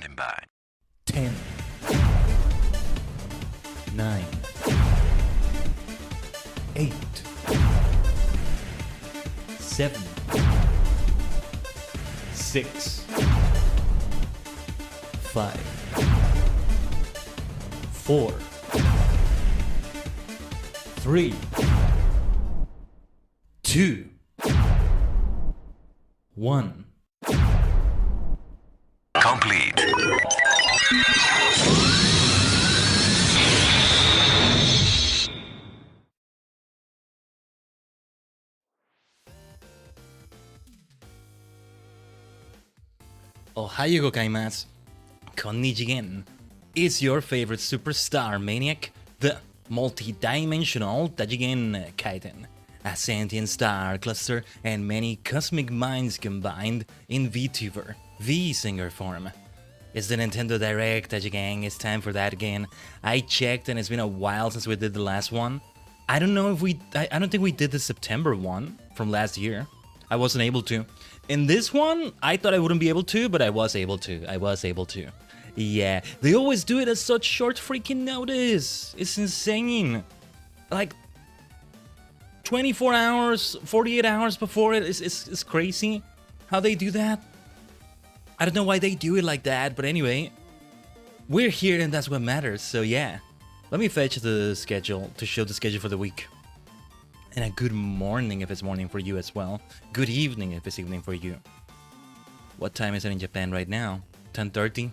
Standing by. 10, 9, 8, 7, 6, 5, 4, 3, 2, 1. Complete. Ohayou gozaimasu. Konnichigen. Is your favorite superstar maniac the multi-dimensional Tajigen Khaiden, a sentient star cluster and many cosmic minds combined in VTuber, V-singer form? It's the Nintendo Direct, Tajigen. It's time for that again. I checked and it's been a while since we did the last one. I don't know if I don't think we did the September one from last year. I wasn't able to. In this one, I thought I wouldn't be able to, but I was able to. Yeah, they always do it at such short freaking notice. It's insane. Like 24 hours, 48 hours before it. It's crazy how they do that. I don't know why they do it like that, but anyway, we're here and that's what matters. So yeah, let me fetch the schedule to show the schedule for the week. And a good morning if it's morning for you as well. Good evening if it's evening for you. What time is it in Japan right now? 10:30.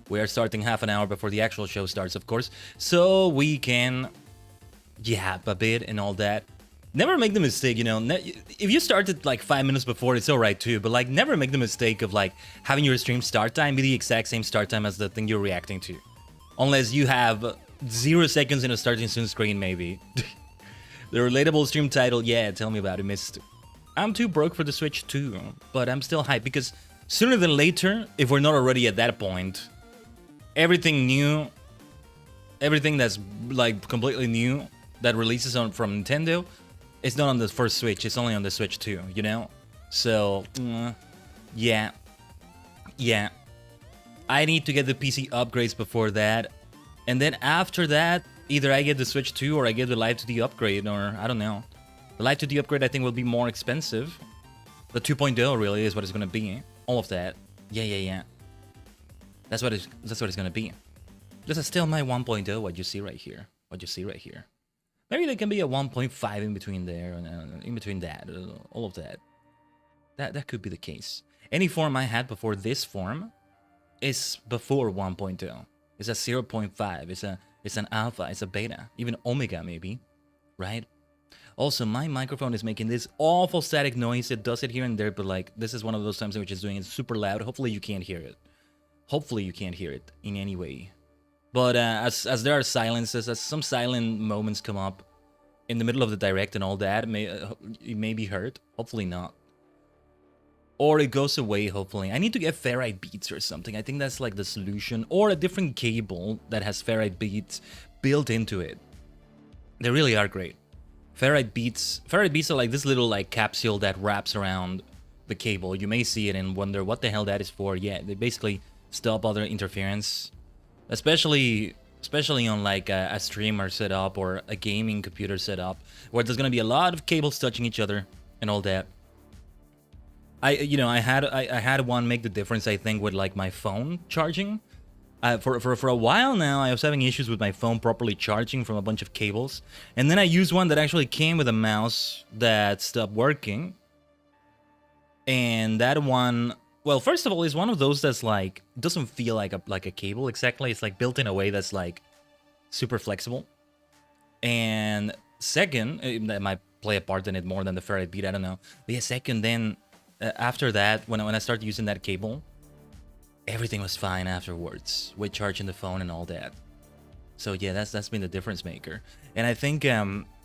We are starting half an hour before the actual show starts, of course, so we can yap a bit and all that. Never make the mistake, you know, if you started like 5 minutes before, it's alright too, but like never make the mistake of like having your stream start time be the exact same start time as the thing you're reacting to. Unless you have 0 seconds in a starting soon screen, maybe. The relatable stream title, yeah, tell me about it, missed. I'm too broke for the Switch too, but I'm still hyped because sooner than later, if we're not already at that point, everything new, everything that's like completely new that releases from Nintendo, it's not on the first Switch, it's only on the Switch 2, you know? So, yeah. I need to get the PC upgrades before that, and then after that, either I get the Switch 2 or I get the Live 2D upgrade, or I don't know. The Live 2D upgrade I think will be more expensive. The 2.0 really is what it's gonna be. All of that. Yeah. That's what it's gonna be. This is still my 1.0, what you see right here. Maybe there can be a 1.5 in between there, and in between that, all of that. That could be the case. Any form I had before this form is before 1.0. It's a 0.5. It's an alpha. It's a beta. Even omega maybe, right? Also, my microphone is making this awful static noise. It does it here and there, but like this is one of those times in which it's doing it super loud. Hopefully you can't hear it. Hopefully you can't hear it in any way. But as there are silences, as some silent moments come up in the middle of the direct and all that, it may be heard. Hopefully not. Or it goes away, hopefully. I need to get ferrite beads or something. I think that's like the solution. Or a different cable that has ferrite beads built into it. They really are great. Ferrite beads are like this little like capsule that wraps around the cable. You may see it and wonder what the hell that is for. Yeah, they basically stop other interference. Especially on like a streamer setup or a gaming computer setup, where there's gonna be a lot of cables touching each other and all that. I had one make the difference, I think, with like my phone charging. For a while now, I was having issues with my phone properly charging from a bunch of cables, and then I used one that actually came with a mouse that stopped working. And that one, well, first of all, is one of those that's like doesn't feel like a cable exactly. It's like built in a way that's like super flexible. And second, that might play a part in it more than the ferrite bead. I don't know. But yeah, second, then after that, when I started using that cable, everything was fine afterwards with charging the phone and all that. So yeah, that's been the difference maker. And I think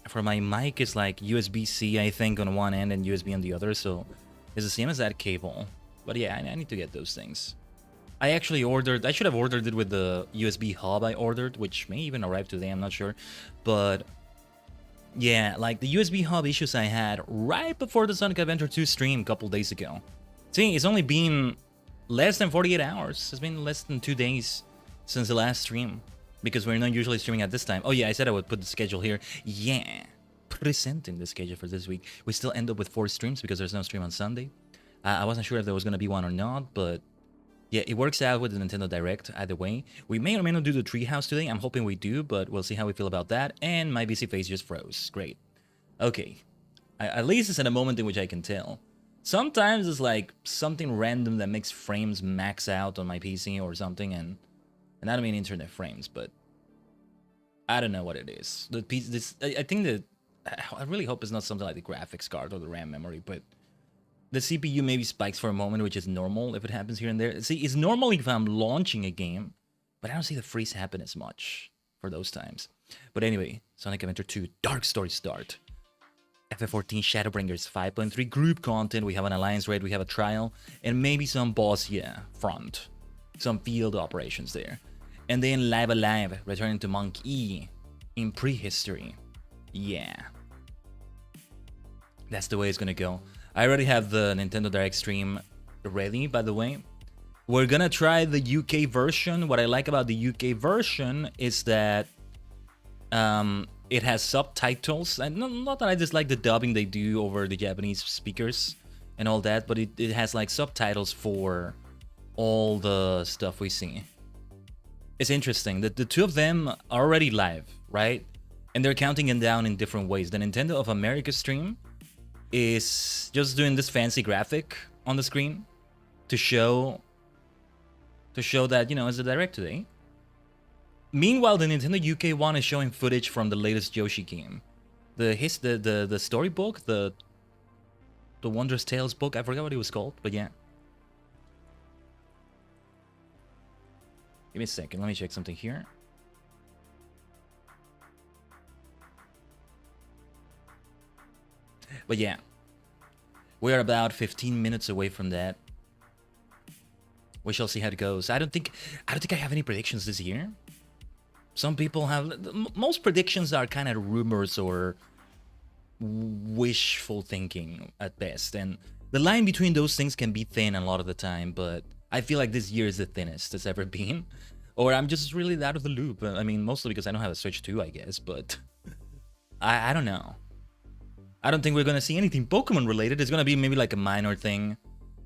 for my mic, it's like USB-C, I think, on one end and USB on the other. So it's the same as that cable. But yeah, I need to get those things. I should have ordered it with the USB hub I ordered, which may even arrive today, I'm not sure. But yeah, like the USB hub issues I had right before the Sonic Adventure 2 stream a couple days ago. See, it's only been less than 48 hours. It's been less than 2 days since the last stream, because we're not usually streaming at this time. Oh yeah, I said I would put the schedule here. Yeah, presenting the schedule for this week. We still end up with 4 streams because there's no stream on Sunday. I wasn't sure if there was going to be one or not, but yeah, it works out with the Nintendo Direct either way. We may or may not do the Treehouse today. I'm hoping we do, but we'll see how we feel about that. And my BC face just froze. Great. Okay. At least it's in a moment in which I can tell. Sometimes it's like something random that makes frames max out on my PC or something, and I don't mean internet frames, but I don't know what it is. The PC, I think that I really hope it's not something like the graphics card or the RAM memory, but the CPU maybe spikes for a moment, which is normal if it happens here and there. See, it's normal if I'm launching a game, but I don't see the freeze happen as much for those times. But anyway, Sonic Adventure 2 Dark Story start. FF14 Shadowbringers 5.3 group content. We have an alliance raid, we have a trial, and maybe some boss, yeah, front. Some field operations there. And then Live Alive, returning to Monk E in prehistory. Yeah. That's the way it's gonna go. I already have the Nintendo Direct stream ready, by the way. We're gonna try the UK version. What I like about the UK version is that it has subtitles, and not that I dislike the dubbing they do over the Japanese speakers and all that, but it has like subtitles for all the stuff we see. It's interesting that the two of them are already live, right? And they're counting them down in different ways. The Nintendo of America stream is just doing this fancy graphic on the screen to show that, you know, it's a Direct today. Meanwhile, the Nintendo UK one is showing footage from the latest Yoshi game. The storybook, the Wondrous Tales book, I forgot what it was called, but yeah. Give me a second, let me check something here. But yeah, we're about 15 minutes away from that. We shall see how it goes. I don't think I have any predictions this year. Some people have. Most predictions are kind of rumors or wishful thinking at best, and the line between those things can be thin a lot of the time. But I feel like this year is the thinnest it's ever been, or I'm just really out of the loop. I mean, mostly because I don't have a Switch 2, I guess. But I don't know. I don't think we're gonna see anything Pokemon related. It's gonna be maybe like a minor thing.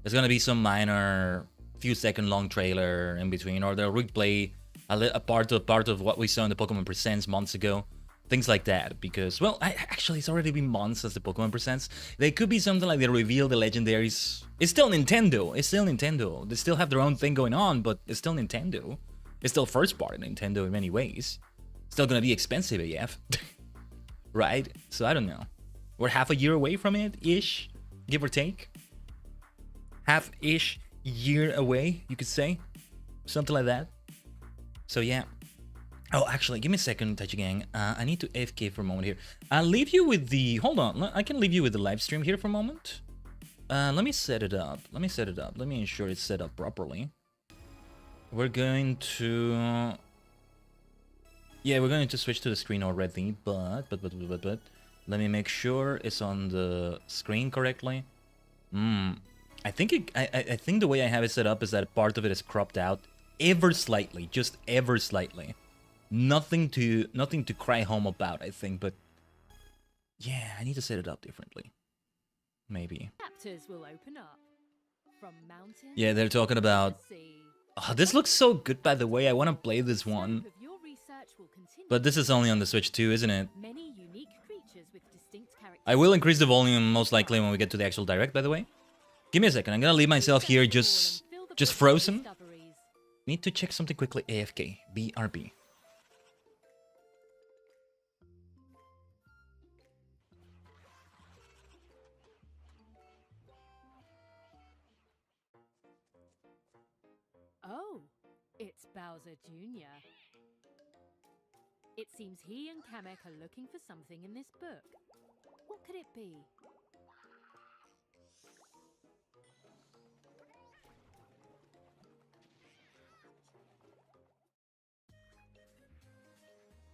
There's gonna be some minor few second long trailer in between, or they'll replay a part of what we saw in the Pokemon Presents months ago. Things like that, because, well, actually, it's already been months since the Pokemon Presents. They could be something like they reveal the legendaries. It's still Nintendo. It's still Nintendo. They still have their own thing going on, but it's still Nintendo. It's still first party Nintendo in many ways. Still gonna be expensive AF. Right? So I don't know. We're half a year away from it, ish, give or take. Half-ish year away, you could say. Something like that. So yeah. Oh, actually, give me a second, Tajigen. I need to AFK for a moment here. I'll leave you with the... Hold on. I can leave you with the live stream here for a moment. Let me set it up. Let me ensure it's set up properly. We're going to... Yeah, we're going to switch to the screen already, but... Let me make sure it's on the screen correctly. I think I think the way I have it set up is that part of it is cropped out ever slightly, just ever slightly. Nothing to cry home about, I think, but yeah, I need to set it up differently. Maybe. Chapters will open up from mountain. Yeah, they're talking about. Oh, this looks so good, by the way. I want to play this one, but this is only on the Switch 2, isn't it? Many unique creatures with distinct characteristics. I will increase the volume most likely when we get to the actual Direct, by the way. Give me a second. I'm gonna leave myself here just frozen. Need to check something quickly. AFK. BRB. Oh, it's Bowser Jr. It seems he and Kamek are looking for something in this book. What could it be?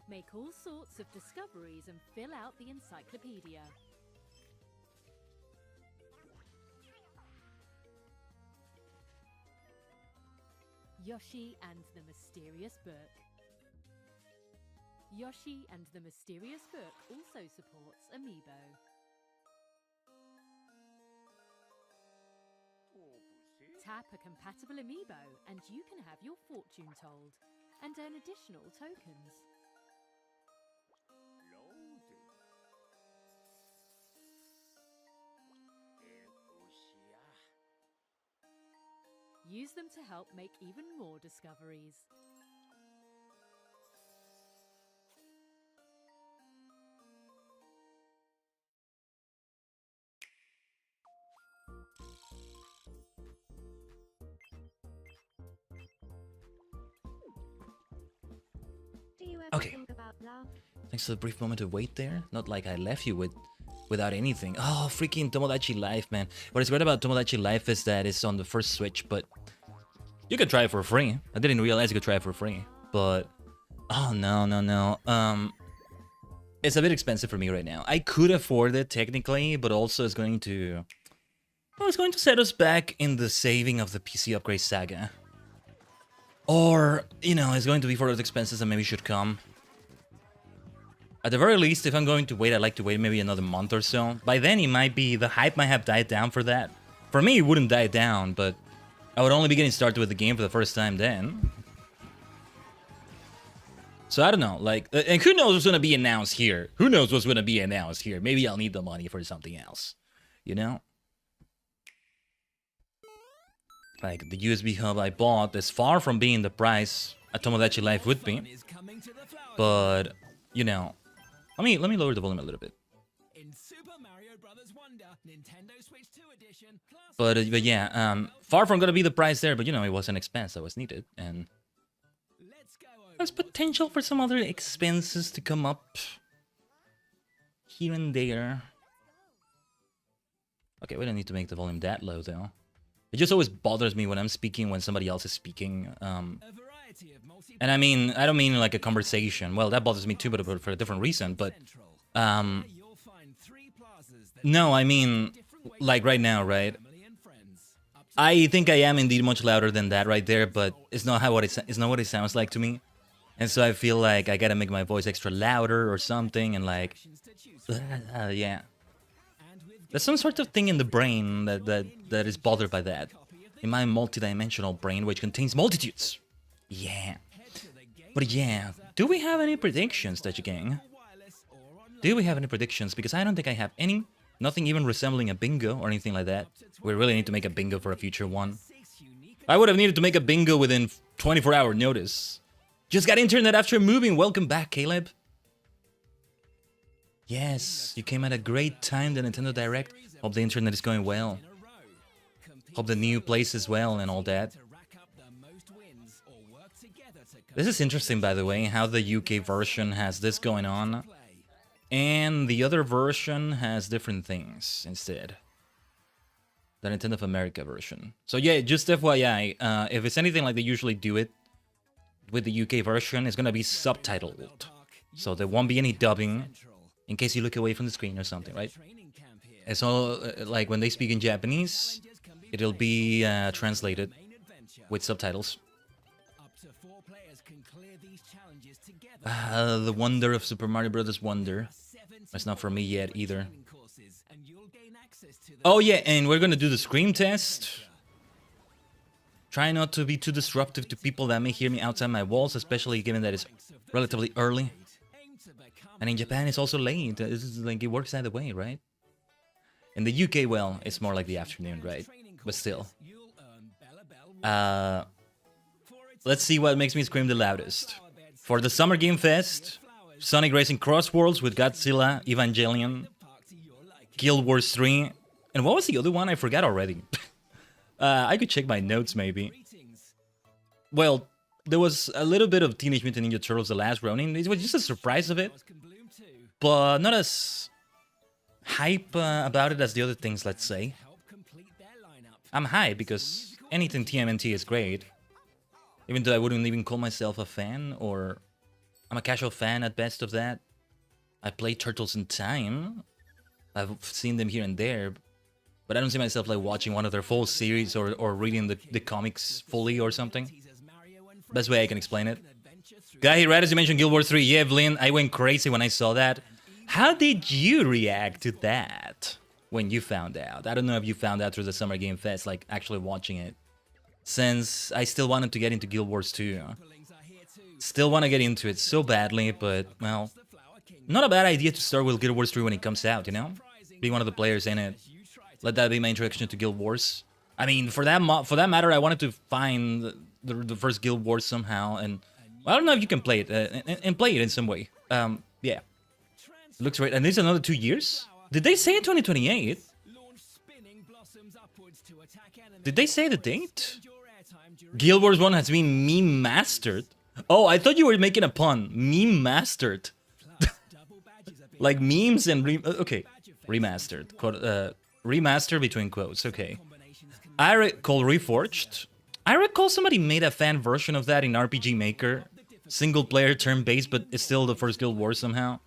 Make all sorts of discoveries and fill out the encyclopedia. Yoshi and the Mysterious Book. Yoshi and the Mysterious Book also supports Amiibo. Tap a compatible Amiibo and you can have your fortune told and earn additional tokens. Use them to help make even more discoveries. Okay. Thanks for the brief moment of wait there. Not like I left you without anything. Oh, freaking Tomodachi Life, man. What is great about Tomodachi Life is that it's on the first Switch, but you could try it for free. I didn't realize you could try it for free, but oh no. It's a bit expensive for me right now. I could afford it technically, but also it's going to set us back in the saving of the PC upgrade saga. Or, you know, it's going to be for those expenses that maybe should come. At the very least, if I'm going to wait, I'd like to wait maybe another month or so. By then, the hype might have died down for that. For me, it wouldn't die down, but I would only be getting started with the game for the first time then. So I don't know, like, and who knows what's going to be announced here? Who knows what's going to be announced here? Maybe I'll need the money for something else, you know? Like, the USB hub I bought is far from being the price a Tomodachi Life would be. But, you know, let me lower the volume a little bit. But yeah, far from gonna be the price there, but you know, it was an expense that was needed, and there's potential for some other expenses to come up here and there. Okay, we don't need to make the volume that low though. It just always bothers me when I'm speaking when somebody else is speaking. And I mean, I don't mean like a conversation. Well, that bothers me too, but for a different reason. But no, I mean, like right now, right? I think I am indeed much louder than that right there, but it's not what it sounds like to me. And so I feel like I gotta make my voice extra louder or something, and like, yeah. There's some sort of thing in the brain that is bothered by that. In my multidimensional brain, which contains multitudes. Yeah. But yeah, do we have any predictions, Tajigen? Do we have any predictions? Because I don't think I have any. Nothing even resembling a bingo or anything like that. We really need to make a bingo for a future one. I would have needed to make a bingo within 24-hour notice. Just got internet after moving. Welcome back, Caleb. Yes, you came at a great time, the Nintendo Direct. Hope the internet is going well. Hope the new place is well and all that. This is interesting, by the way, how the UK version has this going on. And the other version has different things instead. The Nintendo of America version. So yeah, just FYI, if it's anything like they usually do it, with the UK version, it's gonna be subtitled. So there won't be any dubbing. In case you look away from the screen or something, right? And so, like, when they speak in Japanese, it'll be translated with subtitles. The wonder of Super Mario Bros. Wonder. That's not for me yet, either. Oh, yeah, and we're gonna do the scream test. Try not to be too disruptive to people that may hear me outside my walls, especially given that it's relatively early. And in Japan, it's also late. This is like, it works either way, right? In the UK, well, it's more like the afternoon, right? But still. Let's see what makes me scream the loudest. For the Summer Game Fest, Sonic Racing Cross Worlds with Godzilla, Evangelion, Guild Wars 3, and what was the other one? I forgot already. I could check my notes, maybe. Well, there was a little bit of Teenage Mutant Ninja Turtles: The Last Ronin. It was just a surprise of it, but not as hype about it as the other things, let's say. I'm hyped because anything TMNT is great, even though I wouldn't even call myself a fan, or I'm a casual fan at best of that. I play Turtles in Time. I've seen them here and there, but I don't see myself like watching one of their full series or reading the comics fully or something. Best way I can explain it. Guy here, right as you mentioned Guild Wars 3. Yeah, Evelyn, I went crazy when I saw that. How did you react to that when you found out? I don't know if you found out through the Summer Game Fest, like actually watching it. Since I still wanted to get into Guild Wars 2. Still want to get into it so badly, but, well, not a bad idea to start with Guild Wars 3 when it comes out, you know? Be one of the players in it. Let that be my introduction to Guild Wars. I mean, for that matter, I wanted to find the first Guild Wars somehow, and well, I don't know if you can play it, and play it in some way. Yeah. Looks great. And this is another 2 years? Did they say 2028? Did they say the date? Guild Wars 1 has been meme mastered. Oh, I thought you were making a pun. Meme mastered. Like memes and okay, remastered. Remaster between quotes. Okay. I recall Reforged. I recall somebody made a fan version of that in RPG Maker. Single player turn-based, but it's still the first Guild Wars somehow.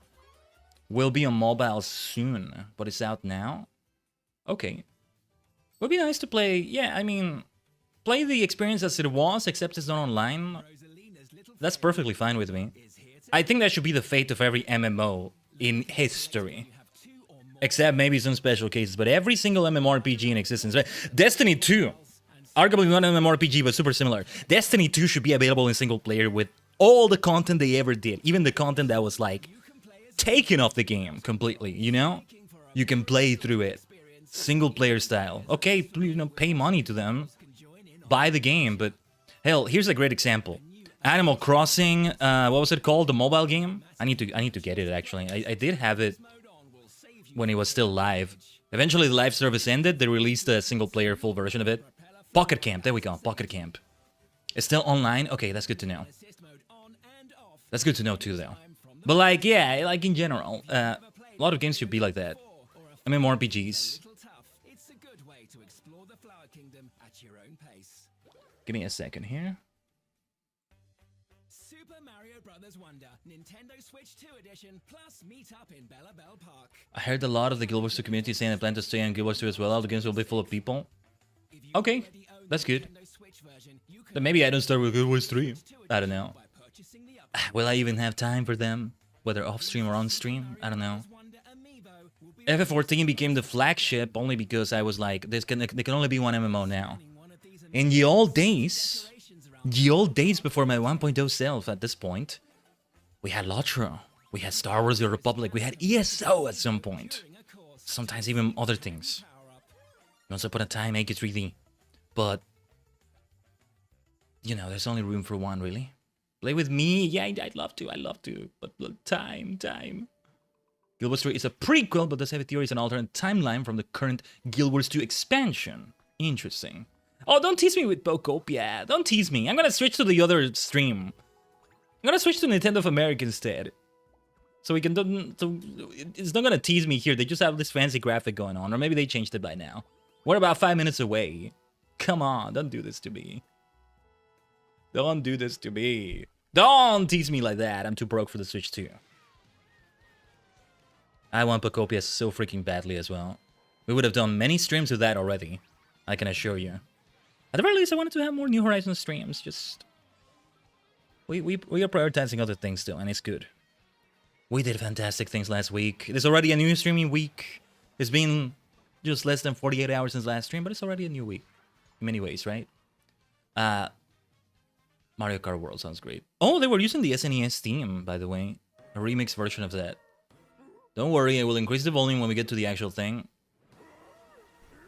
Will be on mobile soon, but it's out now. Okay. Would be nice to play. Yeah, I mean, play the experience as it was, except it's not online. That's perfectly fine with me. I think that should be the fate of every MMO in history. Except maybe some special cases, but every single MMORPG in existence. Right? Destiny 2. Arguably not an MMORPG, but super similar. Destiny 2 should be available in single player with all the content they ever did. Even the content that was like taken off the game completely, you know? You can play through it. Single player style. Okay, you know, pay money to them. Buy the game, but hell, here's a great example. Animal Crossing, what was it called? The mobile game? I need to get it actually. I did have it when it was still live. Eventually the live service ended. They released a single player full version of it. Pocket Camp, there we go. Pocket Camp. It's still online? Okay, that's good to know. That's good to know too though. But like, yeah, like in general, a lot of games should be like that. I mean, more RPGs. Give me a second here. Nintendo Switch 2 edition plus meet up in Bella Bell Park. I heard a lot of the Guild Wars 2 community saying they plan to stay on Guild Wars 2 as well. All the games will be full of people. Okay, that's good. Then maybe I don't start with Guild Wars 3. I don't know. Will I even have time for them? Whether off-stream or on-stream? I don't know. FF14 became the flagship only because I was like, there can only be one MMO now. In the old days before my 1.0 self at this point, we had LOTRO, we had Star Wars The Republic, we had ESO at some point. Sometimes even other things. Once upon a time, AK3D. But, you know, there's only room for one, really. Play with me? Yeah, I'd love to. But time. Guild Wars 3 is a prequel, but does have a theory is an alternate timeline from the current Guild Wars 2 expansion. Interesting. Oh, don't tease me with Pokopia. Don't tease me. I'm gonna switch to the other stream. I'm gonna switch to Nintendo of America instead. So we can... So it's not gonna tease me here. They just have this fancy graphic going on. Or maybe they changed it by now. We're about 5 minutes away. Come on, don't do this to me. Don't do this to me. Don't tease me like that. I'm too broke for the Switch too. I want Pokopia so freaking badly as well. We would have done many streams with that already. I can assure you. At the very least, I wanted to have more New Horizons streams. Just... We are prioritizing other things still, and it's good. We did fantastic things last week. There's already a new streaming week. It's been just less than 48 hours since last stream, but it's already a new week. In many ways, right? Mario Kart World sounds great. Oh, they were using the SNES theme, by the way. A remix version of that. Don't worry, I will increase the volume when we get to the actual thing.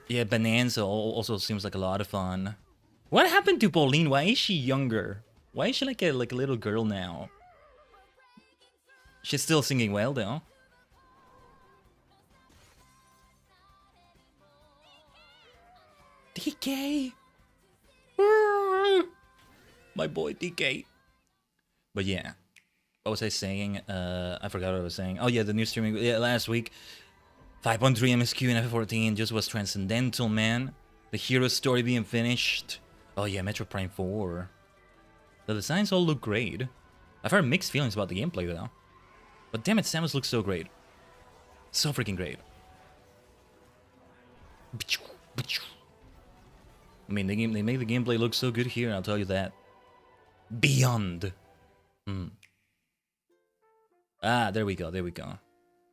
Yeah, Bonanza also seems like a lot of fun. What happened to Pauline? Why is she younger? Why is she like a little girl now? She's still singing well, though. DK! My boy DK. But yeah. What was I saying? I forgot what I was saying. Oh yeah, the new streaming... Yeah, last week. 5.3 MSQ in FF14 just was transcendental, man. The hero story being finished. Oh yeah, Metro Prime 4. The designs all look great. I've heard mixed feelings about the gameplay, though. But damn it, Samus looks so great. So freaking great. I mean, they made the gameplay look so good here, I'll tell you that. Beyond. Ah, there we go, there we go.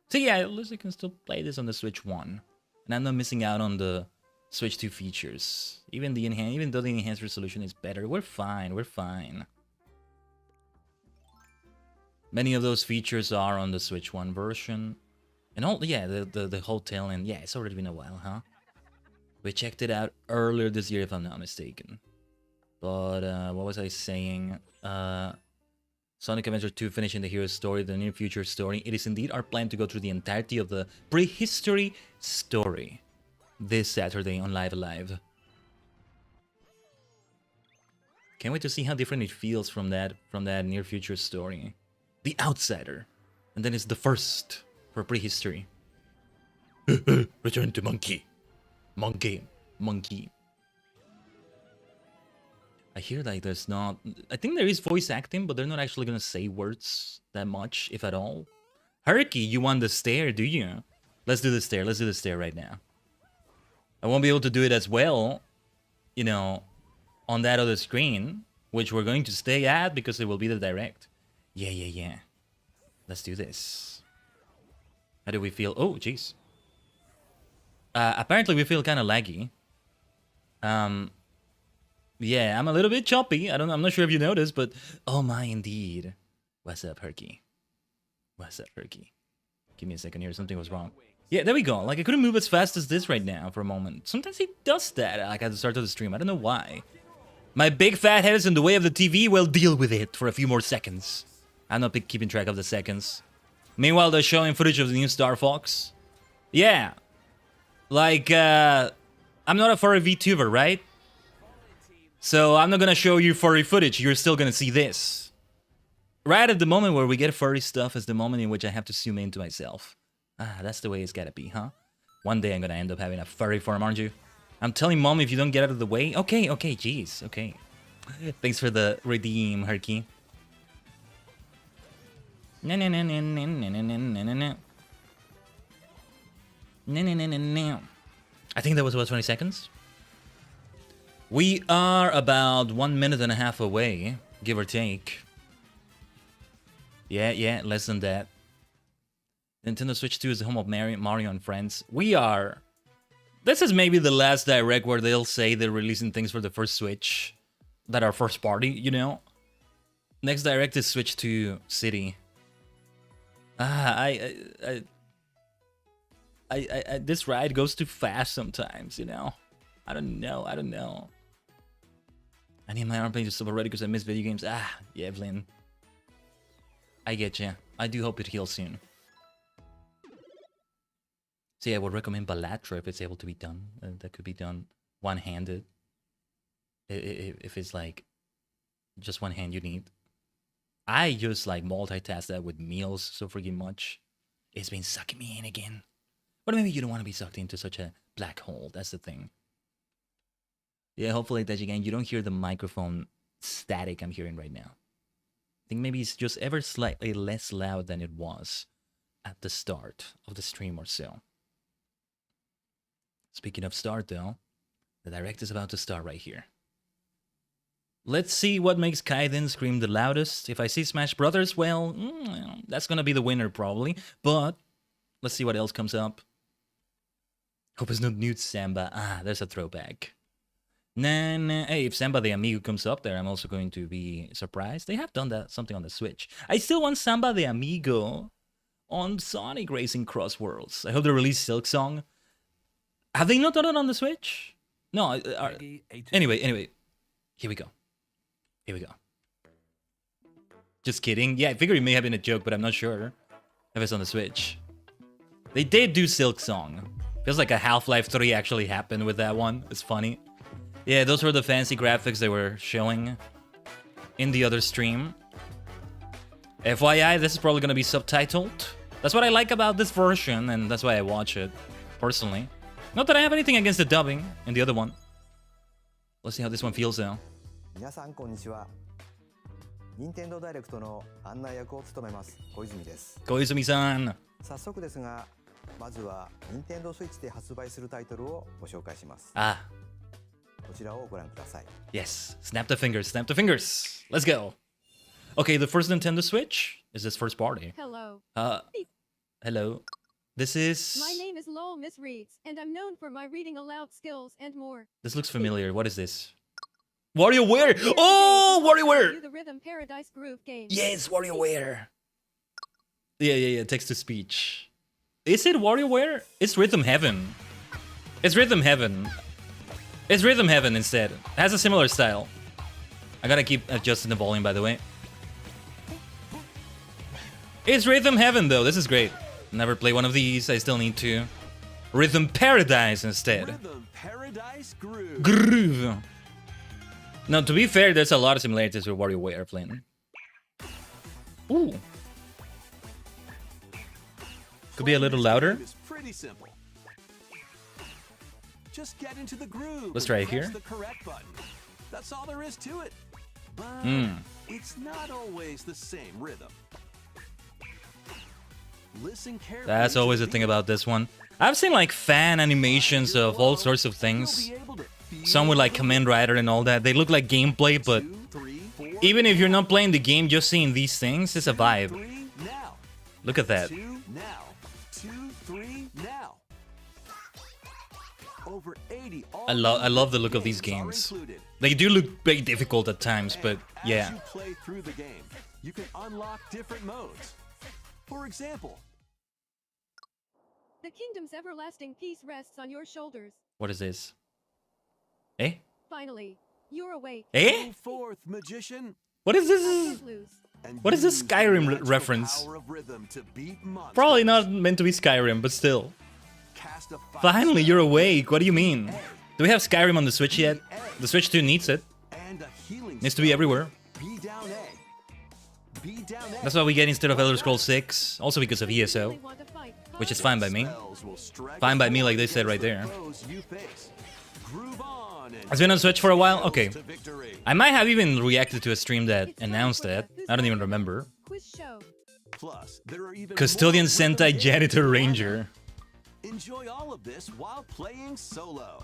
So yeah, at least I can still play this on the Switch 1. And I'm not missing out on the Switch 2 features. Even though the enhanced resolution is better, we're fine, we're fine. Many of those features are on the Switch 1 version. And all, yeah, the hotel, and yeah, it's already been a while, huh? We checked it out earlier this year, if I'm not mistaken. But, what was I saying? Sonic Adventure 2 finishing the hero's story, the near future story. It is indeed our plan to go through the entirety of the prehistory story this Saturday on Live Alive. Can't wait to see how different it feels from that near future story. The Outsider. And then it's the first for prehistory. Return to monkey. Monkey. I hear like there's not... I think there is voice acting, but they're not actually gonna say words that much, if at all. Herky, you want the stare, do you? Let's do the stare. Let's do the stare right now. I won't be able to do it as well, you know, on that other screen, which we're going to stay at because it will be the direct. Yeah. Let's do this. How do we feel? Oh, jeez. Apparently we feel kind of laggy. Yeah, I'm a little bit choppy. I'm not sure if you noticed, but oh my, indeed. What's up, Herky? What's up, Herky? Give me a second here. Something was wrong. Yeah, there we go. Like, I couldn't move as fast as this right now for a moment. Sometimes he does that, like, at the start of the stream. I don't know why. My big fat head is in the way of the TV. Well, deal with it for a few more seconds. I'm not keeping track of the seconds. Meanwhile, they're showing footage of the new Star Fox. Yeah. Like, I'm not a furry VTuber, right? So I'm not gonna show you furry footage. You're still gonna see this. Right at the moment where we get furry stuff is the moment in which I have to zoom into myself. Ah, that's the way it's gotta be, huh? One day I'm gonna end up having a furry farm, aren't you? I'm telling mom if you don't get out of the way. Okay, jeez, okay. Thanks for the redeem, Herky. I think that was about 20 seconds. We are about 1.5 minutes away, give or take. Yeah, less than that. Nintendo Switch 2 is the home of Mario and Friends. We are... This is maybe the last direct where they'll say they're releasing things for the first Switch that are first party, you know? Next direct is Switch 2 City. This ride goes too fast sometimes, you know? I don't know. I need my arm pain to stop already because I miss video games. Ah, yeah, Evelyn. I get you. I do hope it heals soon. So yeah, I would recommend Balatra if it's able to be done. That could be done one-handed. If it's like just one hand you need. I just like multitask that with meals so freaking much. It's been sucking me in again. But maybe you don't want to be sucked into such a black hole. That's the thing. Yeah, hopefully, Tajigen, you don't hear the microphone static I'm hearing right now. I think maybe it's just ever slightly less loud than it was at the start of the stream or so. Speaking of start, though, the direct is about to start right here. Let's see what makes Khaiden scream the loudest. If I see Smash Brothers, well, that's gonna be the winner probably. But let's see what else comes up. Hope it's not Nude Samba. Ah, there's a throwback. Nah. Hey, if Samba de Amigo comes up there, I'm also going to be surprised. They have done that something on the Switch. I still want Samba de Amigo on Sonic Racing Cross Worlds. I hope they release Silk Song. Have they not done it on the Switch? No. Anyway, here we go. Just kidding. Yeah, I figured it may have been a joke, but I'm not sure if it's on the Switch. They did do Silk Song. Feels like a Half-Life 3 actually happened with that one. It's funny. Yeah, those were the fancy graphics they were showing in the other stream. FYI, this is probably going to be subtitled. That's what I like about this version, and that's why I watch it, personally. Not that I have anything against the dubbing in the other one. Let's see how this one feels, though. 皆さんこんにちは。任天堂ダイレクトの案内役を務めます小泉です。小泉さん。早速ですが、まずは任天堂スイッチで発売するタイトルをご紹介します。あ。こちらをご覧ください。 Yes, snap the fingers, snap the fingers. Let's go. Okay, the first Nintendo Switch is this first party. Hello. Hello. This is... My name is Lowell Miss Reeds, and I'm known for my reading aloud skills and more. This looks familiar. What is this? WarioWare! Oh, WarioWare! The Rhythm Paradise Groove game. Yes, WarioWare. Yeah. Text to speech. Is it WarioWare? It's Rhythm Heaven. It's Rhythm Heaven. It's Rhythm Heaven instead. It has a similar style. I gotta keep adjusting the volume, by the way. It's Rhythm Heaven, though. This is great. Never play one of these. I still need to. Rhythm Paradise instead. Rhythm Paradise Groove. Groove. Now, to be fair, there's a lot of similarities with WarioWare playing. Ooh. Could be a little louder. It's pretty simple. Just get into the groove. Let's try and it here. press the correct button. That's all there is to it. But it's not always the same rhythm. Listen carefully. That's always the thing about this one. I've seen like fan animations of all sorts of things. Some with like Command Rider and all that. They look like gameplay, but even if you're not playing the game, just seeing these things is a vibe. Look at that. I love the look of these games. They do look very difficult at times, but yeah. As you play through the game, you can unlock different modes. For example, The kingdom's everlasting peace rests on your shoulders. What is this? Eh? Finally, you're awake. Eh? go forth, magician. What is I this? can't lose. And What is this use the Skyrim magical reference? power of rhythm to beat monsters. Probably not meant to be Skyrim, but still. Cast a fire Finally, you're spell awake. What do you with mean? the egg, Do we have Skyrim on the Switch yet? The Switch 2 needs it. and a healing Needs to be spell. everywhere. Be down A. Be down A. That's what we get instead of Elder Scrolls 6. Also because of You ESO. really want to fight, huh? Which is fine by me. Spells will strike Fine by me, a like they said blow right there. against the foes you face. Groove on and It's been on Switch for a while? Okay. to victory. I might have even reacted to a stream that announced that. I don't even remember. Quiz show. Plus, there are even Custodian more rhythm Sentai games Janitor to line Ranger. up. Enjoy all of this while playing solo.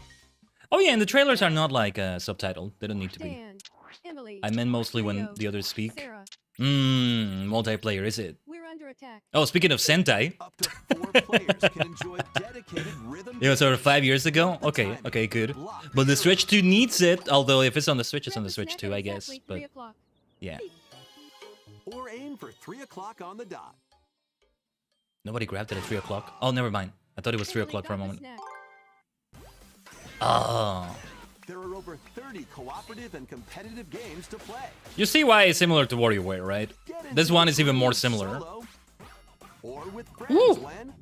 Oh yeah, and the trailers are not like subtitled. They don't need to be. Dan, Emily, I meant mostly when Rio, the others speak. Sarah, Multiplayer, is it? we're under attack. Oh, speaking of Sentai. Up to 4 players can enjoy dedicated rhythm. It was sort of 5 years ago? Okay, good. But the Switch 2 needs it, although if it's on the Switch, it's on the Switch 2, I guess. Exactly But 3 o'clock. yeah. Or aim for 3 o'clock on the dot. Nobody grabbed it at 3 o'clock. Oh, never mind. I thought it was 3 Emily o'clock for a got the moment. snack. Oh. There are over 30 cooperative and competitive games to play. You see why it's similar to WarioWare, right? Get into This one is even more groove similar. solo or with friends Woo. when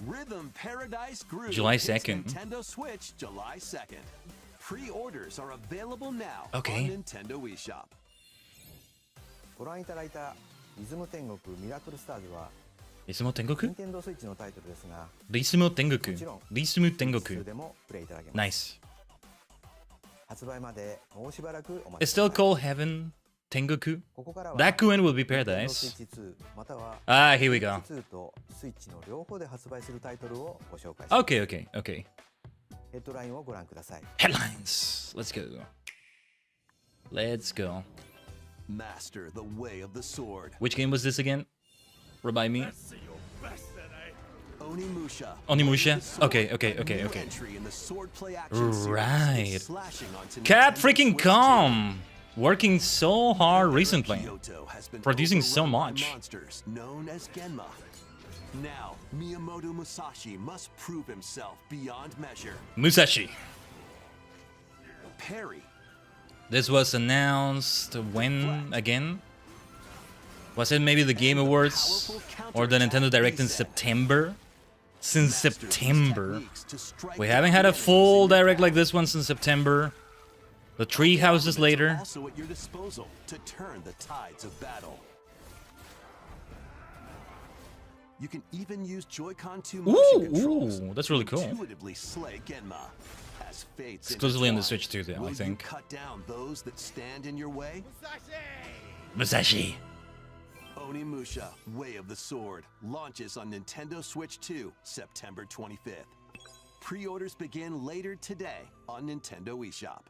Rhythm Paradise Groove July hits 2nd. Nintendo Switch July 2nd. Pre-orders are available now Okay. on Nintendo eShop. ご覧いただいたリズム天国ミラクルスターズはリスモ天国任天堂スイッチのタイトルですが、リスモ天国もちろんリスム天普国通でもプレイいただけます。ナイス発売までもうしばらくお待 It's ちくだ still さい。 called Heaven Tengoku? ここからは Rakuen will be 任天堂 paradise. スイッチ2または Ah, here we スイ go. ッチ2とスイッチの両方で発売するタイトルをご紹介します。 Okay. ヘッドラインをご覧ください。 Headlines. Let's go. Master the way of the sword. Which game was this again? Remind me. Onimusha. Onimusha? Way of the sword. Okay. New entry in the swordplay action series Right. is slashing onto Cap Nintendo freaking Switch 2. com! Working so hard recently. Kyoto has been Producing so overrun by much. Monsters known as Genma. Now, Miyamoto Musashi must prove himself beyond measure. Musashi. Parry. This was announced when again? Was it maybe the Game Awards or the Nintendo Direct in September? Since September. We haven't had a full Direct like this one since September. The Tree Houses later. Also at your disposal to turn the tides of battle. You can even use Joy-Con 2 motion controls ooh, that's really to cool. intuitively slay Genma. As fates Exclusively on the intertwine, Switch too, though, I will you think. cut down those that stand in your way? Musashi. Onimusha, Way of the Sword, launches on Nintendo Switch 2, September 25th. Pre-orders begin later today on Nintendo eShop.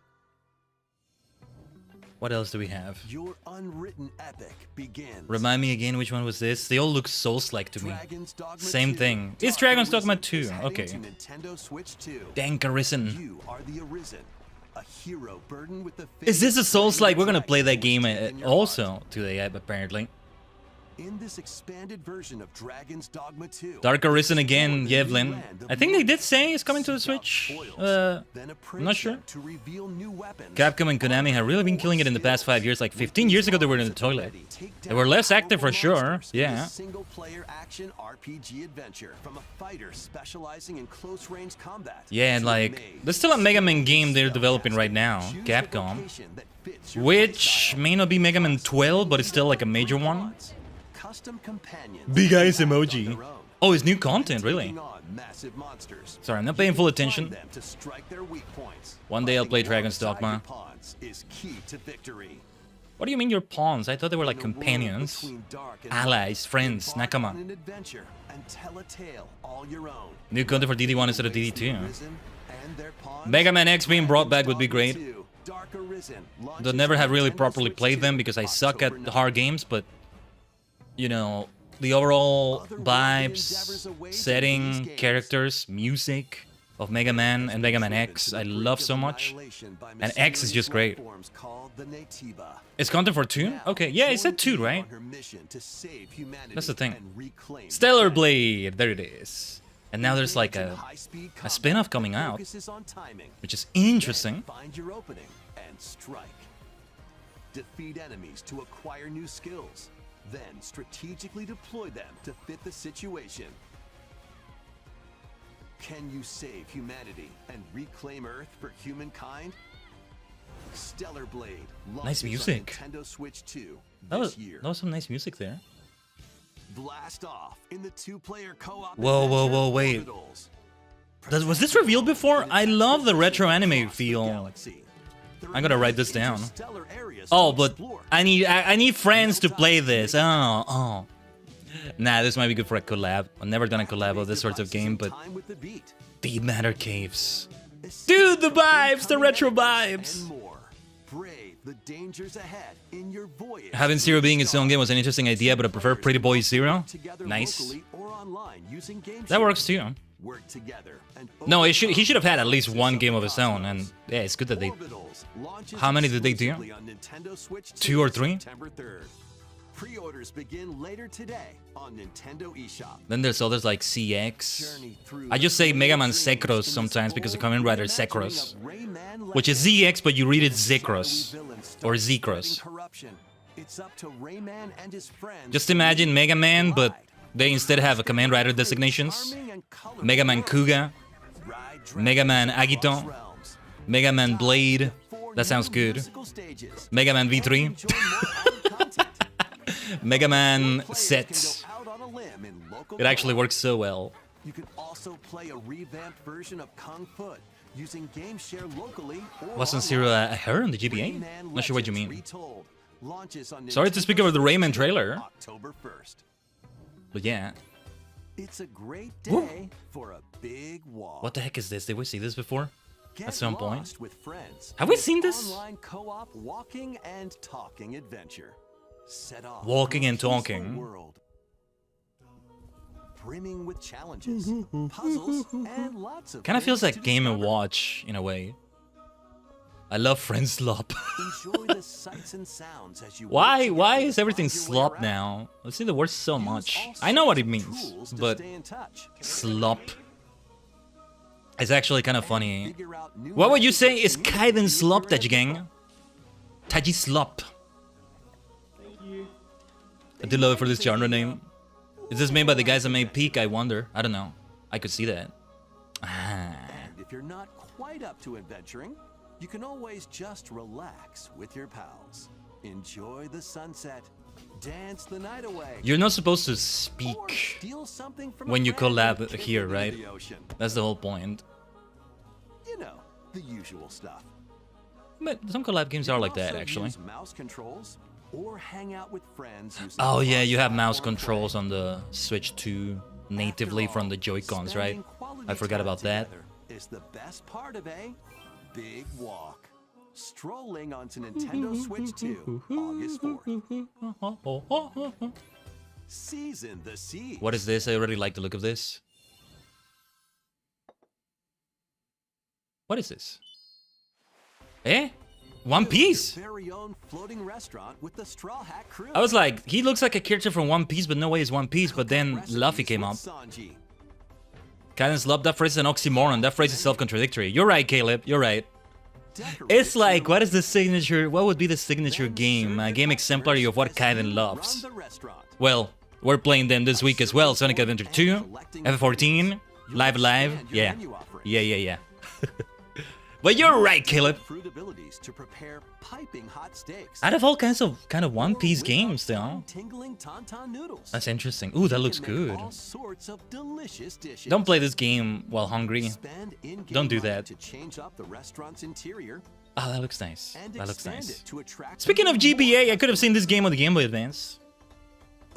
What else do we have? Your unwritten epic begins. Remind me again, which one was this? They all look Souls-like to me. Dragon's Dogma Same 2. thing. It's Dark Dragon's Dogma Arisen 2. is heading Okay. to Nintendo Switch 2. Dang, Arisen. You are the Arisen, a hero burdened with the Is this a Souls-like? We're gonna dragon play that which game stands in your also heart. today, apparently. In this expanded version of Dragon's Dogma 2. Dark Arisen again, explore the Yevlin. new land of I think they did Malicious. say it's coming to the Seek out Switch. spoils, then I'm appraise not sure. them to reveal new weapons. Capcom and Konami have really been killing it in the past 5 years. Like 15 years ago, they were in the toilet. They were less active for sure. Yeah. Single-player action RPG adventure from a fighter specializing in close-range combat. Yeah, and to a like, mage there's still a Mega Man game they're specializing developing right in now, choose the Capcom, vocation that fits your which playstyle. may not be Mega Man 12, but it's still like a major one. Custom companions Big eyes that act on emoji. their own. Oh, it's new content, really. Taking on massive monsters. Sorry, I'm not paying full You can attention. find them to strike their weak points. One day I'll play Fighting Dragon's alongside Dogma. your pawns is key to victory. What do you mean you're pawns? I thought they were like In a world companions. between dark and Allies, light, friends, embark on nakama. an adventure and tell a tale all your own. New content for DD1 instead of Ways the DD2. Arisen and their pawns. Mega Man X being brought back would be great. Dragon's Dogma 2, Dark Arisen, launches Though never have on really Nintendo properly Switch played 2, them because I suck at October hard 9th. games, but you know, the overall Otherworldly endeavors vibes, await setting, in these games. characters, music of Mega Man and Mega Man Driven X, to the I brink love of so much. annihilation by And X is mysterious just great. life forms called the Natiba. It's content for 2? Now, Okay, yeah, it said join 2, Eve right? on her mission to save humanity That's the thing. and reclaim the Stellar planet. Blade, there it is. And now there's like Engage in a high-speed a combat spin-off that coming out, focuses on timing. which is Then interesting. find your opening and strike. Defeat enemies to acquire new skills. Then strategically deploy them to fit the situation. Can you save humanity and reclaim Earth for humankind? Stellar Blade launches on music. Nintendo Switch 2 That this was, year. that was some nice music there. Blast off in the two-player co-op. Whoa, whoa, adventure whoa, wait. Orbitals. Was this revealed before? I love the retro anime Across the feel. galaxy. There I'm gonna are write this down. interstellar areas to Oh, but explore. I need friends to play this. Oh. Nah, this might be good for a collab. I've never done a collab of this sort of game, but Time with the beat. Deep Matter Caves. Dude, the vibes, the retro vibes. And more. Brave the dangers ahead in your voyage. Having Zero being its own game was an interesting idea, but I prefer Pretty Boy Zero. Together Nice. locally or online using game That works too. Work together and No, he should have had at least one game of his own, and yeah, it's good that they. Orbitals launches How many did they do? exclusively on Nintendo Switch 2 or 3? September 3rd. Pre-orders begin later today on Nintendo eShop. Then there's others like CX. Journey through I just say the Mega Man dreams Sekros in the sometimes because the soul Kamen Rider reimagining Sekros, of Rayman which is Legends. ZX, but you read it Shadowy Zekros villains or start Zekros. spreading corruption. It's up to Rayman and his friends Just to imagine Mega Man, but collide. they instead have a Command Rider designations. Charming and colorful Mega Man worlds. Kuga, Ride Mega Man dragons across Agito, realms. Mega Man Dive Blade. into 4 That sounds new good. musical stages. Mega Man And V3. enjoy more added content. Mega Man Players sets. can go out on a limb in local It actually co-op. works so well. You can also play a revamped version of Kung Fu using game share locally or Wasn't Zero online. a her on the GBA? Rayman Not sure what you Legends mean. Retold launches on Sorry to Nintendo speak over the Switch Rayman trailer. October 1st. But yeah. It's a great Woo. day for a big walk. What the heck is this? Did we see this before? Get at some point? lost with friends. Have we in seen an this? Online co-op walking and talking adventure. Set off Walking for a and peaceful talking. World. Brimming with challenges, puzzles, and lots of Kind of things feels like to Game & discover. Watch in a way. I love Friends Slop. Enjoy the sights and sounds as you work Why together is to everything find your way slop around. now? I've seen the word so Use much. all I know what it sorts of means, tools to but stay in touch. slop. It's actually kind of funny. Figure out new What would you ways say to is communicate Khaiden with slop, your Tajigen? Taji slop. I do love it for this genre name. Is this made by the guys that made Peak? I wonder. I don't know. I could see that. Ah. And if you're not quite up to adventuring, you can always just relax with your pals. Enjoy the sunset, dance the night away, You're not supposed to or speak steal something from when a you friend and collab kick here, it into right? the ocean. That's the whole point. You know, the usual stuff. But some collab games are like that, Also actually. use mouse controls or hang out with friends using Oh yeah, you have cross-platform mouse play. controls on the Switch 2 natively After from all, the Joy-Cons, right? spending quality I forgot time about that. together is the best part of a big walk. Strolling onto Nintendo Switch 2, August 4th. Season the Siege. What is this? I already like the look of this. What is this? Eh? One Piece? Very own floating restaurant with the Straw Hat Crew. I was like, he looks like a character from One Piece, but no way is One Piece. But then Luffy came up. Kaiden's love, that phrase is an oxymoron. That phrase is self-contradictory. You're right, Caleb. You're right. It's like, what is the signature? What would be the signature game? A game exemplary of what Khaiden loves. Well, we're playing them this week as well. Sonic Adventure 2, FF14, Live Live. Yeah. Yeah. But you're right, Caleb. Fruit abilities to prepare piping hot steaks. Out of all kinds of One Piece games, though. Tingling tauntaun noodles. That's interesting. Ooh, that looks good. All sorts of delicious dishes. Don't play this game while hungry. Don't do that. To change up the restaurant's interior. Oh, that looks nice. And That looks expand nice. it to attract Speaking of more GBA, I could have seen this game on the Game Boy Advance.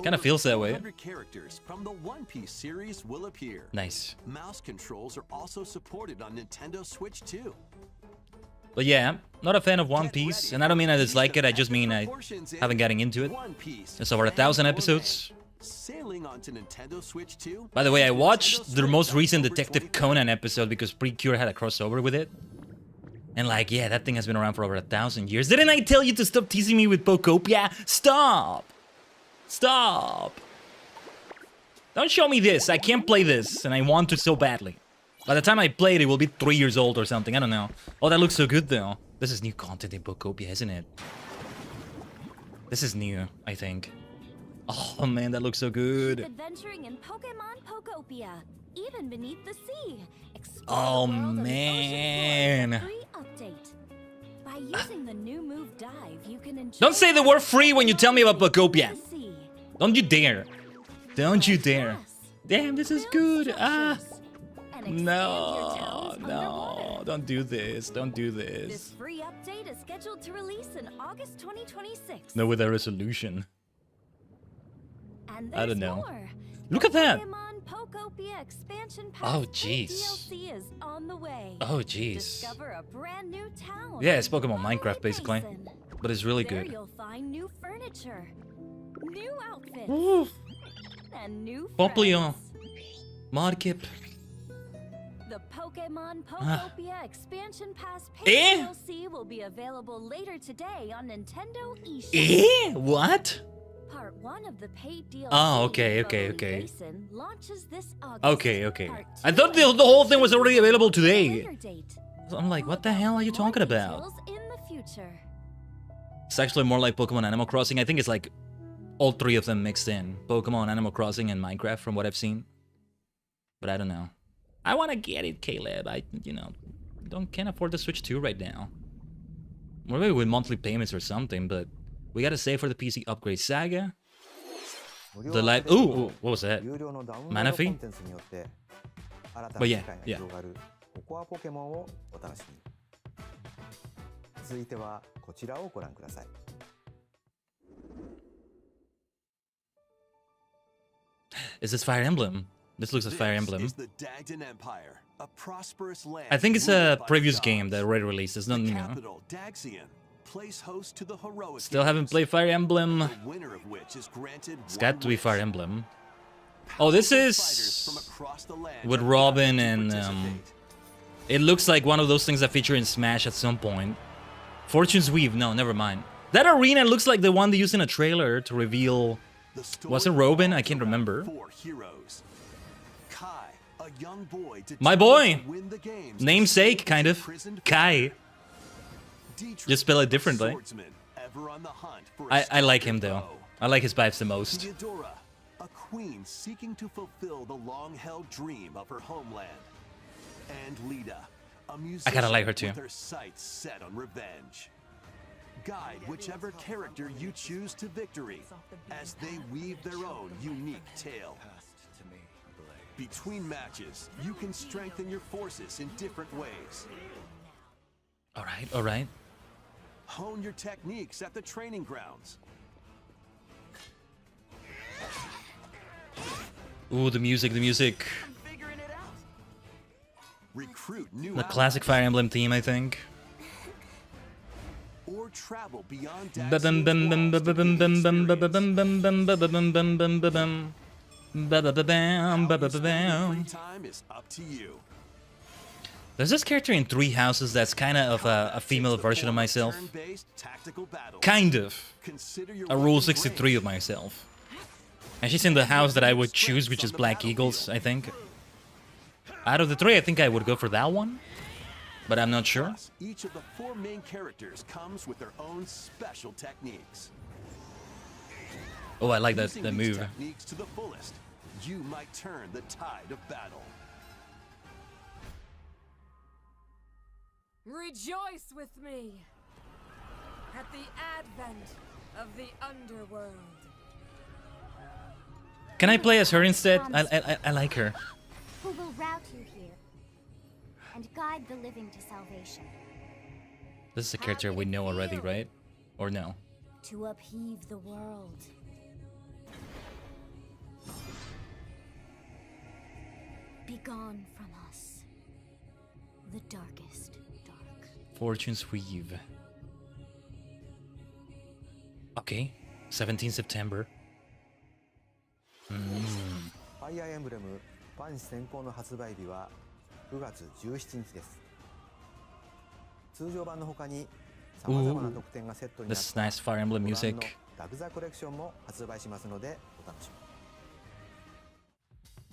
Kind of Over feels that way. 400 characters from the One Piece series will appear. Nice. Mouse controls are also supported on Nintendo Switch 2. But yeah, not a fan of One Piece, and I don't mean I dislike it, I just mean I haven't gotten into it. One Piece There's over 1,000 episodes. Sailing onto Nintendo Switch 2. By the way, I watched the most recent Detective Conan episode because Precure had a crossover with it. And like, yeah, that thing has been around for over 1,000 years. Didn't I tell you to stop teasing me with Pokopia? Stop! Stop! Don't show me this. I can't play this, and I want to so badly. By the time I play it, it will be 3 years old or something. I don't know. Oh, that looks so good, though. This is new content in Pokopia, isn't it? This is new, I think. Oh, man, that looks so good. Adventuring in Pokemon Pokopia, even beneath the sea. Explore Oh, the world of the man. ocean floor with a free update. By using the new move Dive, you can enjoy. Don't say the word free when you tell me about Pokopia. the sea. Don't you dare. Don't you dare. Yes. Damn, this is Build good. Ah. structures and expand your No, towns no. underwater. Don't do this. Don't do This this. free update is scheduled to release in August 2026. No, with a resolution. And I don't there's know. more. Look The at that. Pokemon Pokopia expansion pass Oh, paid jeez. DLC is on the way. Oh, jeez. Discover a brand new town. Yeah, it's Pokemon Valley Minecraft, basically. Basin. But it's really There good. you'll find new furniture, new outfits, Ooh. and new Poplio. friends. Modkip. The Pokemon Ah. Pokopia expansion pass paid Eh? DLC will be available later today on Nintendo eShop. Eh? What? Part 1 of the paid DLC. Oh, okay, okay, Valley okay. Basin launches this August. Okay, okay. Part I 2 thought the whole thing was already available a today. later date. So I'm like, what the hell are you talking about? More details in the future. It's actually more like Pokemon Animal Crossing. I think it's like all three of them mixed in. Pokemon, Animal Crossing, and Minecraft from what I've seen. But I don't know. I want to get it, Caleb. Can't afford the Switch 2 right now. Or maybe with monthly payments or something, but we gotta save for the PC upgrade saga. The live... Ooh, what was that? 有料のダウンロード Mana コ fee? ンテンツによって新た But な yeah, 世界が yeah. 広がるココアポケモンをお楽しみに。続いてはこちらをご覧ください。 Is this Fire Emblem? This looks like Fire This Emblem. is the Dagden Empire, a prosperous land I think it's ruled a by previous gods. game that already released. It's not The new. capital, Daxian, plays host to the heroic Still haven't heroes, played Fire Emblem. the winner of which is granted It's one got to be wish. Fire Emblem. Oh, this Fighters from is across the land with have Robin gathered to and participate. it looks like one of those things that feature in Smash at some point. Fortune's Weave. No, never mind. That arena looks like the one they used in a trailer to reveal. The story Was it Robin? I revolves can't around remember. 4 heroes. Kai, a young boy My determined boy. to win the games Namesake, to kind save of. imprisoned Kai. Dietrich, Just spell it a differently. swordsman, ever on the hunt for a I like stronger him though. foe. I like his vibes the most. Theodora, a queen seeking to fulfill the long-held dream of her homeland. And Lita, a musician kinda like her too. with her sights set on revenge. Guide whichever character you choose to victory as they weave their own unique tale. Between matches, you can strengthen your forces in different ways. Alright, alright. Hone your techniques at the training grounds. Ooh, the music, the music. recruit new The classic Fire Emblem theme, I think. or travel beyond Ba-bum, bum, bum, ba-ba-bum, bum, bum, ba-ba-bum, bum, bum, ba-ba-bum, bum, bum, ba-bum. Ba-ba-ba-bam, ba-ba-ba-bam. time is up to you. There's this character in Three Houses that's kind of a female version of myself. Turn-based tactical battle. Kind of. Consider your A Rule weapon 63 range. of myself. And she's in the house that I would choose, which is Black Eagles, I think. Out of the three, I think I would go for that one. But I'm not sure. Plus, each of the 4 main characters comes with their own special techniques. Oh, I like that Using that these move. techniques to the fullest, you might turn the tide of battle. Rejoice with me at the advent of the underworld. Can I play as her instead? I like her. Who will route you here and guide the living to salvation. This is a character we know already, right? Or no? To upheave the world. Begone from us, the darkest dark. Fortune's Weave. Okay, 17 September. ファイアーエンブレムパンチ先行の発売日は9月17日です。通常版の他にさまざまな特典がセットになっ This is た nice Fire Emblem ご覧の music. ダグザコレクションも発売しますのでお楽しみに。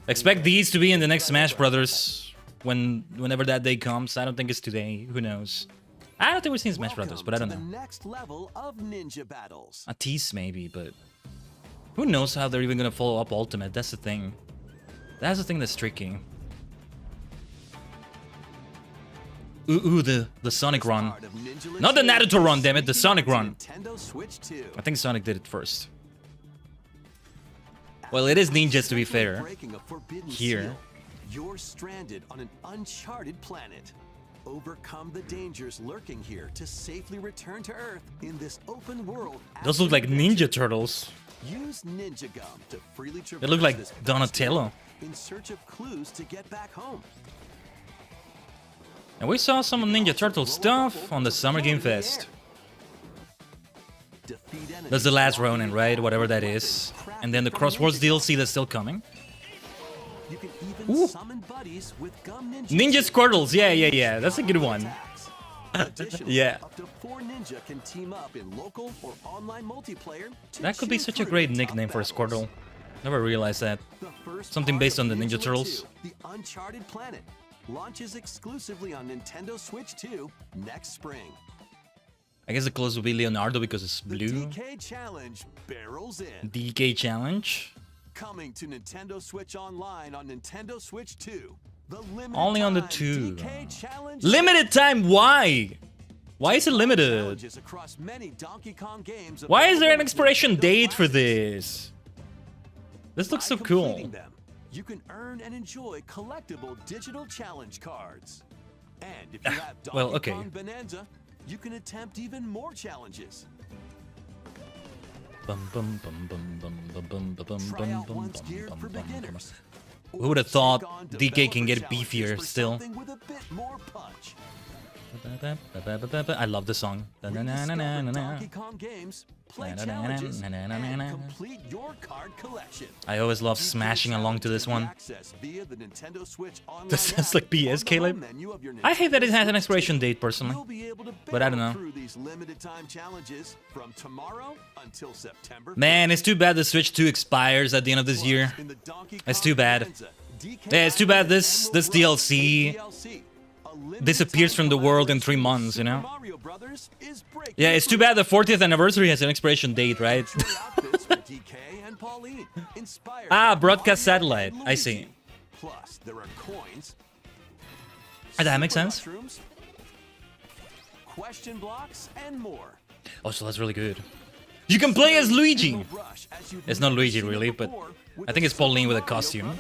Expect these to be in the next Smash Brothers whenever that day comes. I don't think it's today. Who knows? I don't think we've seen Smash Brothers, but I don't Welcome to know. the next level of ninja battles. A tease maybe, but who knows how they're even gonna follow up Ultimate? That's the thing. That's the thing that's tricky. Ooh, the Sonic run. Part of Ninja Not the Legend Naruto run, damn it, the is Sonic run. Nintendo Switch 2. I think Sonic did it first. Well, it is ninjas to be fair. Breaking a forbidden Here. seal, you're stranded on an uncharted planet. Overcome the dangers lurking here to safely return to Earth in this open world. Those look like action-adventure. Ninja Turtles. Use Ninja Gum to freely traverse They look like this vast Donatello. world in search of clues to get back home. And we saw some Ninja Turtle stuff on the Summer Game Fest. That's the last Ronin, right? Whatever that is. And then the Crosswords DLC that's still coming. You can even summon buddies with Gum Ninja. Ninja Squirtles, yeah. That's a good one. Additionally, Yeah. up to 4 ninja can team up in local or online multiplayer. To That could be cheer such a through great tough nickname for a battles. Squirtle. Never realized that. The first Something part based of on the Ninja Legend Turtles. 2, the Uncharted Planet, launches exclusively on Nintendo Switch 2 next spring. I guess the close will be Leonardo because it's The blue. DK Challenge barrels in. DK Challenge. Coming to Nintendo Switch Online on Nintendo Switch 2. The limited Only on the time 2. DK Challenge. Limited time, why? Why is it limited? Challenges across many Donkey Kong games. Why is there an available expiration Nintendo date for classics. this? This looks so By cool. completing them, you can earn and enjoy collectible digital challenge cards. And if you have Donkey well, okay. Kong Bonanza, you can attempt even more challenges. Bum, bum, bum, bum, bum, bum, bum, bum, bum, Try out bum, ones bum, geared bum, for bum, bum. beginners. Who would have thought Take on DK can get developer beefier challenges for still? something with a bit more punch. I love the song. Rediscover Donkey Kong games, play challenges, and complete your card collection. I always love DK smashing along to this one. access via the Nintendo Switch Online This sounds like app BS, on the Caleb. home menu of your I hate that it has an Nintendo expiration Switch date, personally. You'll be able to But I don't barrel know. through these limited time challenges from tomorrow until September. Man, it's too bad the Switch 2 expires at the end of this year. It's too bad. Yeah, it's too bad this DLC disappears from the world in 3 months, you know? Yeah, it's too bad the 40th anniversary has an expiration date, right? Ah, broadcast satellite. I see. Plus, there are coins. That makes super sense. mushrooms, question blocks, and more. Oh, so that's really good. You can play as Luigi. It's not Luigi, really, but I think it's Pauline with a costume.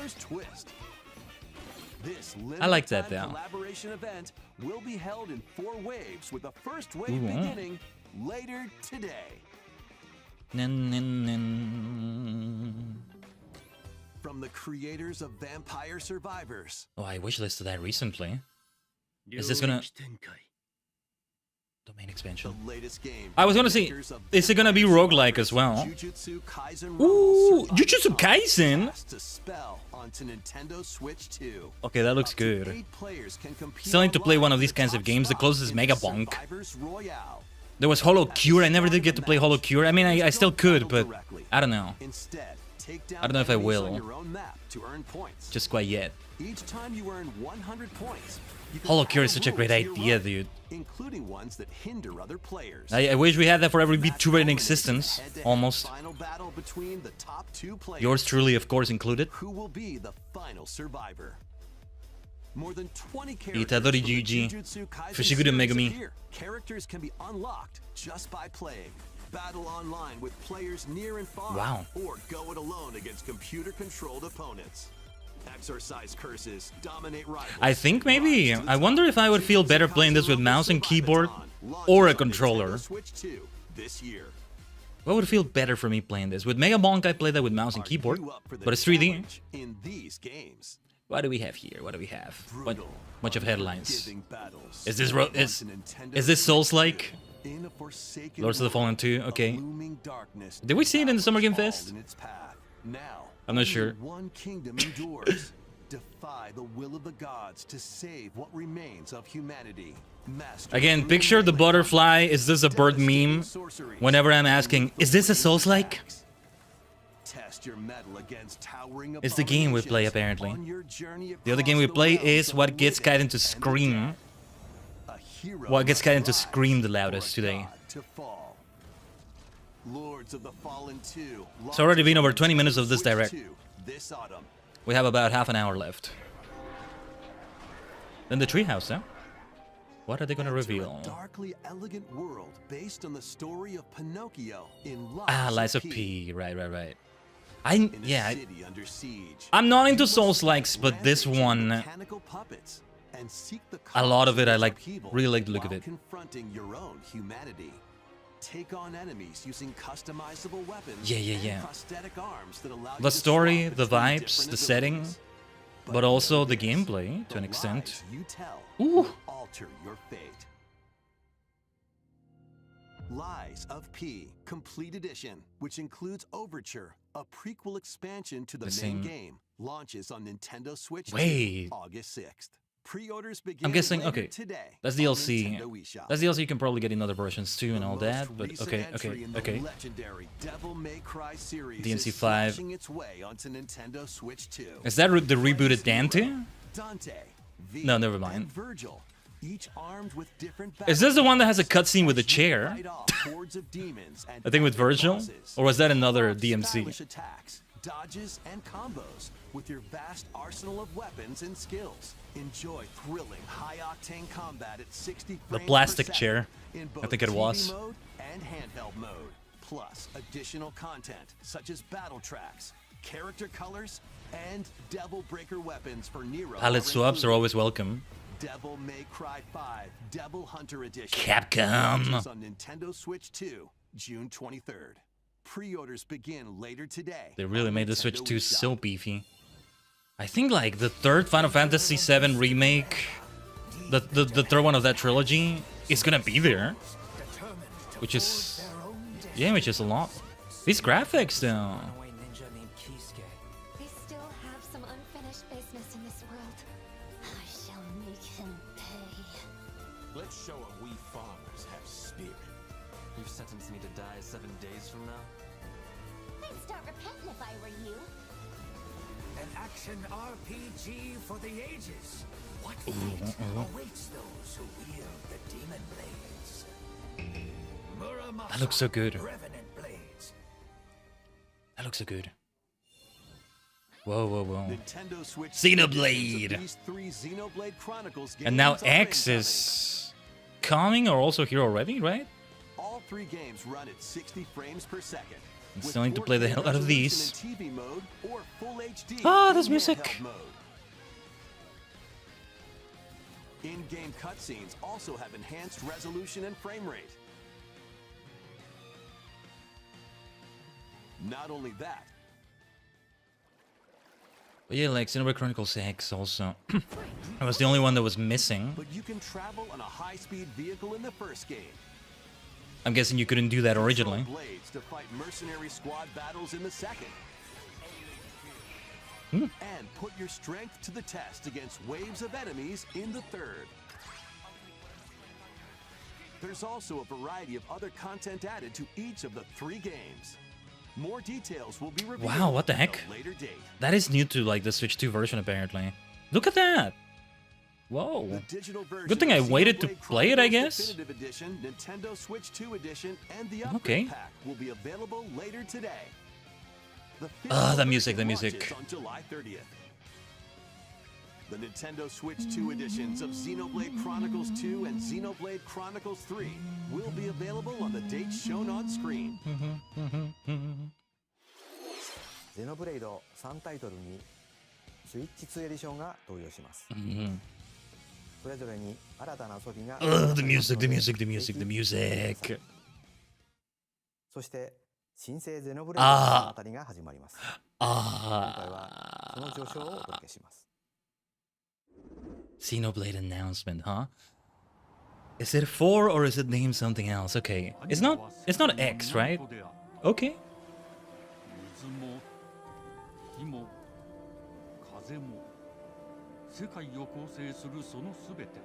I like that, though. Collaboration event will be held in 4 waves, with the first wave Ooh. beginning later today. From the creators of Vampire Survivors, Oh, I wishlisted that recently. Is this gonna... Domain expansion. The latest game. I was gonna say, is it gonna be roguelike as well? Ooh, Jujutsu Kaisen? To spell onto Nintendo Switch 2. Okay, that looks good. 8 players can compete Still need to play one of these kinds of games. The closest is Mega Bonk. There was Hollow Cure. I never did get to play Hollow Cure. I mean, I still could, but I don't know. I don't know if I will. Just quite yet. Each time you earn 100 points. Hollow Cure is such a great idea, dude. Including ones that hinder other players. I wish we had that for every VTuber in existence, almost. Yours truly, of course, included. Who will be the final survivor? More than 20 Itadori GG. Fushiguro Megumi. Characters can be unlocked just by playing. Battle online with players near and far. Wow. Or go it alone against computer-controlled opponents. Exorcise curses, dominate rivals. I think maybe. I wonder if I would feel better playing this with mouse and keyboard or a controller. What would feel better for me playing this? With Mega Bonk, I played that with mouse and keyboard, but it's 3D. In these games. What do we have here? What do we have? Bunch of headlines. Is this Souls-like? Lords of the Fallen 2, okay. Did we see it in the Summer Game Fest? I'm not sure. One kingdom endures. Defy the will of the gods to save what remains of humanity. Again, picture the butterfly. Is this a bird meme? Whenever I'm asking, is this a Souls-like? It's the game we play, apparently. The other game we play is what gets Khaiden to scream. What gets Khaiden to scream the loudest today. Lords of the Fallen 2. It's already been over 20 minutes of this direct. We have about half an hour left. Then the treehouse, huh? What are they gonna reveal? Darkly elegant world based on the story of Pinocchio in Lies of P. Right. I'm not into Souls-likes, but this one, a lot of it, I really like the look of it. Confronting your own humanity. Take on enemies using customizable weapons. Yeah. Prosthetic arms that allow The story, the vibes, the setting, but also the gameplay to an extent. You tell Ooh. Alter your fate. Lies of P Complete Edition, which includes Overture, a prequel expansion to the main game, launches on Nintendo Switch August 6th. Pre-orders begin. I'm guessing, okay, today that's DLC. That's DLC you can probably get in other versions too and all that, but okay. Legendary Devil May Cry series DMC 5. its way onto Nintendo Switch 2. Is that the rebooted Dante? Dante, No, never mind. Virgil, each armed with different Is this the one that has a cutscene with a chair? I think with Virgil? Or was that another DMC? Attacks, dodges, and combos with your vast arsenal of weapons and skills. Enjoy thrilling, high-octane combat at 60 frames The plastic per chair. in both I think it was. TV mode and handheld mode. Plus additional content such as battle tracks, character colors, and Devil Breaker weapons for Nero. Palette swaps are always welcome. Devil May Cry 5 Devil Hunter Edition. Capcom. Launches on Nintendo Switch 2, June 23rd. Pre-orders begin later today. They really made the Switch 2 so beefy. I think like the third Final Fantasy VII remake, the third one of that trilogy, is gonna be there, which is a lot. These graphics though. We still have some unfinished business in this world. I shall make him pay. Let's show him we farmers have spirit. You've sentenced me to die 7 days from now? I'd start repenting if I were you. An action RPG for the ages. What fate awaits those who wield the demon blades? That looks so good. Revenant blades. That looks so good. Whoa. Nintendo Switch Xenoblade. these 3 Xenoblade Chronicles games And now are X incoming. is coming or also here already, right? All 3 games run at 60 frames per second. I still need to play the hell out of these. TV mode or full HD Ah, there's in music. handheld mode. In-game cutscenes also have enhanced resolution and frame rate. Not only that, But yeah, like Xenoblade Chronicles X also. It was the only one that was missing. But you can travel on a high-speed vehicle in the first game. I'm guessing you couldn't do that originally. Blades to fight mercenary squad battles in the second. And put your strength to the test against waves of enemies in the third. There's also a variety of other content added to each of the 3 games. More details will be revealed. Wow, what the heck? At a later date. That is new to like the Switch 2 version apparently. Look at that! Whoa. Good thing I waited to play it, I guess. Definitive Edition, Nintendo Switch 2 Edition, and the Okay. Upgrade Pack will be available later today. The music, the music. On July 30th. The Nintendo Switch 2 editions of Xenoblade Chronicles 2 and Xenoblade Chronicles 3 will be available on the dates shown on screen. ゼノブレイド3タイトルにスイッチ2エディションが登場します。それぞれに新たな遊びが the music, the music, the music, the music. そして新生ゼノブレイドの物語が始まります。今回はその序章をお届けします。Xenoblade announcement, huh? Is it 4 or is it named something else? Okay. It's not X, right? Okay. 世界を構成するそのすべて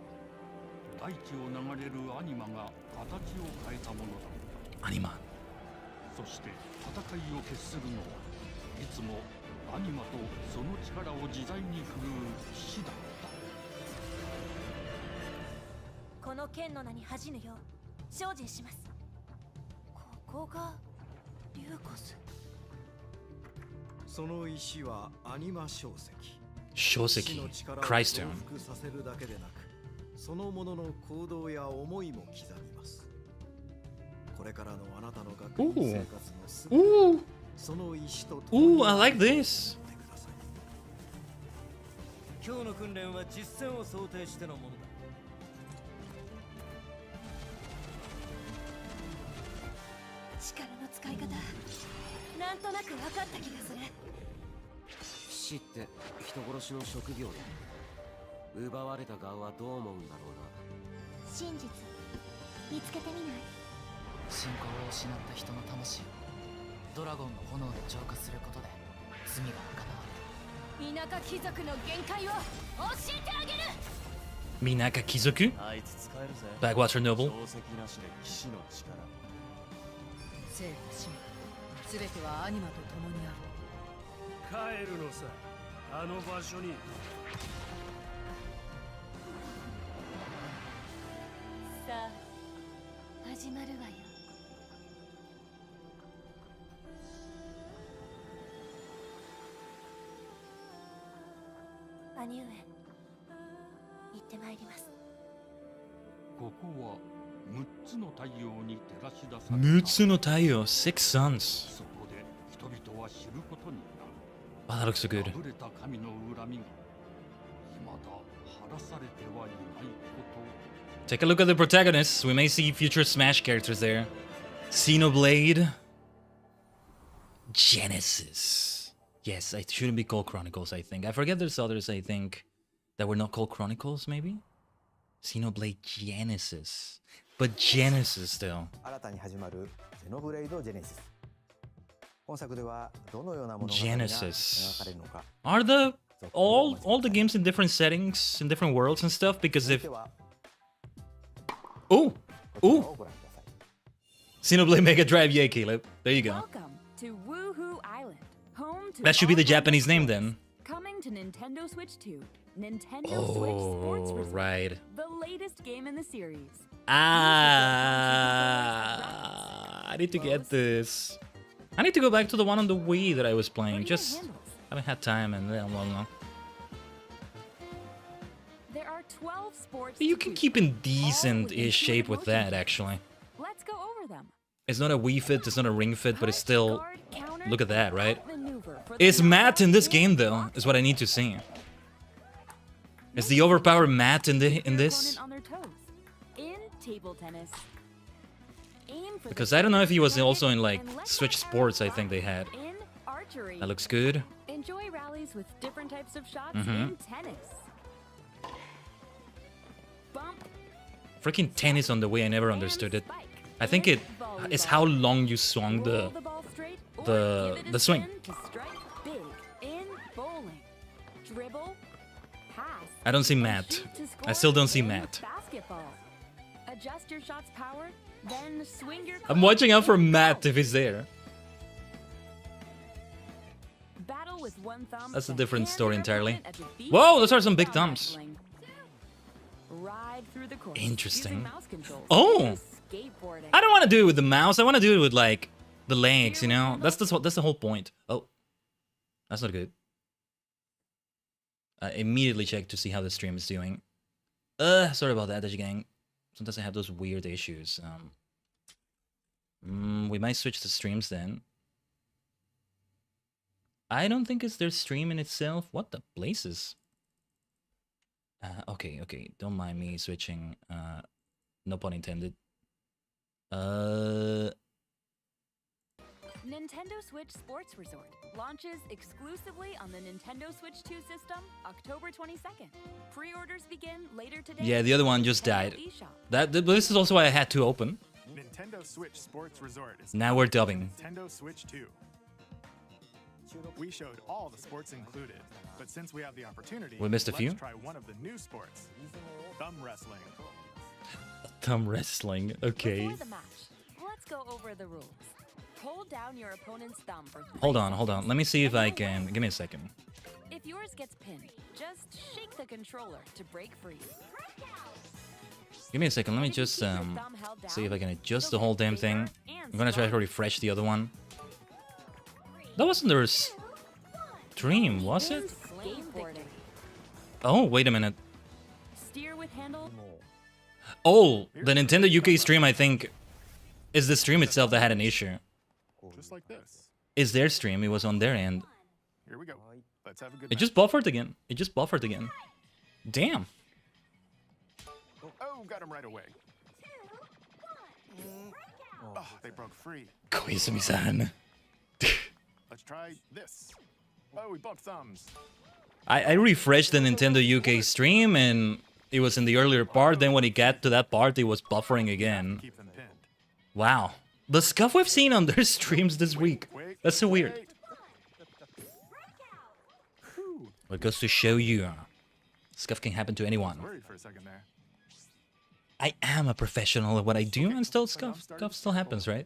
は大地を流れるアニマが形を変えたものだ。アニマ。そして戦いを決するのはいつもアニマとその力を自在に振るう騎士だった。この剣の名に恥じぬよう精進します。ここがリューコス。その石はアニマ小石。書籍 Christstone させるだけでなく、そのものの行動や思いも刻みます。これからのあなたの学院生活のすべてその石とともに I like this. 今日の訓練は実践を想定してのものだ。力の使い方、なんとなく分かった気がする。騎士って人殺しの職業で奪われた側はどう思うんだろうな。真実見つけてみない？信仰を失った人の魂をドラゴンの炎で浄化することで罪が賄われる。田舎貴族の限界を教えてあげる。Minaka Kizoku? Backwater Noble? 生と死すべてはアニマと共にある。帰るのさ、あの場所に。さあ、始まるわよ。兄上、行ってまいります。ここは6つの太陽に照らし出された。6つの太陽 6 suns. そこで人々は知ることになる。Wow, that looks so good. 破れた神の恨みが未だ晴らされてはいないこと。 Take a look at the protagonists. We may see future Smash characters there. Xenoblade. Genesis. Yes, it shouldn't be called Chronicles, I think. I forget there's others, I think, that were not called Chronicles, maybe? Xenoblade Genesis. But Genesis, still. 新たに始まるゼノブレイドジェネシス。本作ではどのような物語が Genesis. 描かれるのか。 Are the all the games in different settings, in different worlds and stuff? Because if oh, Xenoblade Mega Drive, yeah, Caleb. There you go. Welcome to Woohoo Island, home to That should be the Japanese name then. Coming to Nintendo Switch 2, Nintendo Switch Sports Resort, right. the latest game in the series. I need to get this. I need to go back to the one on the Wii that I was playing. Just haven't had time and then well. There are 12 sports. You can keep in decent-ish shape with that, actually. Let's go over them. It's not a Wii Fit, it's not a Ring Fit, but it's still... Look at that, right? Is Matt in this game, though, is what I need to see. Is the overpowered Matt in this? Table tennis. Because I don't know if he was also in, like, Switch Sports, I think they had. That looks good. Enjoy rallies with different types of shots Mm-hmm. in tennis. Bump. Freaking tennis on the way, I never understood it. I think it is how long you swung the swing. To strike big in bowling. Dribble. Pass. I don't see Matt. Shoot to score I still don't see in Matt. Basketball. Adjust your shot's power, then swing your I'm watching out for Matt if he's there. Battle with one thumb. That's a and different hand story your entirely. opponent at the beat Whoa, those are of some big thumb thumbs. wrestling. Ride through the course Interesting. using mouse controls. Oh! Skateboarding. I don't want to do it with the mouse. I want to do it with like the legs, you know? That's the whole point. Oh. That's not good. I immediately check to see how the stream is doing. Sorry about that, Tajigen. Sometimes I have those weird issues. We might switch to streams then. I don't think it's their stream in itself. What the blazes? Okay. Don't mind me switching. No pun intended. Nintendo Switch Sports Resort launches exclusively on the Nintendo Switch 2 system October 22nd. Pre-orders begin later today. Yeah, the other one just Nintendo died. eShop. This is also why I had to open. Nintendo Switch Sports Resort is Now we're dubbing. Nintendo Switch 2. We showed all the sports included, but since we have the opportunity, We missed a few? let's try one of the new sports, thumb wrestling. Thumb wrestling. Okay. Before the match, let's go over the rules. Hold down your opponent's thumb for 3 Hold on. seconds. Let me see if I can. Give me a second. If yours gets pinned, just shake the controller to break free. Give me a second. Let me just see if I can adjust the whole damn thing. I'm gonna try to refresh the other one. That wasn't their stream, was it? Skateboarding. Oh, wait a minute. Steer with handle. Oh, the Nintendo UK stream, I think, is the stream itself that had an issue. Just like this. Is their stream? It was on their end. Here we go. Let's have a good It just buffered again. Damn. Oh, got him right away. Oh, they broke free. Koizumi-san. Let's try this. Oh, we bumped thumbs. I refreshed the Nintendo UK stream and it was in the earlier part. Then when it got to that part, it was buffering again. Keep them pinned. Wow. The stuff we've seen on their streams this week. That's so weird. What goes to show you, stuff can happen to anyone. Worried for a second there. I am a professional at what I do, and still stuff still happens, right?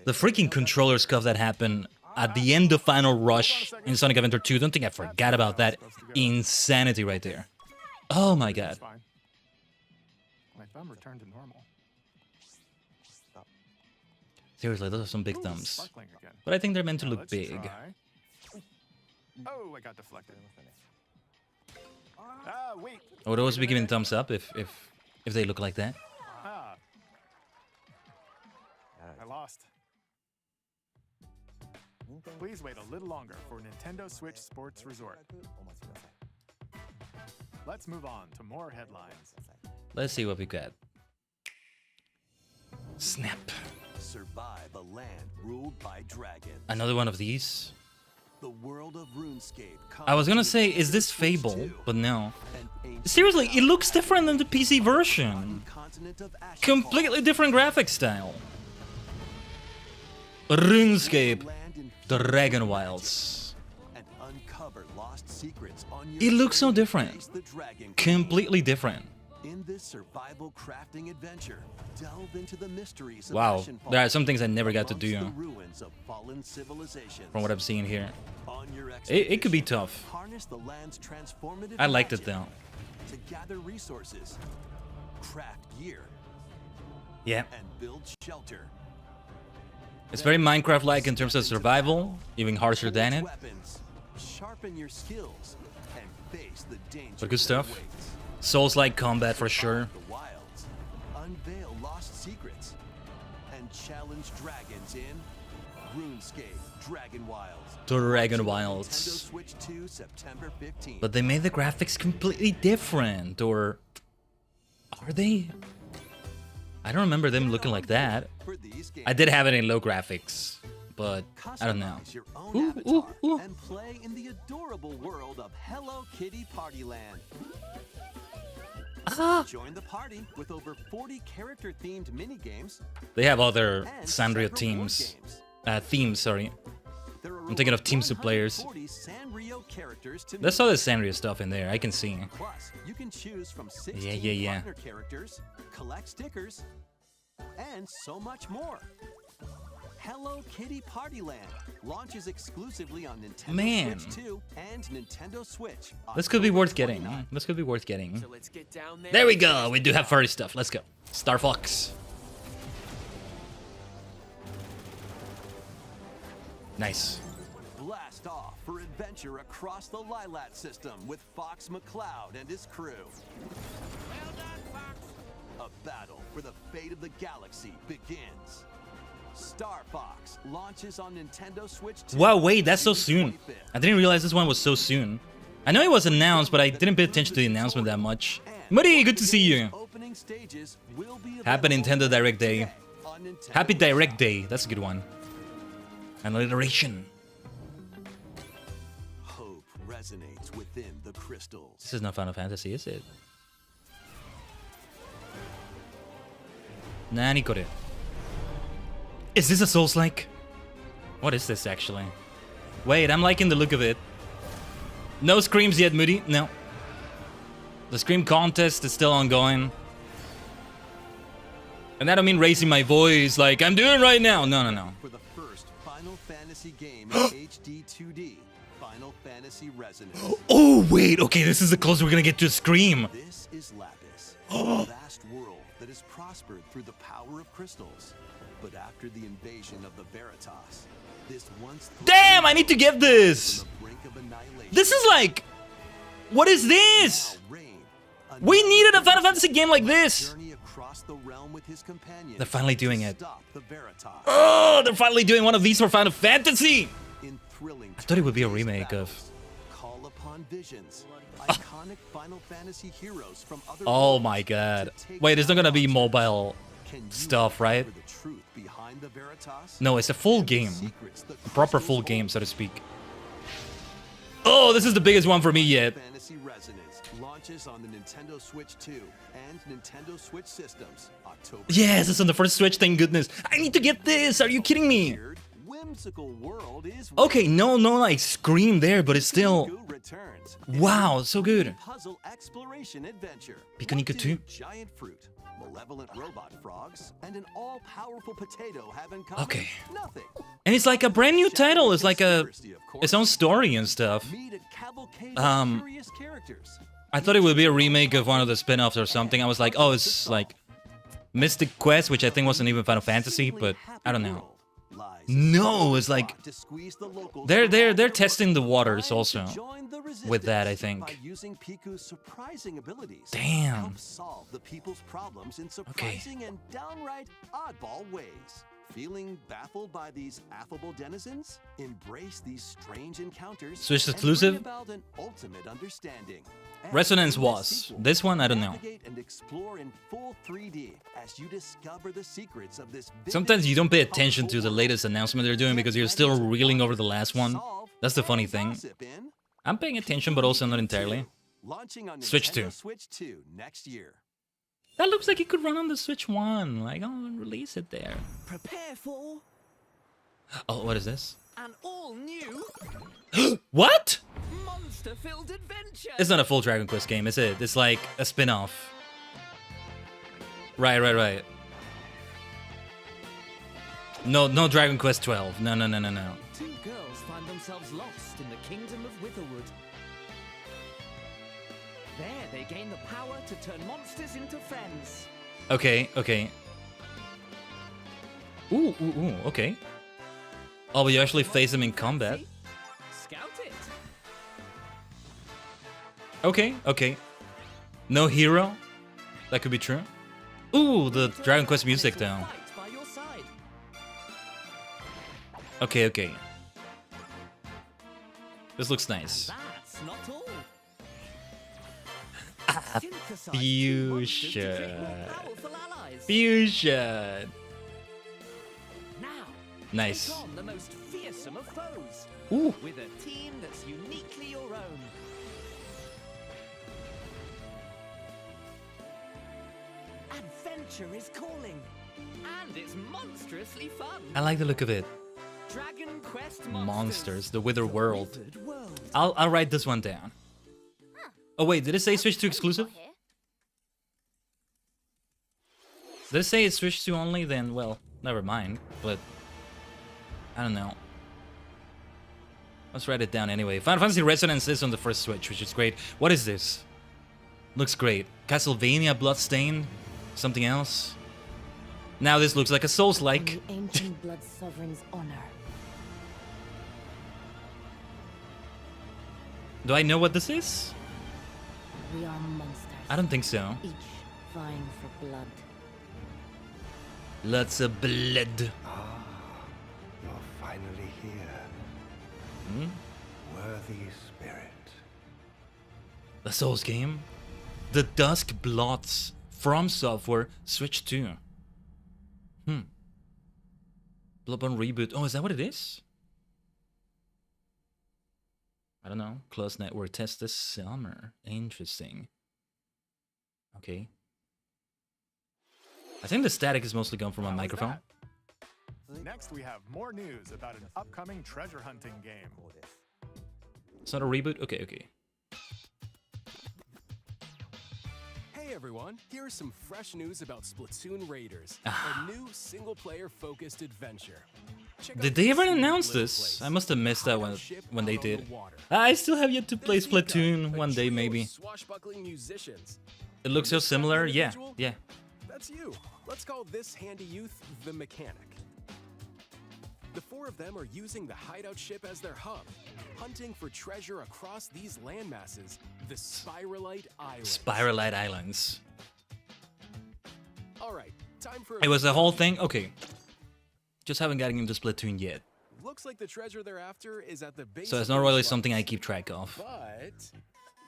The freaking controller scuff that happened at the end of Final Rush in Sonic Adventure 2. Don't think I forgot about that insanity right there. Oh my god. My thumb returned to normal. Seriously, those are some big thumbs. Sparkling again. But I think they're meant to Now look let's big. try. Oh, I got deflected. Ah, wait. I would always be giving thumbs up if they look like that. Ah. I lost. Please wait a little longer for Nintendo Switch Sports Resort. Let's move on to more headlines. Let's see what we got. Snap. Survive a land ruled by dragons. Another one of these. The world of RuneScape. I was gonna say, is this Fable? But no. Seriously, it looks different than the PC version. Completely different graphic style. RuneScape. Dragon Wilds. It looks so different. Completely different. In this survival crafting adventure, delve into the mysteries of Wow, Ashen there are Falls some things I never got to amongst do. the ruins of fallen civilizations. From what I'm seeing here. On your It could be tough. harness the land's transformative I liked it magic though. to gather resources, craft gear, Yeah. and build shelter. It's very Minecraft-like in terms of survival, even harsher than it. Weapons, sharpen your skills, and face the danger. But good stuff. Souls-like combat for sure. The wilds, unveil lost secrets, and challenge dragons in RuneScape Dragon Wilds. Dragon Nintendo Wilds. Switch 2, September 15th. But they made the graphics completely different, or are they? I don't remember them looking like that. I did have it in low graphics but I don't know. Customize your own avatar and play in the adorable world of Hello Kitty Partyland. Join the party with over 40 character-themed mini-games. They have other Sanrio themes. Themes, sorry. I'm thinking of Teams of Players. There's other Sanrio stuff in there, I can see. Plus, you can choose from 16 Yeah. partner characters, collect stickers, and so much more. Hello Kitty Partyland launches exclusively on Nintendo Switch 2 and Nintendo Switch. This could be worth getting. This could be worth getting. There we go. We do have furry stuff. Let's go. Star Fox. Nice. Blast off for adventure across the Lilat system with Fox McCloud and his crew. Well done, Fox. A battle for the fate of the galaxy begins. Star Fox launches on Nintendo Switch 2. Wow, wait, that's so soon. I didn't realize this one was so soon. I know it was announced, but I didn't pay attention to the announcement that much. Muddy, good to see you. Happy Nintendo Direct Day. Happy Direct Day. That's a good one. An alliteration. Hope resonates within the crystals. This is not Final Fantasy, is it? Nani kore? Is this a Souls-like? What is this actually? Wait, I'm liking the look of it. No screams yet, Moody. No. The scream contest is still ongoing. And I don't mean raising my voice like I'm doing right now. No. For the first Final Fantasy game in HD 2D, Final Fantasy Resonance. Oh, wait. Okay, this is the closest we're gonna get to a scream. This is Lapis, a vast world that has prospered through the power of crystals. But after the invasion of the Veritas, this once damn, I need to get this. This is like, what is this? We needed a Final Fantasy game like this. They're finally doing it. Oh, they're finally doing one of these for Final Fantasy. I thought it would be a remake of. Call upon visions, iconic Final Fantasy heroes from other Oh my god. Wait, it's not gonna be mobile stuff, right? No, it's a full game. A proper full game, so to speak. Oh, this is the biggest one for me yet. Fantasy Resonance launches on the Nintendo Switch 2 and Nintendo Switch systems October. Yes, it's on the first Switch, thank goodness. I need to get this. Are you kidding me? Whimsical world is okay, no like scream there, but it's still wow, so good. Puzzle exploration adventure. Picnic 2. Giant fruit, malevolent robot frogs, and an all-powerful potato have in common nothing. And it's like a brand new title. It's like its own story and stuff. I thought it would be a remake of one of the spin-offs or something. I was like, oh, it's like Mystic Quest, which I think wasn't even Final Fantasy, but I don't know. No, it's like they're testing the waters also with that, I think. Damn. Okay. And downright oddball ways. Feeling baffled by these affable denizens? Embrace these strange encounters. Switch exclusive? And bring about an ultimate understanding. Resonance was. This one, I don't know. And explore in full 3D as you discover the secrets of this. Sometimes you don't pay attention to the latest announcement they're doing because you're still reeling over the last one. That's the funny thing. I'm paying attention, but also not entirely. Switch 2. Switch 2 next year. That looks like it could run on the Switch 1. Like, I'll release it there. Prepare for. Oh, what is this? An all-new. What? Monster-filled adventure. It's not a full Dragon Quest game, is it? It's like a spin-off. Right. No Dragon Quest 12. No. Two girls find themselves lost in the kingdom of Witherwood. There, they gain the power to turn monsters into friends. Okay. Ooh, okay. Oh, but you actually face them in combat. Scout it. Okay. No hero? That could be true. Ooh, the Dragon Quest music though. Okay. This looks nice. That's not all. Fusion. Powerful allies. Fusion. Now, Nice. Take on the most fearsome of foes. Ooh. With a team that's uniquely your own. Adventure is calling. And it's monstrously fun. I like the look of it. Dragon Quest Monsters, the Wither World. I'll write this one down. Oh wait, did it say switch to exclusive? Did it say it's switched to only? Then, well, never mind. But I don't know. Let's write it down anyway. Final Fantasy Resonance is on the first Switch, which is great. What is this? Looks great. Castlevania Bloodstained? Something else? Now this looks like a Souls-like. Ancient Blood Sovereign's honor. Do I know what this is? We are monsters. I don't think so. Each vying for blood. Lots of blood. Ah, you're finally here. Worthy spirit. The Souls game? The Dusk Blots from Software Switch 2. Bloodborne reboot. Oh, is that what it is? I don't know. Close network test this summer. Interesting. Okay. I think the static is mostly gone from my microphone. Next, we have more news about an upcoming treasure hunting game. It's not a reboot? Okay, okay. Hey everyone, here's some fresh news about Splatoon Raiders, a new single-player focused adventure. Did they ever announce this? I must have missed that when they did. I still have yet to play Splatoon one day, maybe. Swashbuckling musicians. It looks so similar. Yeah, yeah. That's you. Let's call this handy youth the Mechanic. The four of them are using the hideout ship as their hub, hunting for treasure across these landmasses, the Spiralite Islands. Spiralite Islands. All right, time for. It was the whole thing. Okay. Just haven't gotten into Splatoon yet. Looks like the treasure they're after is at the base. So it's not really something I keep track of. But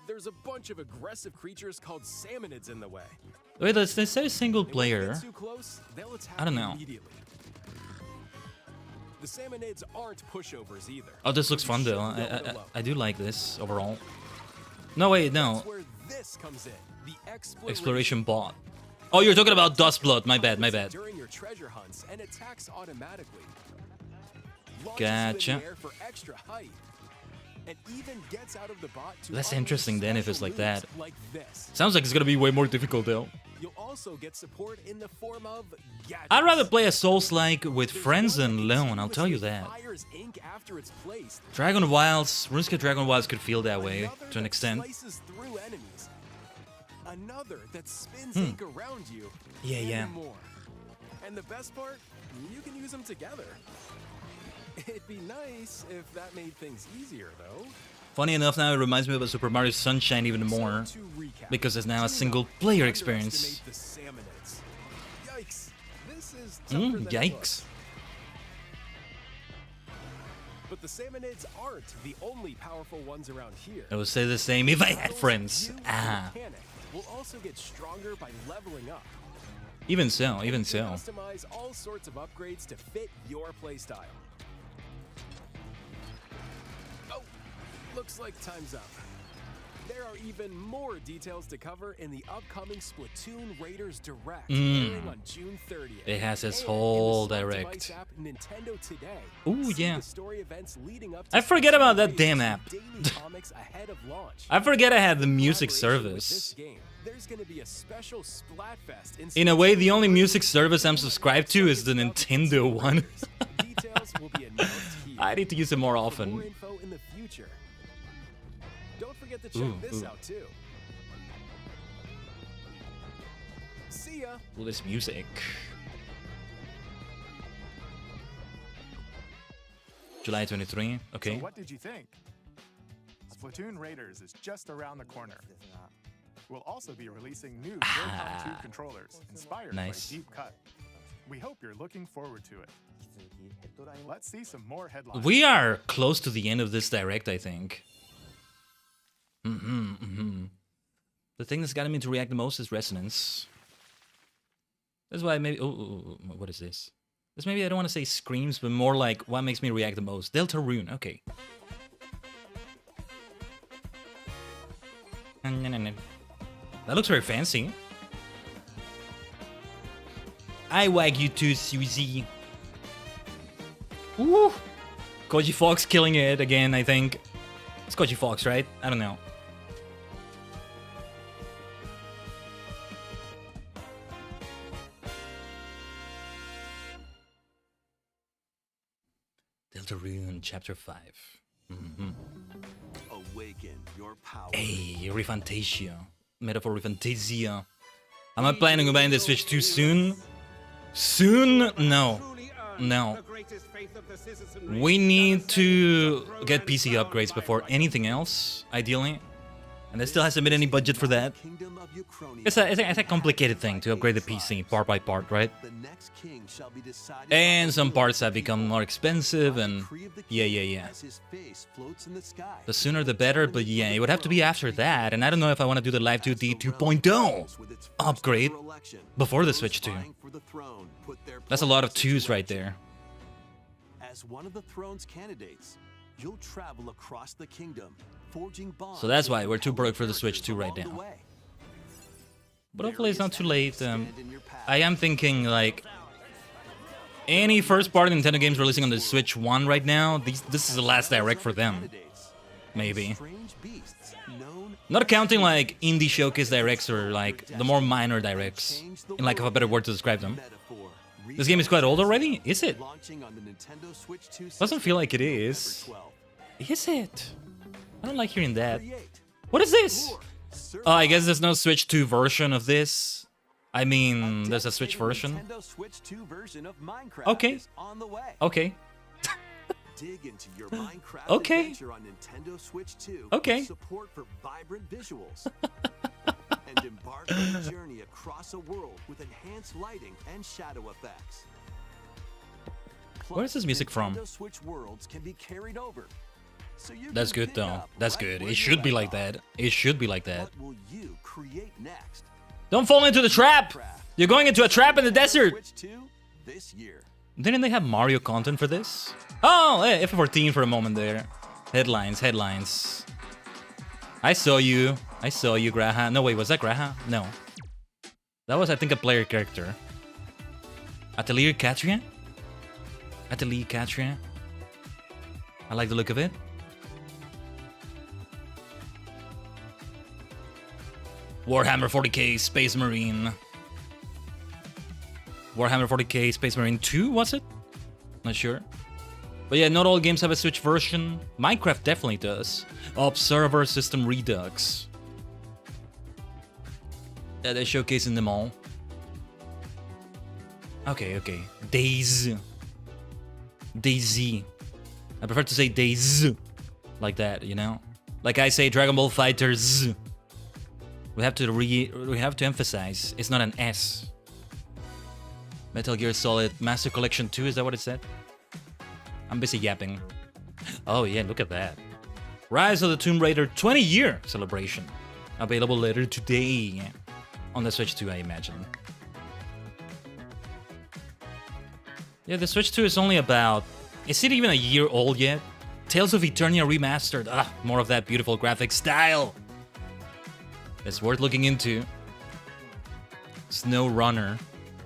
there's a bunch of aggressive creatures called salmonids in the way. Wait, they say single player. Too close, they'll attack I don't know. Immediately. The salmonids aren't pushovers either. Oh, this looks fun though. I do like this overall. No, wait, no. That's where this comes in. The Exploration bot. Oh, you're talking about Dustblood. My bad, my bad. During your treasure hunts and attacks automatically. Gotcha. For extra height. And even gets out of the bot to That's interesting then if it's like that. Like this. Sounds like it's gonna be way more difficult though. You'll also get support in the form of gadgets. I'd rather play a Souls-like with friends than alone, I'll tell you that. Dragon Wilds, RuneScape Dragon Wilds could feel that way to an extent. Through enemies. Another that spins ink around you. Yeah, yeah. More. And the best part, you can use them together. It'd be nice if that made things easier, though. Funny enough, now it reminds me of Super Mario Sunshine even more, because it's now a single-player experience. Yikes! This is tougher than yikes! But the salmonids aren't the only powerful ones around here. I would say the same if I had friends. Ah. Will also get stronger by leveling up. Even so, even so. Customize all sorts of upgrades to fit your playstyle. Oh, looks like time's up. There are even more details to cover in the upcoming Splatoon Raiders Direct, airing on June 30th. It has its whole direct. App, Nintendo Today. Ooh, yeah. The story events leading up to I forget about that damn app. comics ahead of launch. I forget I had the music service. There's going to be a special Splatfest in a way, the only music service I'm subscribed to is the Nintendo one. Details will be announced here. I need to use it more often. More info in the future. Don't forget to check this out too. See ya. Well, this music. July 23. Okay. So what did you think? Splatoon Raiders is just around the corner. We'll also be releasing new Joy-Con 2 controllers inspired by Deep Cut. We hope you're looking forward to it. Let's see some more headlines. We are close to the end of this direct, I think. The thing that's gotten me to react the most is Resonance. That's why maybe... Oh, what is this? Because maybe I don't want to say screams, but more like what makes me react the most. Deltarune, okay. That looks very fancy. I wag you too, Susie. Woo! Koji Fox killing it again, I think. It's Koji Fox, right? I don't know. Deltarune, Chapter 5. Awaken your power. Hey, Refantasia. Metaphor Refantasia. Am I planning on buying the Switch too soon? Soon? No. No. We need to get PC upgrades before anything else, ideally. And there still hasn't been any budget for that. It's a complicated thing to upgrade the PC part by part, right? And some parts have become more expensive and... Yeah. The sooner the better, but yeah, it would have to be after that. And I don't know if I want to do the Live 2D 2.0 upgrade before the Switch 2. That's a lot of 2s right there. As one of the throne's candidates, you'll travel across the kingdom, forging bonds. So that's why we're too broke for the Switch 2 right now. But hopefully it's not too late. I am thinking like any first-party Nintendo games releasing on the Switch 1 right now, this is the last direct for them. Maybe. Not counting like indie showcase directs or like the more minor directs, in lack of a better word to describe them. This game is quite old already? Is it? Doesn't feel like it is. Is it? I don't like hearing that. What is this? Oh, I guess there's no Switch 2 version of this. I mean, there's a Switch version. Okay. Okay. Dig into your Minecraft okay. adventure on Nintendo Switch 2. Okay. Support for vibrant visuals. And embark on a journey across a world with enhanced lighting and shadow effects. Where is this music from? Switch worlds can be carried over. So you That's good though. That's good. It should be like that. It should be like that. What will you create next? Don't fall into the trap! You're going into a trap in the desert! Switch 2 this year. Didn't they have Mario content for this? Oh, F14 for a moment there. Headlines. I saw you, Graha. No, wait, was that Graha? No. That was, I think, a player character. Atelier Catrian? I like the look of it. Warhammer 40k Space Marine. Warhammer 40k Space Marine 2, was it? Not sure. But yeah, not all games have a Switch version. Minecraft definitely does. Observer System Redux. Yeah, they're showcasing them all. Okay. DayZ. I prefer to say DayZ. Like that, you know? Like I say Dragon Ball FighterZ. We have to emphasize, it's not an S. Metal Gear Solid Master Collection 2, is that what it said? I'm busy yapping. Oh yeah, look at that. Rise of the Tomb Raider 20-year celebration. Available later today. On the Switch 2, I imagine. Yeah, the Switch 2 is only about... Is it even a year old yet? Tales of Eternia Remastered. Ah, more of that beautiful graphic style. It's worth looking into. Snow Runner.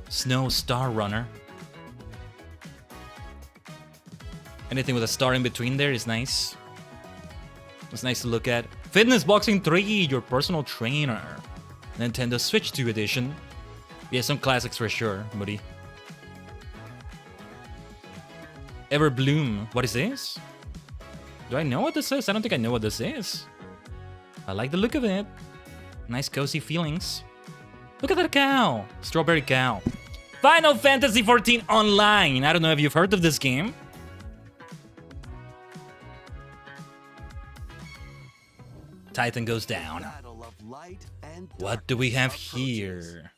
Snow Star Runner. Anything with a star in between there is nice. It's nice to look at. Fitness Boxing 3, your personal trainer. Nintendo Switch 2 edition. Yeah, some classics for sure, buddy. Everbloom. What is this? Do I know what this is? I don't think I know what this is. I like the look of it. Nice cozy feelings. Look at that cow. Strawberry cow. Final Fantasy XIV Online. I don't know if you've heard of this game. Titan goes down. What do we have here?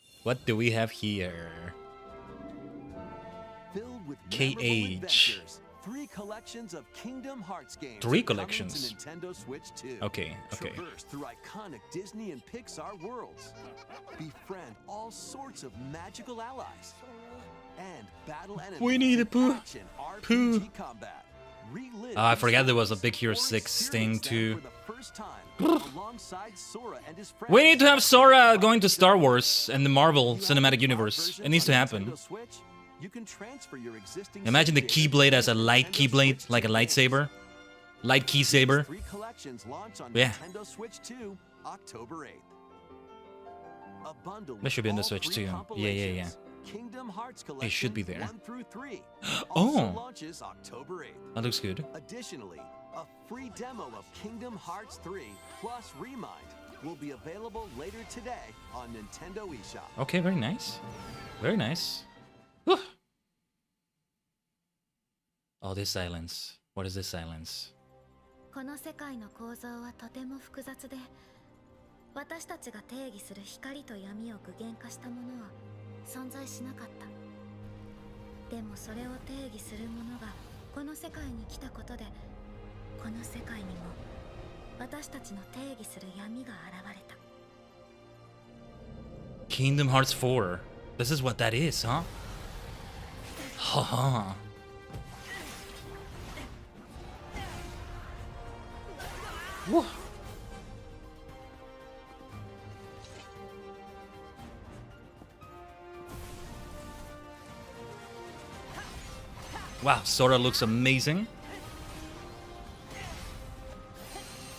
KH. 3 collections of Kingdom Hearts games. 3 collections. Nintendo Switch 2. Okay. Traverse through iconic Disney and Pixar worlds. Befriend all sorts of magical allies. and battle enemies Winnie the Pooh. action RPG combat. Oh, I forgot there was a Big Hero 6 thing too. Alongside Sora and his friends. We need to have Sora going to Star Wars and the Marvel Cinematic Universe. It needs to happen. You can transfer your existing Imagine the Keyblade as a light Keyblade, like a lightsaber. Light key saber. 3 collections launch on Yeah. Nintendo Switch 2, October 8th. A bundle That should be in the with all Switch 3 too. Yeah. compilations. Kingdom Hearts It should be Collection there. 1 through 3. Oh. Also launches October 8th. That looks good. Additionally, a free demo of Kingdom Hearts 3 plus Remind will be available later today on Nintendo eShop. Okay, very nice. Very nice. Whew. Oh, this silence. What is this silence? この世界の構造はとても複雑で、私たちが定義する光と闇を具現化したものは存在しなかった。でもそれを定義するものがこの世界に来たことで、この世界にも私たちの定義する闇が現れた。Kingdom Hearts 4. This is what that is, huh? Haha. Whoa. Wow, Sora looks amazing.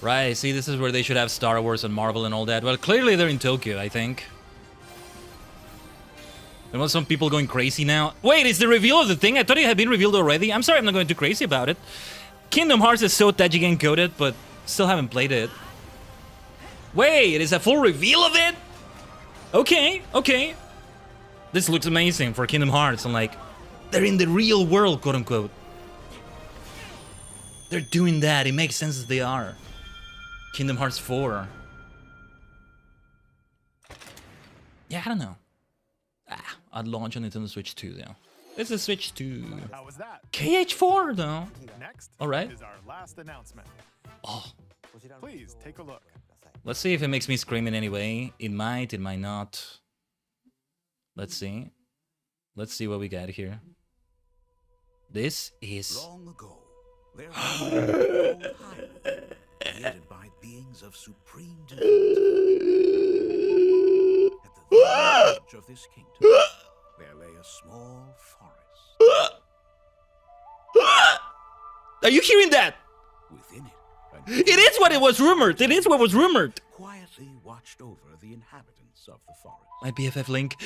Right, see, this is where they should have Star Wars and Marvel and all that. Well, clearly they're in Tokyo, I think. There was some people going crazy now. Wait, is the reveal of the thing? I thought it had been revealed already. I'm sorry I'm not going too crazy about it. Kingdom Hearts is so Tajigen coded, but still haven't played it. Wait, it is a full reveal of it? Okay, okay. This looks amazing for Kingdom Hearts. I'm like, they're in the real world, quote unquote. They're doing that. It makes sense that they are. Kingdom Hearts 4. Yeah, I don't know. I'd launch on Nintendo Switch 2 though. It's a Switch 2. How was that? KH4 though. Next all right. is our last announcement. Oh. Please take a look. Let's see if it makes me scream in any way. It might not. Let's see. Let's see what we got here. This is long ago. There was created by beings of supreme divinity. At the edge of this kingdom, there lay a small forest. Are you hearing that? Within it, it is what it was rumored. It is what was rumored. Quietly watched over the inhabitants of the forest. My BFF Link.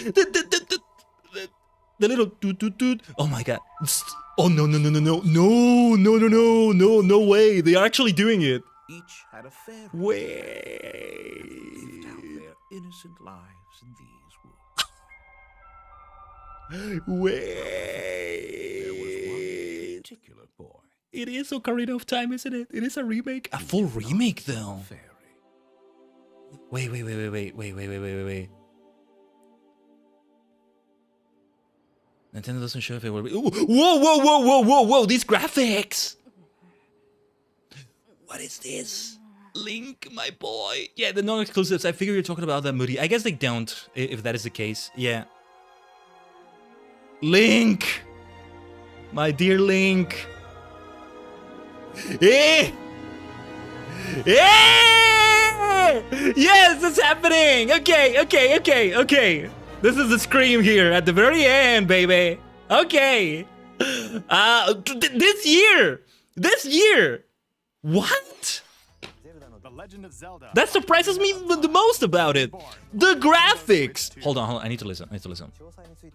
The little toot toot toot. Oh my god. Oh no no no no no no no no no no no way. They are actually doing it. Each had a fairy. Way. Lived out their innocent lives in these woods. Way. There was one particular boy. It is Ocarina of Time, isn't it? It is a remake. A full remake though. Wait. Nintendo doesn't show if it will be. Whoa! These graphics! What is this? Link, my boy. Yeah, the non-exclusives. I figure you're talking about that Moody. I guess they don't, if that is the case. Yeah. Link! My dear Link. Eh! Yes, it's happening! Okay. This is the scream here at the very end, baby. Okay. This year! What? The Legend of Zelda. That surprises me the most about it. The graphics! Hold on. I need to listen.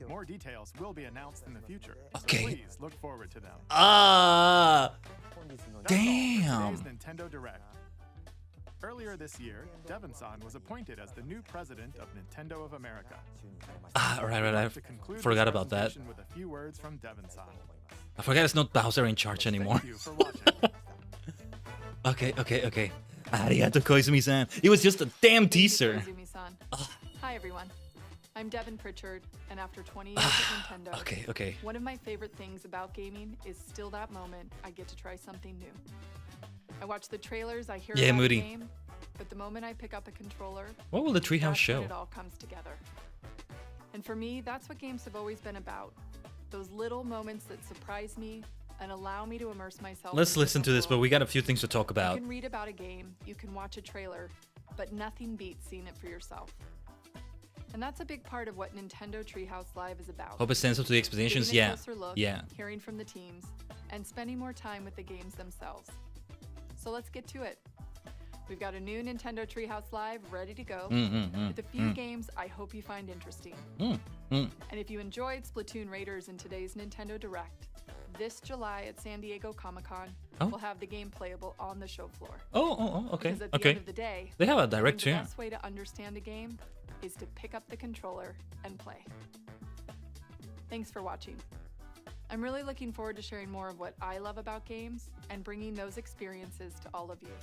More details will be announced in the future. Okay. So please look forward to them. Damn. Nintendo Direct. Earlier this year, Devon-san was appointed as the new president of Nintendo of America. Right. I forgot about that. With a few words from Devon-san. I forgot it's not Bowser in charge anymore. Thank you for watching. Okay. Arigato Koizumi-san. It was just a damn teaser. Koizumi-san. Hi everyone. I'm Devin Pritchard, and after 20 years at Nintendo, okay. One of my favorite things about gaming is still that moment I get to try something new. I watch the trailers, I hear about Moody. the game, but the moment I pick up a controller, what will the Treehouse that's show? when it all comes together. And for me, that's what games have always been about. Those little moments that surprise me and allow me to immerse myself. Let's listen to this, but we got a few things to talk about. You can read about a game, you can watch a trailer, but nothing beats seeing it for yourself. And that's a big part of what Nintendo Treehouse Live is about. Hope it stands up to the expectations. Getting a Yeah. closer look, Yeah. hearing from the teams, and spending more time with the games themselves. So let's get to it. We've got a new Nintendo Treehouse Live ready to go with a few games I hope you find interesting. And if you enjoyed Splatoon Raiders in today's Nintendo Direct, this July at San Diego Comic-Con, we'll have the game playable on the show floor. Okay. Because at the Okay. end of the day, They have a I think direct the too. best way to understand a game is to pick up the controller and play. Thanks for watching. I'm really looking forward to sharing more of what I love about games and bringing those experiences to all of you.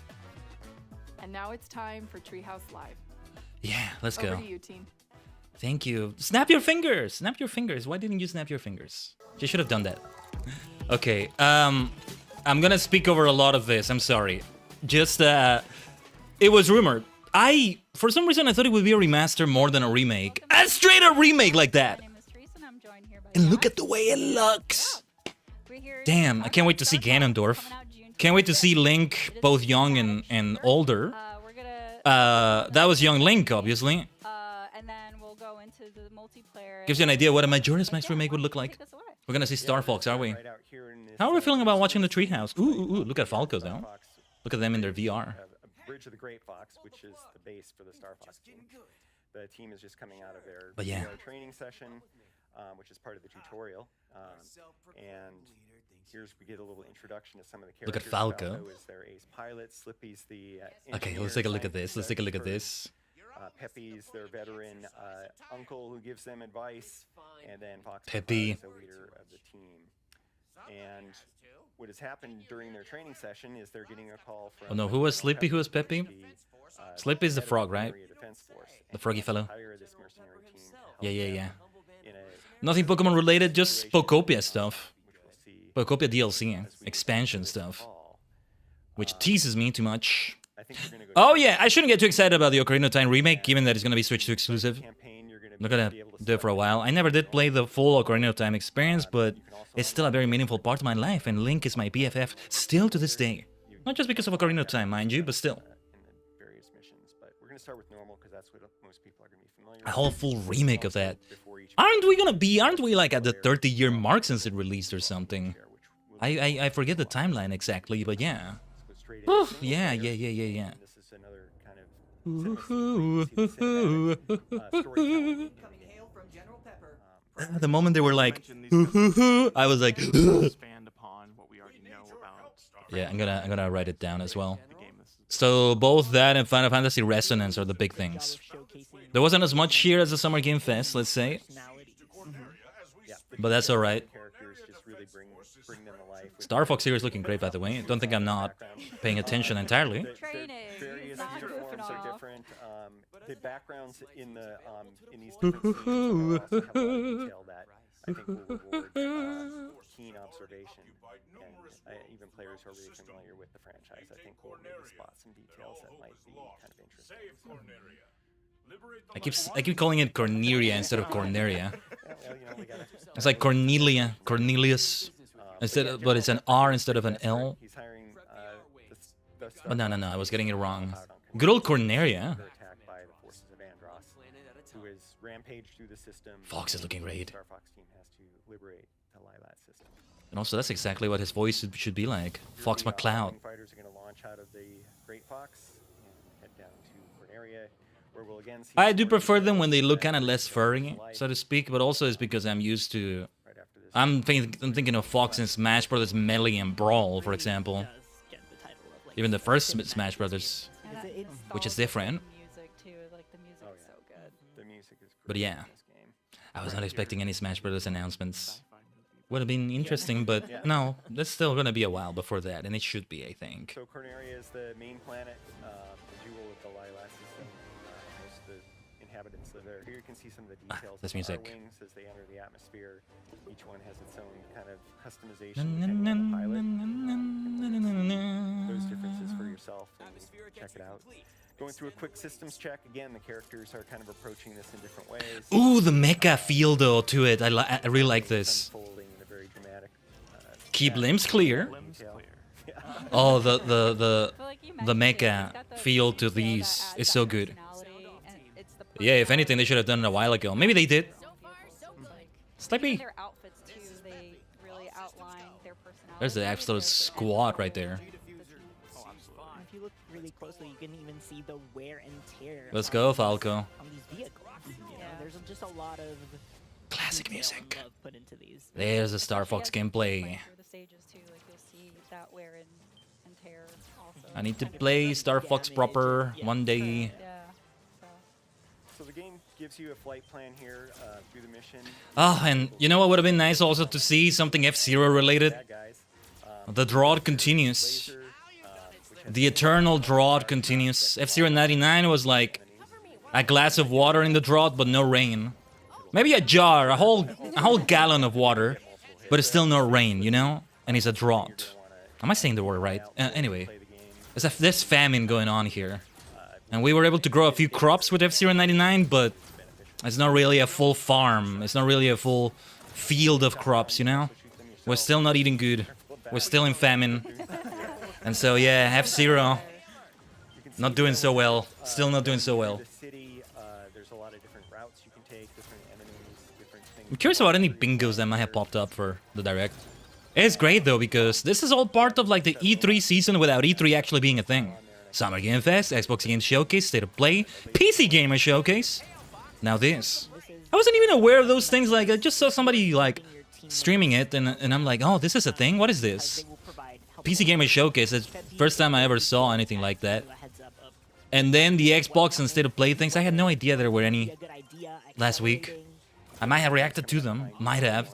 And now it's time for Treehouse Live. Yeah, let's go. Over to you, team. Thank you. Snap your fingers. Snap your fingers. Why didn't you snap your fingers? You should have done that. Okay. I'm gonna speak over a lot of this. I'm sorry. Just it was rumored. For some reason, I thought it would be a remaster more than a remake. A straight up remake like that. And look at the way it looks. Damn, I can't wait to see Ganondorf. Can't wait to see Link, both young and older. That was young Link, obviously. And then we'll go into the multiplayer. Gives you an idea what a Majora's Mask remake would look like. We're gonna see Star Fox, are we? How are we feeling about watching the Treehouse? Ooh, look at Falco though. Look at them in their VR. Bridge of the Great Fox, which is the base for the Star Fox team. The team is just coming out of their training session, which is part of the tutorial. And we get a little introduction to some of the characters. Look at Falco. Is their ace pilot. Slippy's the Okay, let's take a look at this. Let's take a look at this. Peppy's their veteran uncle who gives them advice, and then Fox Peppy is the leader of the team. And what has happened during their training session is they're getting a call from... Oh no, who was Slippy? Who was Peppy? Slippy's the frog, right? The froggy fellow. Yeah. Nothing Pokemon related, just Pokopia stuff. Pokopia DLC, expansion stuff. Which teases me too much. Oh yeah, I shouldn't get too excited about the Ocarina of Time remake, given that it's gonna be Switch 2 exclusive. Not gonna do it for a while. I never did play the full Ocarina of Time experience, but it's still a very meaningful part of my life, and Link is my BFF still to this day. Not just because of Ocarina of Time, mind you, but still. A whole full remake of that. Aren't we like at the 30-year mark since it released or something? I forget the timeline exactly, but yeah. Oof, yeah. This is another kind of The moment they were like, I was like, yeah, I'm gonna write it down as well. So both that and Final Fantasy Resonance are the big things. There wasn't as much here as the Summer Game Fest, let's say, but that's all right. Star Fox here is looking great, by the way. Don't think I'm not paying attention entirely. Various uniforms are different. The backgrounds in these different scenes also have a lot of detail that I think will reward keen observation. And even players who are really familiar with the franchise, I think will maybe spot some details that might be kind of interesting. I keep calling it Corneria instead of Corneria. It's like Cornelia, Cornelius. But it's an R instead of an L. Oh no, I was getting it wrong. Good old Corneria. Fox is looking great. And also, that's exactly what his voice should be like. Fox McCloud. I do prefer them when they look kind of less furry, so to speak, but also it's because I'm used to... I'm thinking of Fox in Smash Brothers Melee and Brawl, for example. Even the first Smash Brothers, which is different. But yeah, I was not expecting any Smash Brothers announcements. Would have been interesting, but no, that's still gonna be a while before that, and it should be, I think. So Corneria is the main planet, the jewel of the Lilac system. Most of the inhabitants live there. Here you can see some of the details This of music. our wings as they enter the atmosphere. Each one has its own kind of customization depending on the pilot. Those differences for yourself and check it out. Going through a quick systems check again. The characters are kind of approaching this in different ways. Ooh, the mecha feel though to it. I really like this. Keep limbs clear. Oh, the mecha feel to these is so good. Yeah, if anything, they should have done it a while ago. Maybe they did. Sleepy. There's the absolute squad right there. If you look really closely, you can even see the wear and tear. Let's go, Falco. On these vehicles. You know, there's just a lot of classic music. love put into these. There's the Star Fox gameplay. I need to play Star Fox proper one day. So the game gives you a flight plan here through the mission. Oh, and you know what would have been nice also to see something F-Zero related? The drought continues. The eternal drought continues. F-Zero 99 was like a glass of water in the drought, but no rain. Maybe a jar, a whole gallon of water, but it's still no rain, you know? And it's a drought. Am I saying the word right? Anyway, there's famine going on here. And we were able to grow a few crops with F-Zero 99, but it's not really a full farm. It's not really a full field of crops, you know? We're still not eating good. We're still in famine. And so, yeah, F-Zero, not doing so well. Still not doing so well. I'm curious about any bingos that might have popped up for the Direct. It's great, though, because this is all part of, like, the E3 season without E3 actually being a thing. Summer Game Fest, Xbox Game Showcase, State of Play, PC Gamer Showcase. Now this. I wasn't even aware of those things, like, I just saw somebody, like, streaming it, and I'm like, oh, this is a thing? What is this? PC Gamer Showcase, it's the first time I ever saw anything like that. And then the Xbox and State of Play things, I had no idea there were any last week. I might have reacted to them, might have.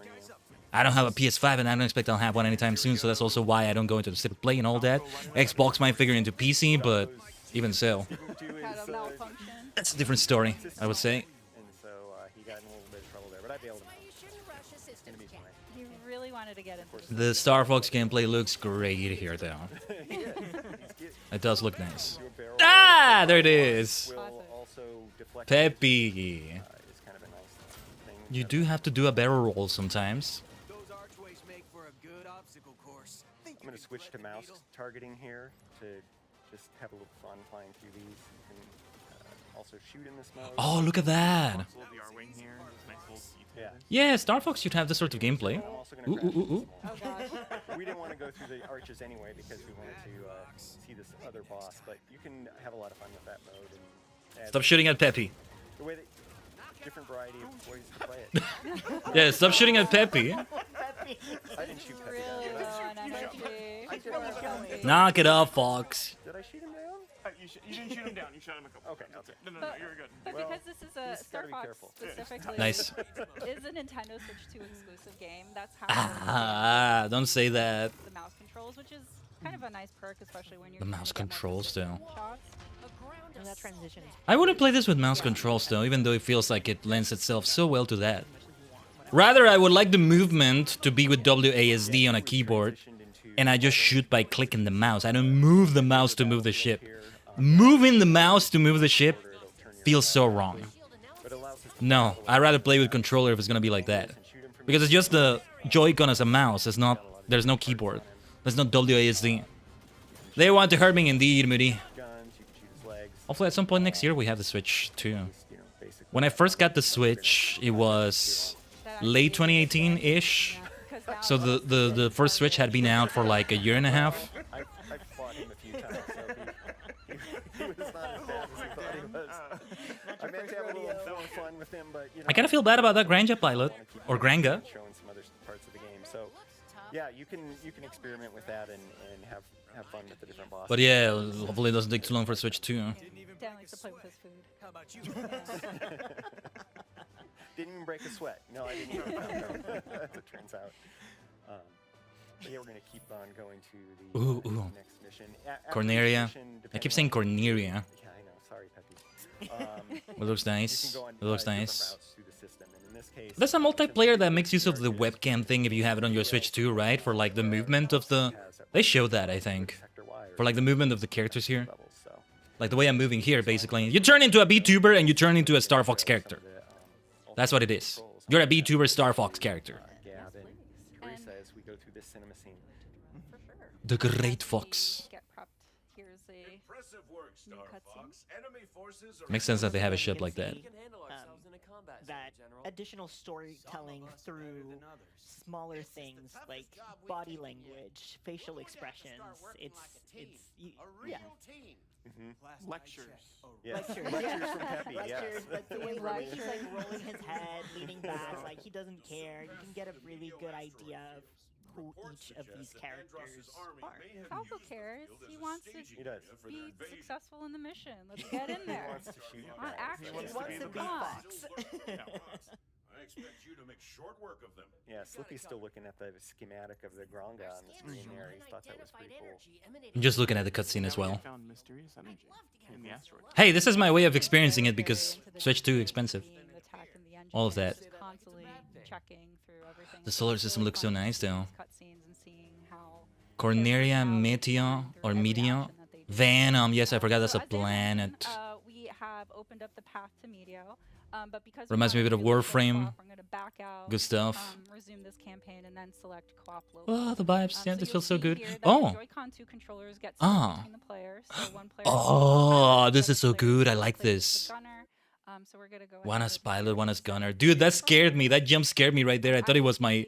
I don't have a PS5 and I don't expect I'll have one anytime soon, so that's also why I don't go into the State of Play and all that. Xbox might figure into PC, but even so. That's a different story, I would say. The Star Fox gameplay looks great here, though. It does look nice. Ah, there it is. Peppy. You do have to do a barrel roll sometimes. I'm going to switch to mouse targeting here to just have a little fun flying through these. You can also shoot in this mode. Oh, look at that. Yeah, Star Fox should have this sort of gameplay. Ooh, ooh, ooh, ooh. Oh, gosh. We didn't want to go through the arches anyway because we wanted to see this other boss, but you can have a lot of fun with that mode. And Stop shooting at Peppy. The way that different variety of ways to play it. Yeah, stop shooting at Peppy. I didn't shoot Peppy down. Knock it off, Fox. Did I shoot him down? You didn't shoot him down. You shot him a couple. Okay. No, you're good. But because this is a Star Fox specifically Nice. is a Nintendo Switch 2 exclusive game, that's how Ah, don't say that. the mouse controls, which is kind of a nice perk, especially when you're The mouse controls, though. and that transition is I wouldn't play this with mouse controls, though, even though it feels like it lends itself so well to that. Rather, I would like the movement to be with WASD on a keyboard, and I just shoot by clicking the mouse. I don't move the mouse to move the ship. Moving the mouse to move the ship feels so wrong. No, I'd rather play with controller if it's gonna be like that. Because it's just the Joy-Con as a mouse, it's not, there's no keyboard. There's no WASD. They want to hurt me indeed, Moody. Hopefully at some point next year we have the Switch too. When I first got the Switch, it was late 2018-ish. So the first Switch had been out for like a year and a half. I fought him a few times, so he was not as bad as he thought he was. I meant to have a little fun with him, but you know. I kind of feel bad about that Granja pilot, or Granga. Showing some other parts of the game, so yeah, you can experiment with that and have fun with the different bosses. But yeah, hopefully it doesn't take too long for Switch 2. Dan likes to play with his food. How about you? Didn't even break a sweat. No, I didn't even. As it turns out. But yeah, we're gonna keep on going to the next mission. Corneria. I keep saying Corneria. Yeah, I know. Sorry, Peppy. It looks nice. It looks nice. System, and in this case, There's a multiplayer that makes use of the webcam thing if you have it on your Switch too, right? For like the movement of the... They showed that, I think. For like the movement of the characters here. Like the way I'm moving here, basically. You turn into a VTuber and you turn into a Star Fox character. That's what it is. You're a VTuber Star Fox character. Gavin, Teresa, as we go through this cinema scene. The Great Fox. Get prepped. Here's a Impressive work, Star Fox. Enemy forces are Makes sense that they have a ship like that. That additional storytelling through smaller things like body language, facial expressions. It's yeah. Lectures. Yes. Lectures. Lectures from Peppy, Lectures, yes. but the way he's like rolling his head, leaning back, like he doesn't care. You can get a really good idea of who each of these characters are. Falco cares. He wants to be successful in the mission. Let's get in there. He wants to shoot you On guys. action. He wants to be Fox. I expect you to make short work of them. Yeah, Slippy's still looking at the schematic of the Gronga on the screen there. He thought that was pretty cool. I'm just looking at the cutscene as well. Found mysterious energy in the asteroid. Hey, this is my way of experiencing it because Switch 2 expensive. All of that. Constantly checking through everything. The solar system looks so nice though. Cutscenes and seeing how Cornelia, Meteor, or Meteor. Venom, yes, I forgot that's a planet. we have opened up the path to Meteo. But because Reminds me a bit of Warframe. I'm gonna back out, Good stuff. resume this campaign and then select co-op local. Oh, the vibes. Yeah, this feels so good. Oh. Oh. Joy-Con 2 controllers get between the players. So one player Oh, this is so good. I like this. gunner. So we're gonna go One as pilot, one as gunner. Dude, that scared me. That jump scared me right there. I thought it was my...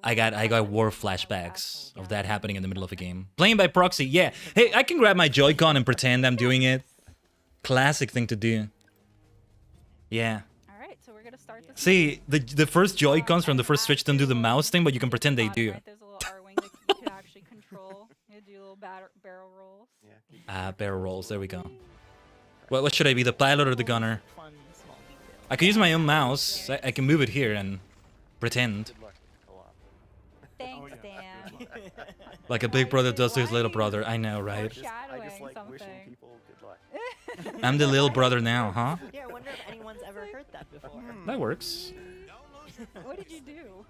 I got war flashbacks of that happening in the middle of a game. Playing by proxy, yeah. Hey, I can grab my Joy-Con and pretend I'm doing it. Classic thing to do. Yeah. All right, so we're gonna start this. See, the first Joy-Cons from the first Switch don't do the mouse thing, but you can pretend they do. There's a little R-wing that you can actually control. You do little barrel rolls. Barrel rolls. There we go. What should I be, the pilot or the gunner? I can use my own mouse. I can move it here and pretend. Thanks, Dan. Like a big brother does to his little brother. I know, right? I just like wishing people good luck. I'm the little brother now, huh? Yeah, I wonder if anyone's ever heard that before. That works. What did you do?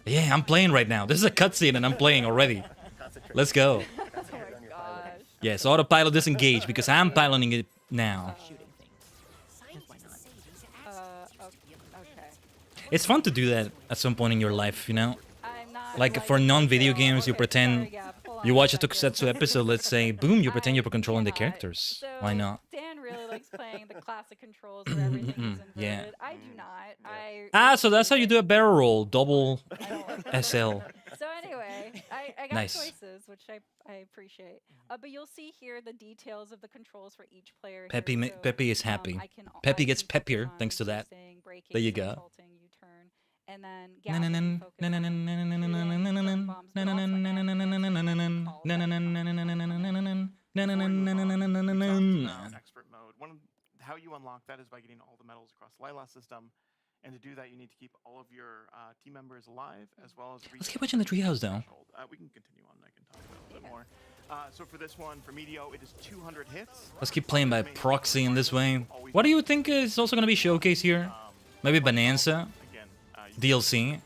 Yeah, I'm playing right now. This is a cutscene and I'm playing already. Let's go. Oh my gosh. Yes, autopilot disengage because I'm piloting it now. Okay. It's fun to do that at some point in your life, you know? Like for non-video games, you pretend you watch a Tokusatsu episode, let's say, boom, you pretend you're controlling the characters. Why not? Dan really likes playing the classic controls where everything is inverted. Yeah. I do not. So that's how you do a barrel roll, double SL. So anyway, I got Nice. choices, which I appreciate. But you'll see here the details of the controls for each player. Peppy, here. Peppy is happy. Peppy gets peppier thanks to that. There you go. And then expert mode. How you unlock that is by getting all the medals across the Lila system. And to do that, you need to keep all of your team members alive, as well as... Let's keep watching the treehouse, though. We can continue on, I can talk about it a bit more. So for this one, for Meteo, it is 200 hits. Let's keep playing by proxy in this way. What do you think is also going to be showcase here? Maybe Bonanza? DLC?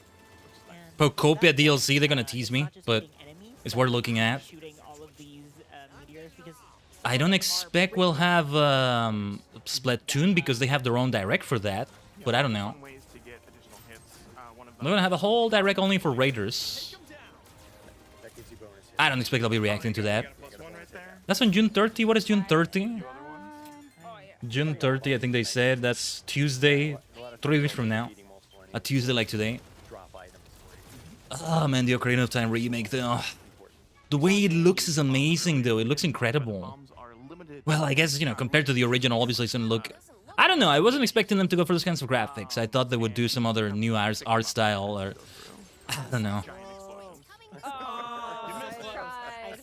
Procopia DLC, they're going to tease me, but it's worth looking at. I don't expect we'll have Splatoon because they have their own direct for that, but I don't know. They're going to have a whole direct only for Raiders. I don't expect I'll be reacting to that. That's on June 30? What is June 30? June 30, I think they said. That's Tuesday, 3 weeks from now. A Tuesday like today. Oh man, the Ocarina of Time remake though. The way it looks is amazing though. It looks incredible. Well, I guess, you know, compared to the original, obviously it's gonna look... I don't know, I wasn't expecting them to go for those kinds of graphics. I thought they would do some other new art style or... I don't know.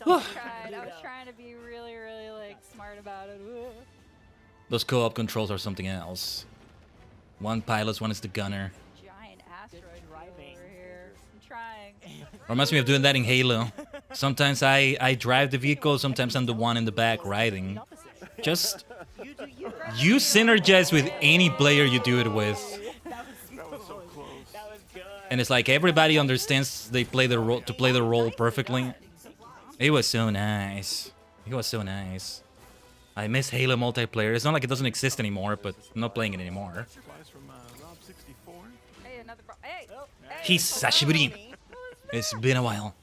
I was trying to be really, really like smart about it. Those co-op controls are something else. One pilot, one is the gunner. Giant asteroid driving over here. I'm trying. Reminds me of doing that in Halo. Sometimes I drive the vehicle, sometimes I'm the one in the back riding. Just... You synergize with any player you do it with. And it's like everybody understands they play their role to play their role perfectly. It was so nice. It was so nice. I miss Halo multiplayer. It's not like it doesn't exist anymore, but I'm not playing it anymore. Hey, another hey, Hisashiburi. It's been a while.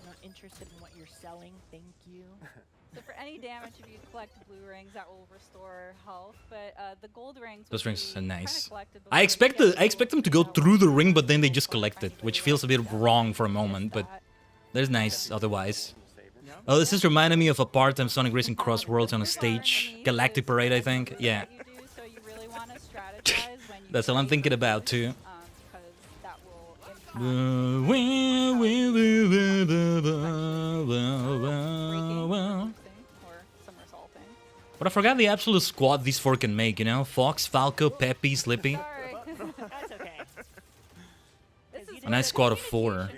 Not interested in what you're selling, thank you. So for any damage, if you collect blue rings, that will restore health. But the gold rings. Those rings are nice. I expect them to go through the ring, but then they just collect it, which feels a bit wrong for a moment. But there's nice otherwise. Oh, this just reminded me of a part-time Sonic Racing Cross Worlds on a stage, Galactic Parade, I think. Yeah. That's all I'm thinking about too. But I forgot the absolute squad these four can make, you know? Fox, Falco, Peppy, Slippy. A nice squad of 4.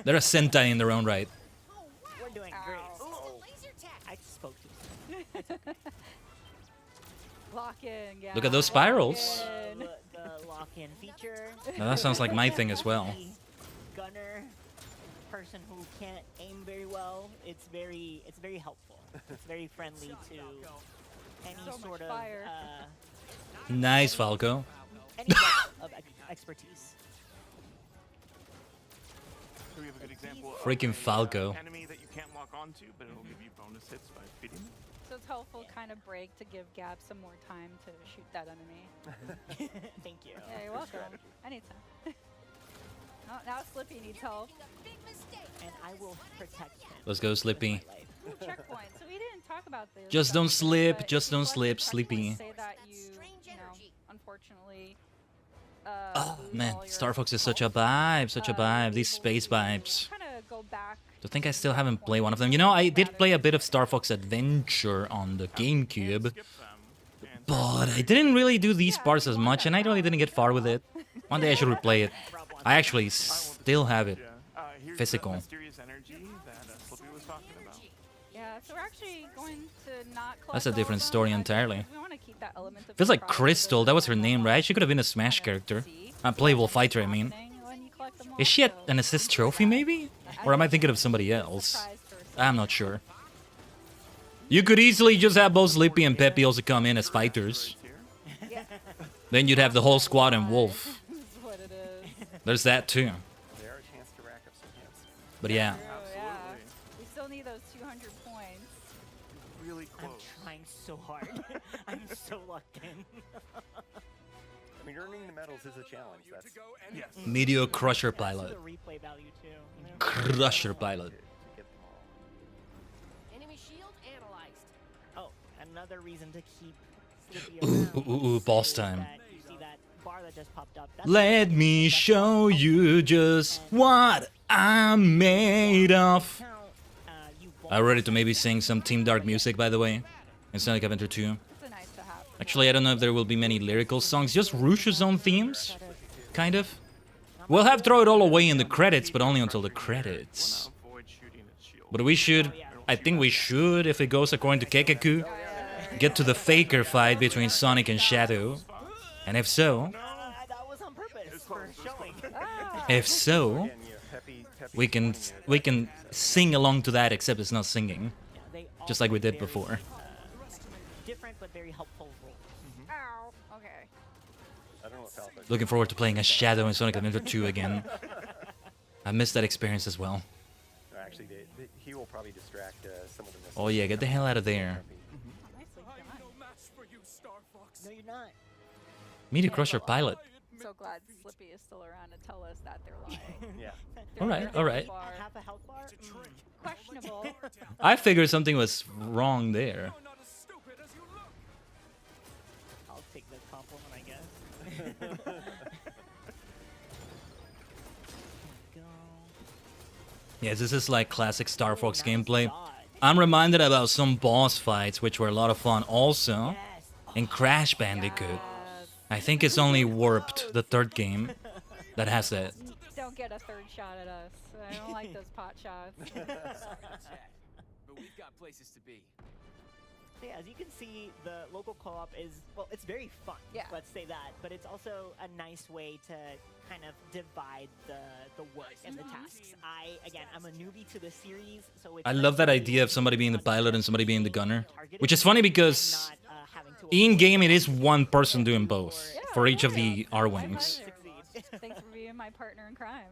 They're a Sentai in their own right. We're doing great. I spoke to you. Lock in, yeah. Look at those spirals. The lock-in feature. Now that sounds like my thing as well. Gunner, person who can't aim very well. It's very helpful. It's very friendly to any sort of Nice, Falco. any level of expertise. So we have a good example Freaking of Falco. An enemy that you can't lock onto, but it'll give you bonus hits by feeding them. So it's helpful kind of break to give Gab some more time to shoot that enemy. Thank you. Yeah, you're welcome. Anytime. Now Slippy needs help. And I will protect him. Let's go, Slippy. Ooh, checkpoint. So we didn't talk about this. Just don't slip, just don't slip, Sleepy. Say that you know, unfortunately. Oh man, Star Fox is such a vibe, such a vibe. These space vibes. I think I still haven't played one of them. You know, I did play a bit of Star Fox Adventure on the GameCube, but I didn't really do these parts as much, and I really didn't get far with it. One day I should replay it. I actually still have it physical. Yeah, so we're actually going to not. That's a different story entirely. We want to keep that element of Feels like Crystal, that was her name, right? She could have been a Smash character. A playable fighter, I mean. Is she at an assist trophy, maybe? Or am I thinking of somebody else? I'm not sure. You could easily just have both Slippy and Peppy also come in as fighters. Then you'd have the whole squad and Wolf. There's that too. But yeah. We still need those 200 points. Really close. I'm trying so hard. I'm so locked in. I mean, earning the medals is a challenge. That's Meteor Crusher Pilot. The replay value too. You know? Crusher Pilot. Enemy shield analyzed. Oh, another reason to keep Slippy Ooh, boss time. You see that bar that just popped up? Let me show you just what I'm made of. I'm ready to maybe sing some Team Dark music, by the way, in Sonic Adventure 2. Actually, I don't know if there will be many lyrical songs, just Rush's own themes, kind of. We'll have Throw It All Away in the credits, but only until the credits. But we should, I think we should, if it goes according to Kekaku, get to the Faker fight between Sonic and Shadow. And if so, we can sing along to that, except it's not singing, just like we did before. Different but very helpful role. Ow. Okay. Looking forward to playing as Shadow in Sonic Adventure 2 again. I missed that experience as well. Actually, he will probably distract some of the missiles. Oh yeah, get the hell out of there. No, you're not. Meteor Crusher Pilot. So glad Slippy is still around to tell us that they're lying. Yeah. Alright, alright. Half a health bar? Questionable. I figured something was wrong there. I'll take the compliment, I guess. Yeah, this is like classic Star Fox gameplay. I'm reminded about some boss fights, which were a lot of fun also, in Crash Bandicoot. I think it's only Warped, the third game, that has that. Don't get a third shot at us. I don't like those pot shots. But we've got places to be. So yeah, as you can see, the local co-op is, well, it's very fun. Yeah. Let's say that, but it's also a nice way to kind of divide the work and the tasks. I'm a newbie to the series, so it's I love that idea of somebody being the pilot and somebody being the gunner, which is funny because in game it is one person doing both for each of the R-wings. Thanks for being my partner in crime.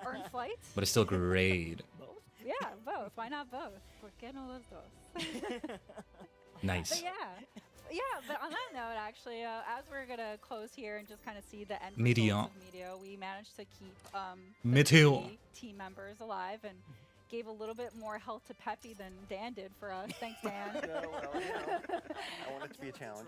Or in flight. But it's still great. Yeah, both. Why not both? ¿Por qué no los dos? Nice. But yeah, but on that note, actually, as we're gonna close here and just kind of see the end Meteor. results of Meteor, we managed to keep Meteor. the team members alive and gave a little bit more health to Peppy than Dan did for us. Thanks, Dan. I want it to be a challenge.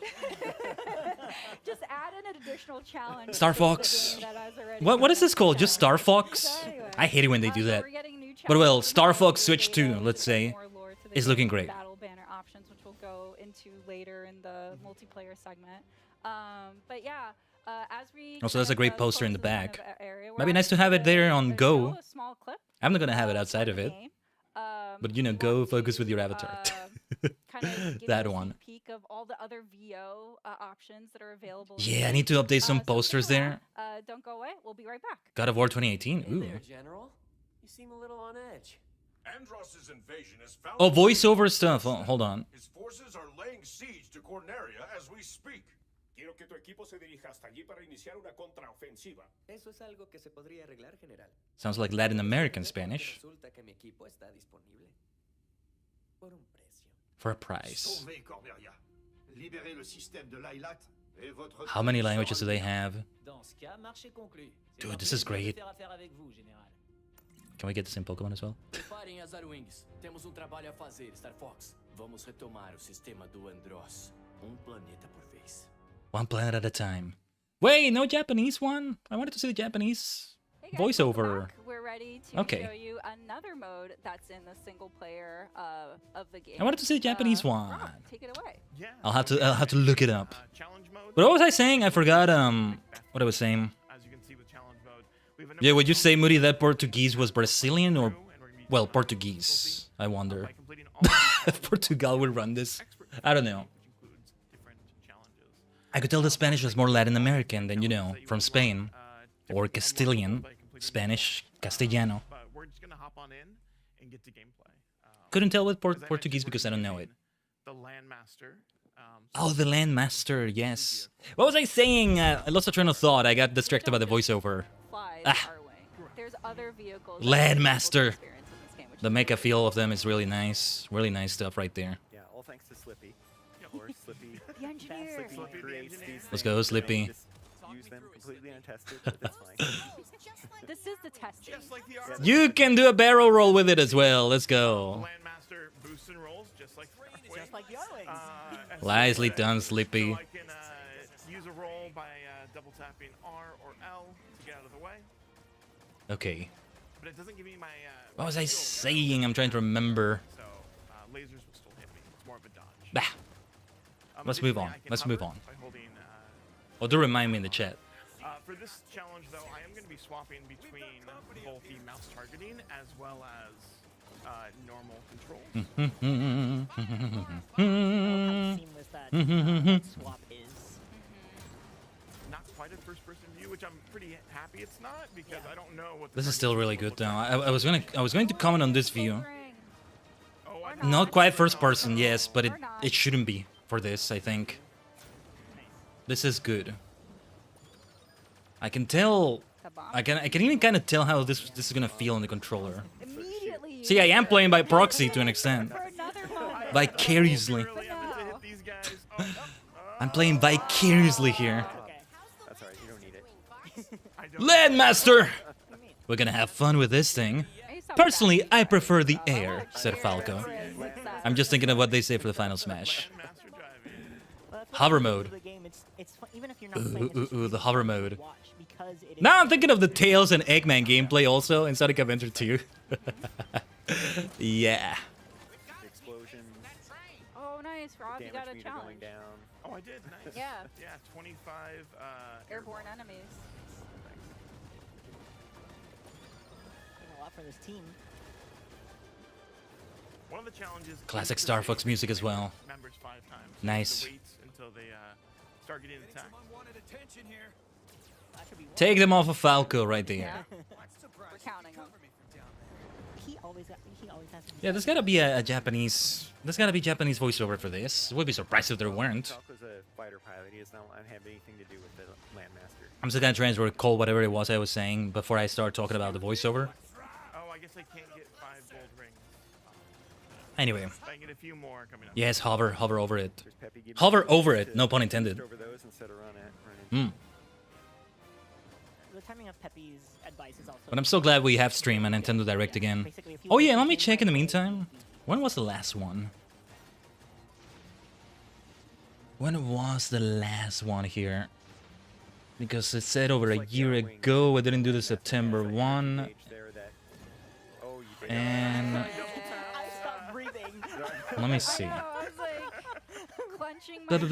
Just add in an additional challenge. Star to the Fox. game that has already What is been this called? Just Star Fox? So anyway, I hate it when they do that. we're getting new But well, challenges Star and Fox new Switch 2, data, let's say, more lore to the is game, looking great. Battle banner options, which we'll go into later in the multiplayer segment. But yeah, as we Also, that's a great poster in the close to end back. of area, we're Might be nice to have it there on show Go. a small clip I'm not gonna have it outside of it. But you know, Go focus with your avatar. kind of give That you a one. sneak peek of all the other VO options that are available. in Yeah, I the need to game. update some So stick posters around. there. Don't go away. We'll be right back. God of War 2018. Ooh. There, General. You seem a little on edge. Andross's invasion is found. Oh, voiceover stuff. Oh, hold on. His forces are laying siege to Corneria as we speak. Quiero que tu equipo se dirija hasta allí para iniciar una contraofensiva. Eso es algo que se podría arreglar, General. Sounds like Latin American Spanish. Resulta que mi equipo está disponible por un precio. For a price. Sauvez Corneria. Libérez le système de Lailat et votre How many languages do they have? Dans ce cas, marché conclu. Dude, this is great. Faire affaire avec vous, Général. Can we get this in Pokemon as well? Preparem as Arwings. Temos trabalho a fazer, Star Fox. Vamos retomar o sistema do Andross. Planeta por vez. One planet at a time. Wait, no Japanese one? I wanted to see the Japanese Hey guys, voiceover. welcome back. We're ready to Okay. show you another mode that's in the single player of the game. I wanted to see the Japanese one. Rob, take it away. I'll have to look it up. But what was I saying? I forgot what I was saying. Yeah, would you say, Moody, that Portuguese was Brazilian or, well, Portuguese? I wonder. Portugal would run this. I don't know. I could tell the Spanish was more Latin American than, you know, from Spain. Or Castilian. Spanish, Castellano. Couldn't tell with Portuguese because I don't know it. Oh, the Landmaster, yes. What was I saying? I lost a train of thought. I got distracted by the voiceover. There's other vehicles. Landmaster. The mecha feel of them is really nice. Really nice stuff right there. Yeah, all thanks to Slippy. Of course, Slippy. The engineer. Slippy creates these Let's go, things, and Slippy. we just use them completely untested, but that's fine. This is the testing. You can do a barrel roll with it as well. Let's go. Landmaster boosts and rolls just like the Arwings. Nicely done, Slippy. So I can use a roll by double tapping R or L to get out of the way. Okay. But it doesn't give me my. What was I saying? I'm trying to remember. So lasers will still hit me. It's more of a dodge. Bah. Let's move on. Let's move on. By holding, Oh, do remind me in the chat. for this challenge, though, I am going to be swapping between both the mouse targeting as well as normal controls. How seamless that swap is. Not quite a first-person view, which I'm pretty happy it's not, because I don't know what. This is still really good though. I was going to comment on this view. Not quite first person, yes, but it shouldn't be for this, I think. This is good. I can tell. I can even kind of tell how this is gonna feel on the controller. See, I am playing by proxy to an extent. Vicariously. I'm playing vicariously here. That's alright, you don't need it. Landmaster! We're gonna have fun with this thing. Personally, I prefer the air, said Falco. I'm just thinking of what they say for the final smash. Hover mode. Ooh, the hover mode. Now I'm thinking of the Tails and Eggman gameplay also in Sonic Adventure 2. Yeah. Explosions. Oh, nice, Rob. You got a challenge. Going down. Oh, I did. Nice. Yeah. Yeah, 25 Airborne enemies. Doing a lot for this team. Well, One of the challenges. Classic Star Fox music as well. Members 5 times. Nice. Wait until they start getting attacked. Take them off of Falco right there. We're counting them. He always has. Yeah, there's gotta be a Japanese. There's gotta be Japanese voiceover for this. Would be surprised if there weren't. Falco's a fighter pilot. He does not have anything to do with the Landmaster. I'm still gonna try and recall whatever it was I was saying before I start talking about the voiceover. Oh, I guess I can't get 5 gold rings. Anyway. I can get a few more coming up. Yes, hover over it. Hover over it. No pun intended. Over those instead of run it. The timing of Pepe's advice is also. But I'm so glad we have stream and Nintendo Direct again. Oh yeah, let me check in the meantime. When was the last one? When was the last one here? Because it said over a year ago. I didn't do the September one. And let me see. Here and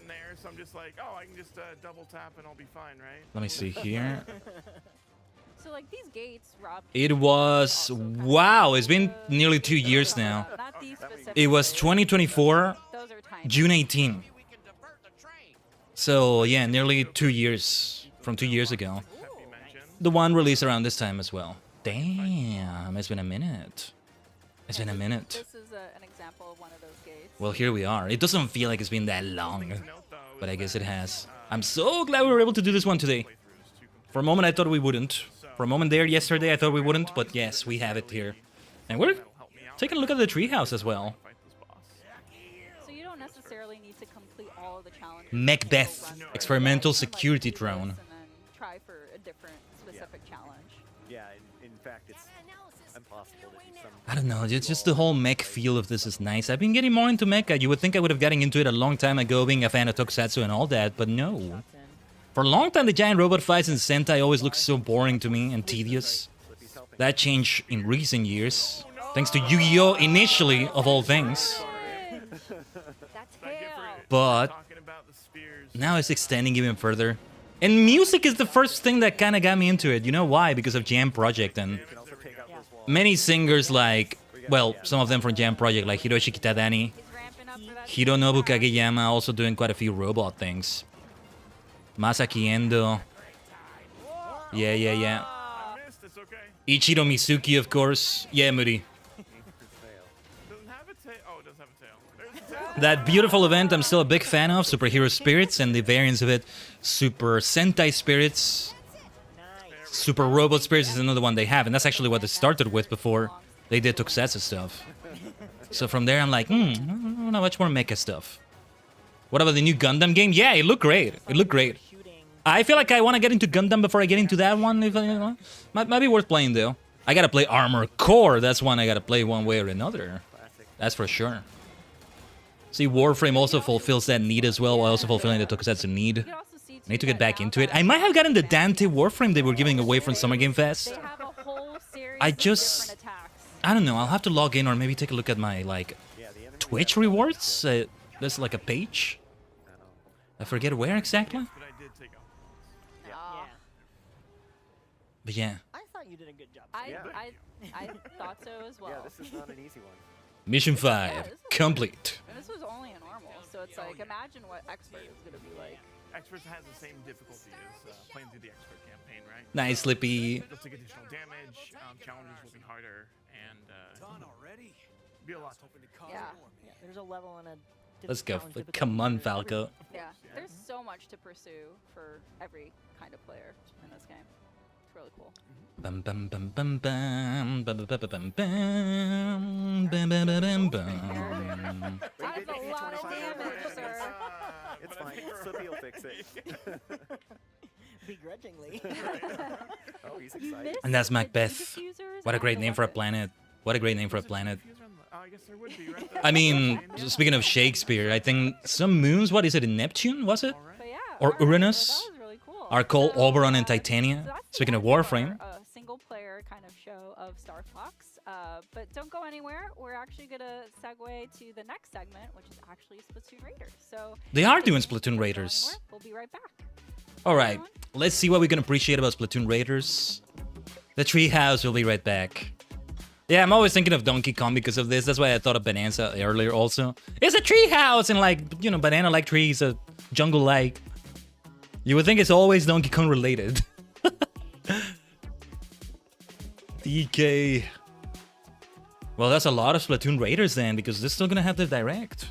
there, so I'm just like, oh, I can just double tap and I'll be fine, right? Let me see here. So like these gates, Rob. It was wow. It's been nearly 2 years now. Not these specific. It was 2024, Those are tiny. June 18. So yeah, nearly 2 years from 2 years ago. The one released around this time as well. Damn, it's been a minute. It's been a minute. This is an example of one of those gates. Well, here we are. It doesn't feel like it's been that long, but I guess it has. I'm so glad we were able to do this one today. For a moment, I thought we wouldn't. For a moment there yesterday, I thought we wouldn't, but yes, we have it here. And we're taking a look at the treehouse as well. So you don't necessarily need to complete all of the challenges. Macbeth, experimental security drone. And then try for a different specific challenge. Yeah, in fact, it's impossible to do some. I don't know, just the whole mech feel of this is nice. I've been getting more into mecha. You would think I would have gotten into it a long time ago, being a fan of Tokusatsu and all that, but no. For a long time, the giant robot fights in Sentai always looked so boring to me and tedious. That changed in recent years, thanks to Yu-Gi-Oh! Initially, of all things. But now it's extending even further. And music is the first thing that kind of got me into it. You know why? Because of Jam Project and many singers like, well, some of them from Jam Project, like Hiroshi Kitadani, Hironobu Kageyama, also doing quite a few robot things. Masaki Endo. Yeah. Ichiro Mizuki, of course. Yeah, Muri. That beautiful event I'm still a big fan of, Superhero Spirits, and the variants of it. Super Sentai Spirits. Super Robot Spirits is another one they have, and that's actually what they started with before they did Tokusatsu stuff. So from there I'm like, not much more mecha stuff. What about the new Gundam game? Yeah, it looked great. It looked great. I feel like I want to get into Gundam before I get into that one. If might be worth playing though. I gotta play Armor Core. That's one I gotta play one way or another. That's for sure. See, Warframe also fulfills that need as well, while also fulfilling the Tokusatsu need. I need to get back into it. I might have gotten the Dante Warframe they were giving away from Summer Game Fest. I don't know. I'll have to log in or maybe take a look at my like Twitch rewards. There's like a page. I forget where exactly. But yeah. I thought you did a good job. I thought so as well. Yeah, this is not an easy one. Mission 5 complete. And this was only a normal, so it's like imagine what Expert is gonna be like. Expert has the same difficulty as playing through the Expert campaign, right? Nice, Slippy. You'll take additional damage. Challenges will be harder, and done already. Be a lot tougher. Yeah. There's a level and a. Let's go. Come on, Falco. Yeah, there's so much to pursue for every kind of player in this game. It's really cool. Bum bum bum bum bum bum bum bum bum bum bum bum bum. That's a lot of damage, sir. It's fine. Slippy will fix it. Begrudgingly. Oh, he's excited. And that's Macbeth. What a great name for a planet. What a great name for a planet. I guess there would be, right? I mean, speaking of Shakespeare, I think some moons, what is it, in Neptune, was it? Or Uranus? Are called Oberon and Titania. Speaking of Warframe. A single player kind of show of Star Fox. But don't go anywhere. We're actually going to segue to the next segment, which is actually Splatoon Raiders. So they are doing Splatoon Raiders. We'll be right back. Alright, let's see what we can appreciate about Splatoon Raiders. The treehouse will be right back. Yeah, I'm always thinking of Donkey Kong because of this. That's why I thought of Bonanza earlier also. It's a treehouse and like, you know, banana-like trees, a jungle-like. You would think it's always Donkey Kong related. DK. Well, that's a lot of Splatoon Raiders then, because they're still gonna have the direct.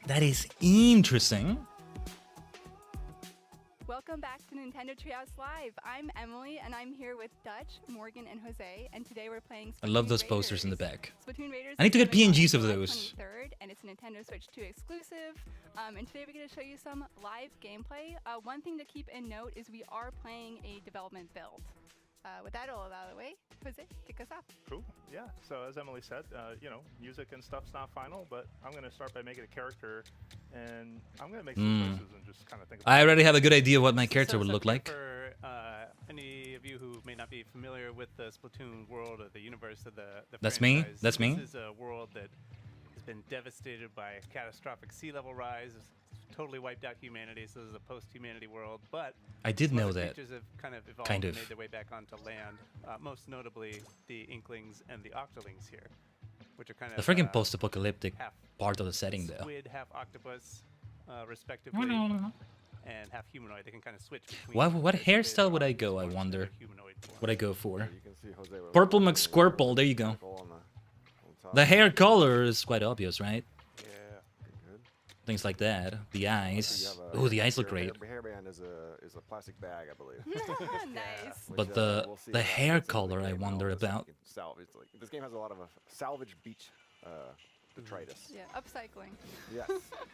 That is interesting. Welcome back to Nintendo Treehouse Live. I'm Emily, and I'm here with Dutch, Morgan, and Jose. And today we're playing Splatoon I love those Raiders. posters in the back. Splatoon Raiders. I need to get is coming out PNGs of July those. 23rd, and it's a Nintendo Switch 2 exclusive. And today we're going to show you some live gameplay. One thing to keep in note is we are playing a development build. With that all out of the way, Jose, kick us off. Cool. Yeah. So as Emily said, you know, music and stuff's not final, but I'm going to start by making a character, and I'm going to make some choices and just kind of think about I already have a good idea what my character would look like. For any of you who may not be familiar with the Splatoon world or the universe of the That's me. franchise, That's me. This is a world that has been devastated by catastrophic sea level rise. It's totally wiped out humanity, so this is a post-humanity world. But I did some know other that. creatures have kind of evolved Kind and of. made their way back onto land. Most notably, the Inklings and the Octolings here, which are kind The of freaking post-apocalyptic half part of the setting, though. squid, half octopus, respectively, and half humanoid. They can kind of switch between. What hairstyle would I go, I wonder? What I go for? Purple McSquirple, there you go. The hair color is quite obvious, right? Things like that. The eyes. Oh, the eyes look great. Your hairband is a plastic bag, I believe. Nice. But the hair color, I wonder about. Salvage. Like, this game has a lot of salvage beach detritus. Yeah, upcycling. Yes.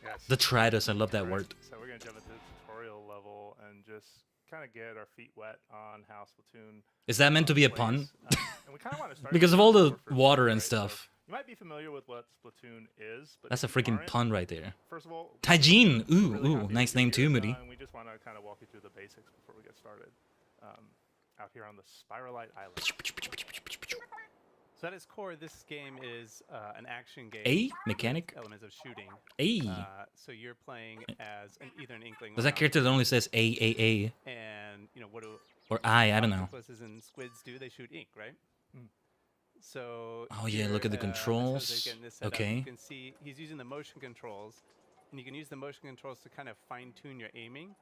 Yes. Detritus, I love that word. So we're going to jump into the tutorial level and just kind of get our feet wet on how Splatoon. Is that meant to be a pun? And we kind of want to start Because of all the water and stuff. You might be familiar with what Splatoon is, but That's a if you freaking aren't, pun right there. First of all, Tajigen! we're Ooh, really ooh, happy nice that you're name too, here, Moody. and we just want to kind of walk you through the basics before we get started. Out here on the Spiralite Island. So at its core, this game is an action game. A mechanic? Elements of shooting. A. So you're playing as either an Inkling. There's that character that only says A. And you know what do? Or I don't know. Octopuses and squids do? They shoot ink, right? So. Oh yeah, look at the controls. Okay. You can see he's using the motion controls, and you can use the motion controls to kind of fine-tune your aiming.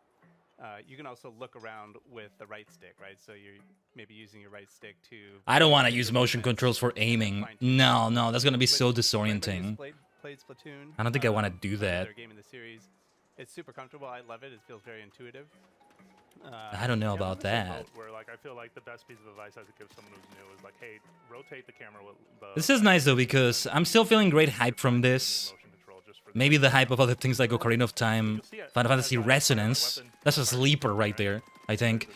You can also look around with the right stick, right? So you're maybe using your right stick to. I don't want to use motion controls for aiming. No, that's gonna be so disorienting. Played Splatoon. I don't think I want to do that. Their game in the series. It's super comfortable. I love it. It feels very intuitive. I don't know about that. Where like I feel like the best piece of advice I could give someone who's new is like, hey, rotate the camera with the. This is nice though because I'm still feeling great hype from this. Maybe the hype of other things like Ocarina of Time, Final Fantasy Resonance. That's a sleeper right there, I think.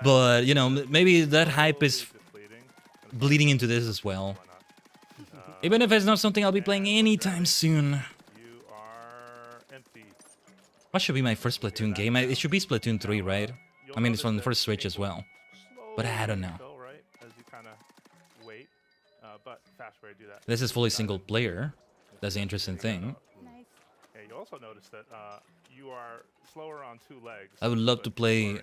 But, you know, maybe that hype is bleeding into this as well. Even if it's not something I'll be playing anytime soon. What should be my first Splatoon game? It should be Splatoon 3, right? I mean, it's on the first Switch as well. But I don't know. This is fully single player. That's the interesting thing. Yeah, you also notice that you are slower on two legs. I would love to play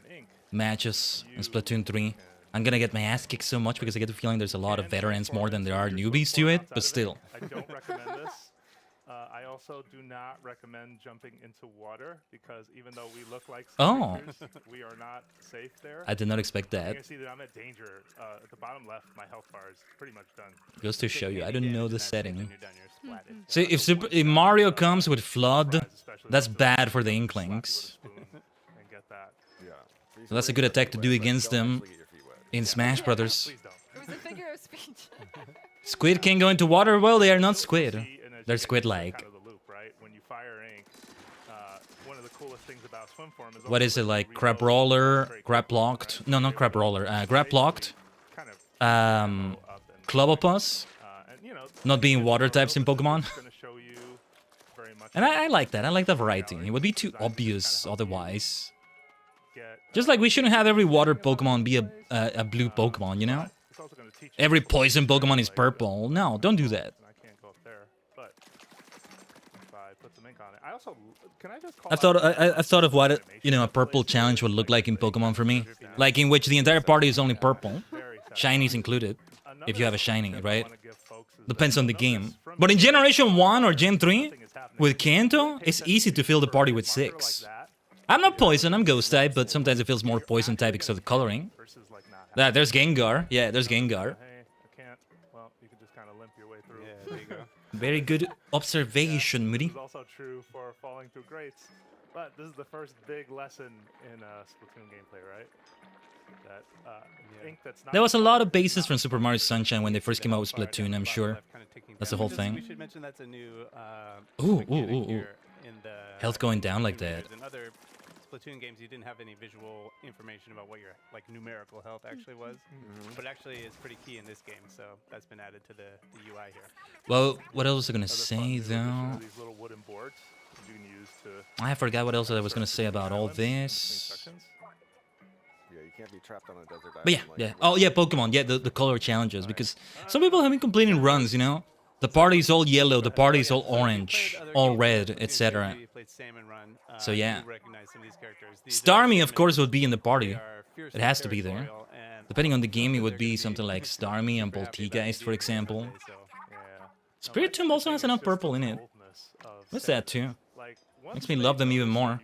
matches in Splatoon 3. I'm gonna get my ass kicked so much because I get the feeling there's a lot of veterans more than there are newbies to it, but still. I don't recommend this. I also do not recommend jumping into water because even though we look like creatures, we are not safe there. I did not expect that. You can see that I'm at danger. At the bottom left, my health bar is pretty much done. Goes to show you, I don't know the setting. So if Mario comes with Flood, that's bad for the Inklings. So that's a good attack to do against them in Smash Brothers. It was a figure of speech. Squid can go into water? Well, they are not squid. They're squid-like. What is it like? Crab roller, grab locked? No, not crab roller. Grab locked. Clobopus. Not being water types in Pokemon. And I like that. I like the variety. It would be too obvious otherwise. Just like we shouldn't have every water Pokemon be a blue Pokemon, you know? Every poison Pokemon is purple. No, don't do that. also can I just call I thought of what a purple challenge would look like in Pokemon for me, like in which the entire party is only purple, shinies included, if you have a shiny, right? Depends on the game. But in Generation 1 or Gen 3, with Kanto, it's easy to fill the party with 6. I'm not poison, I'm ghost type, but sometimes it feels more poison type because of the coloring. There's Gengar. Yeah, there's Gengar. I can't. Well, you can just kind of limp your way through. Yeah, there you go. Very good observation, Moody. This is also true for falling through grates. But this is the first big lesson in Splatoon gameplay, right? That ink that's not. There was a lot of bases from Super Mario Sunshine when they first came out with Splatoon, I'm sure. That's the whole thing. We should mention that's a new Ooh. Health going down like that. In other Splatoon games, you didn't have any visual information about what your numerical health actually was, but actually it's pretty key in this game. So that's been added to the UI here. Well, what else was I gonna say though? These little wooden boards you can use to. I forgot what else I was gonna say about all this. Yeah, you can't be trapped on a desert island. But yeah. Oh yeah, Pokemon. Yeah, the color challenges, because some people have been complaining runs. The party's all yellow, the party's all orange, all red, etc. So yeah. Starmie, of course, would be in the party. It has to be there. Depending on the game, it would be something like Starmie and Poltegeist, for example. Spirit Tomb also has enough purple in it. What's that too? Makes me love them even more.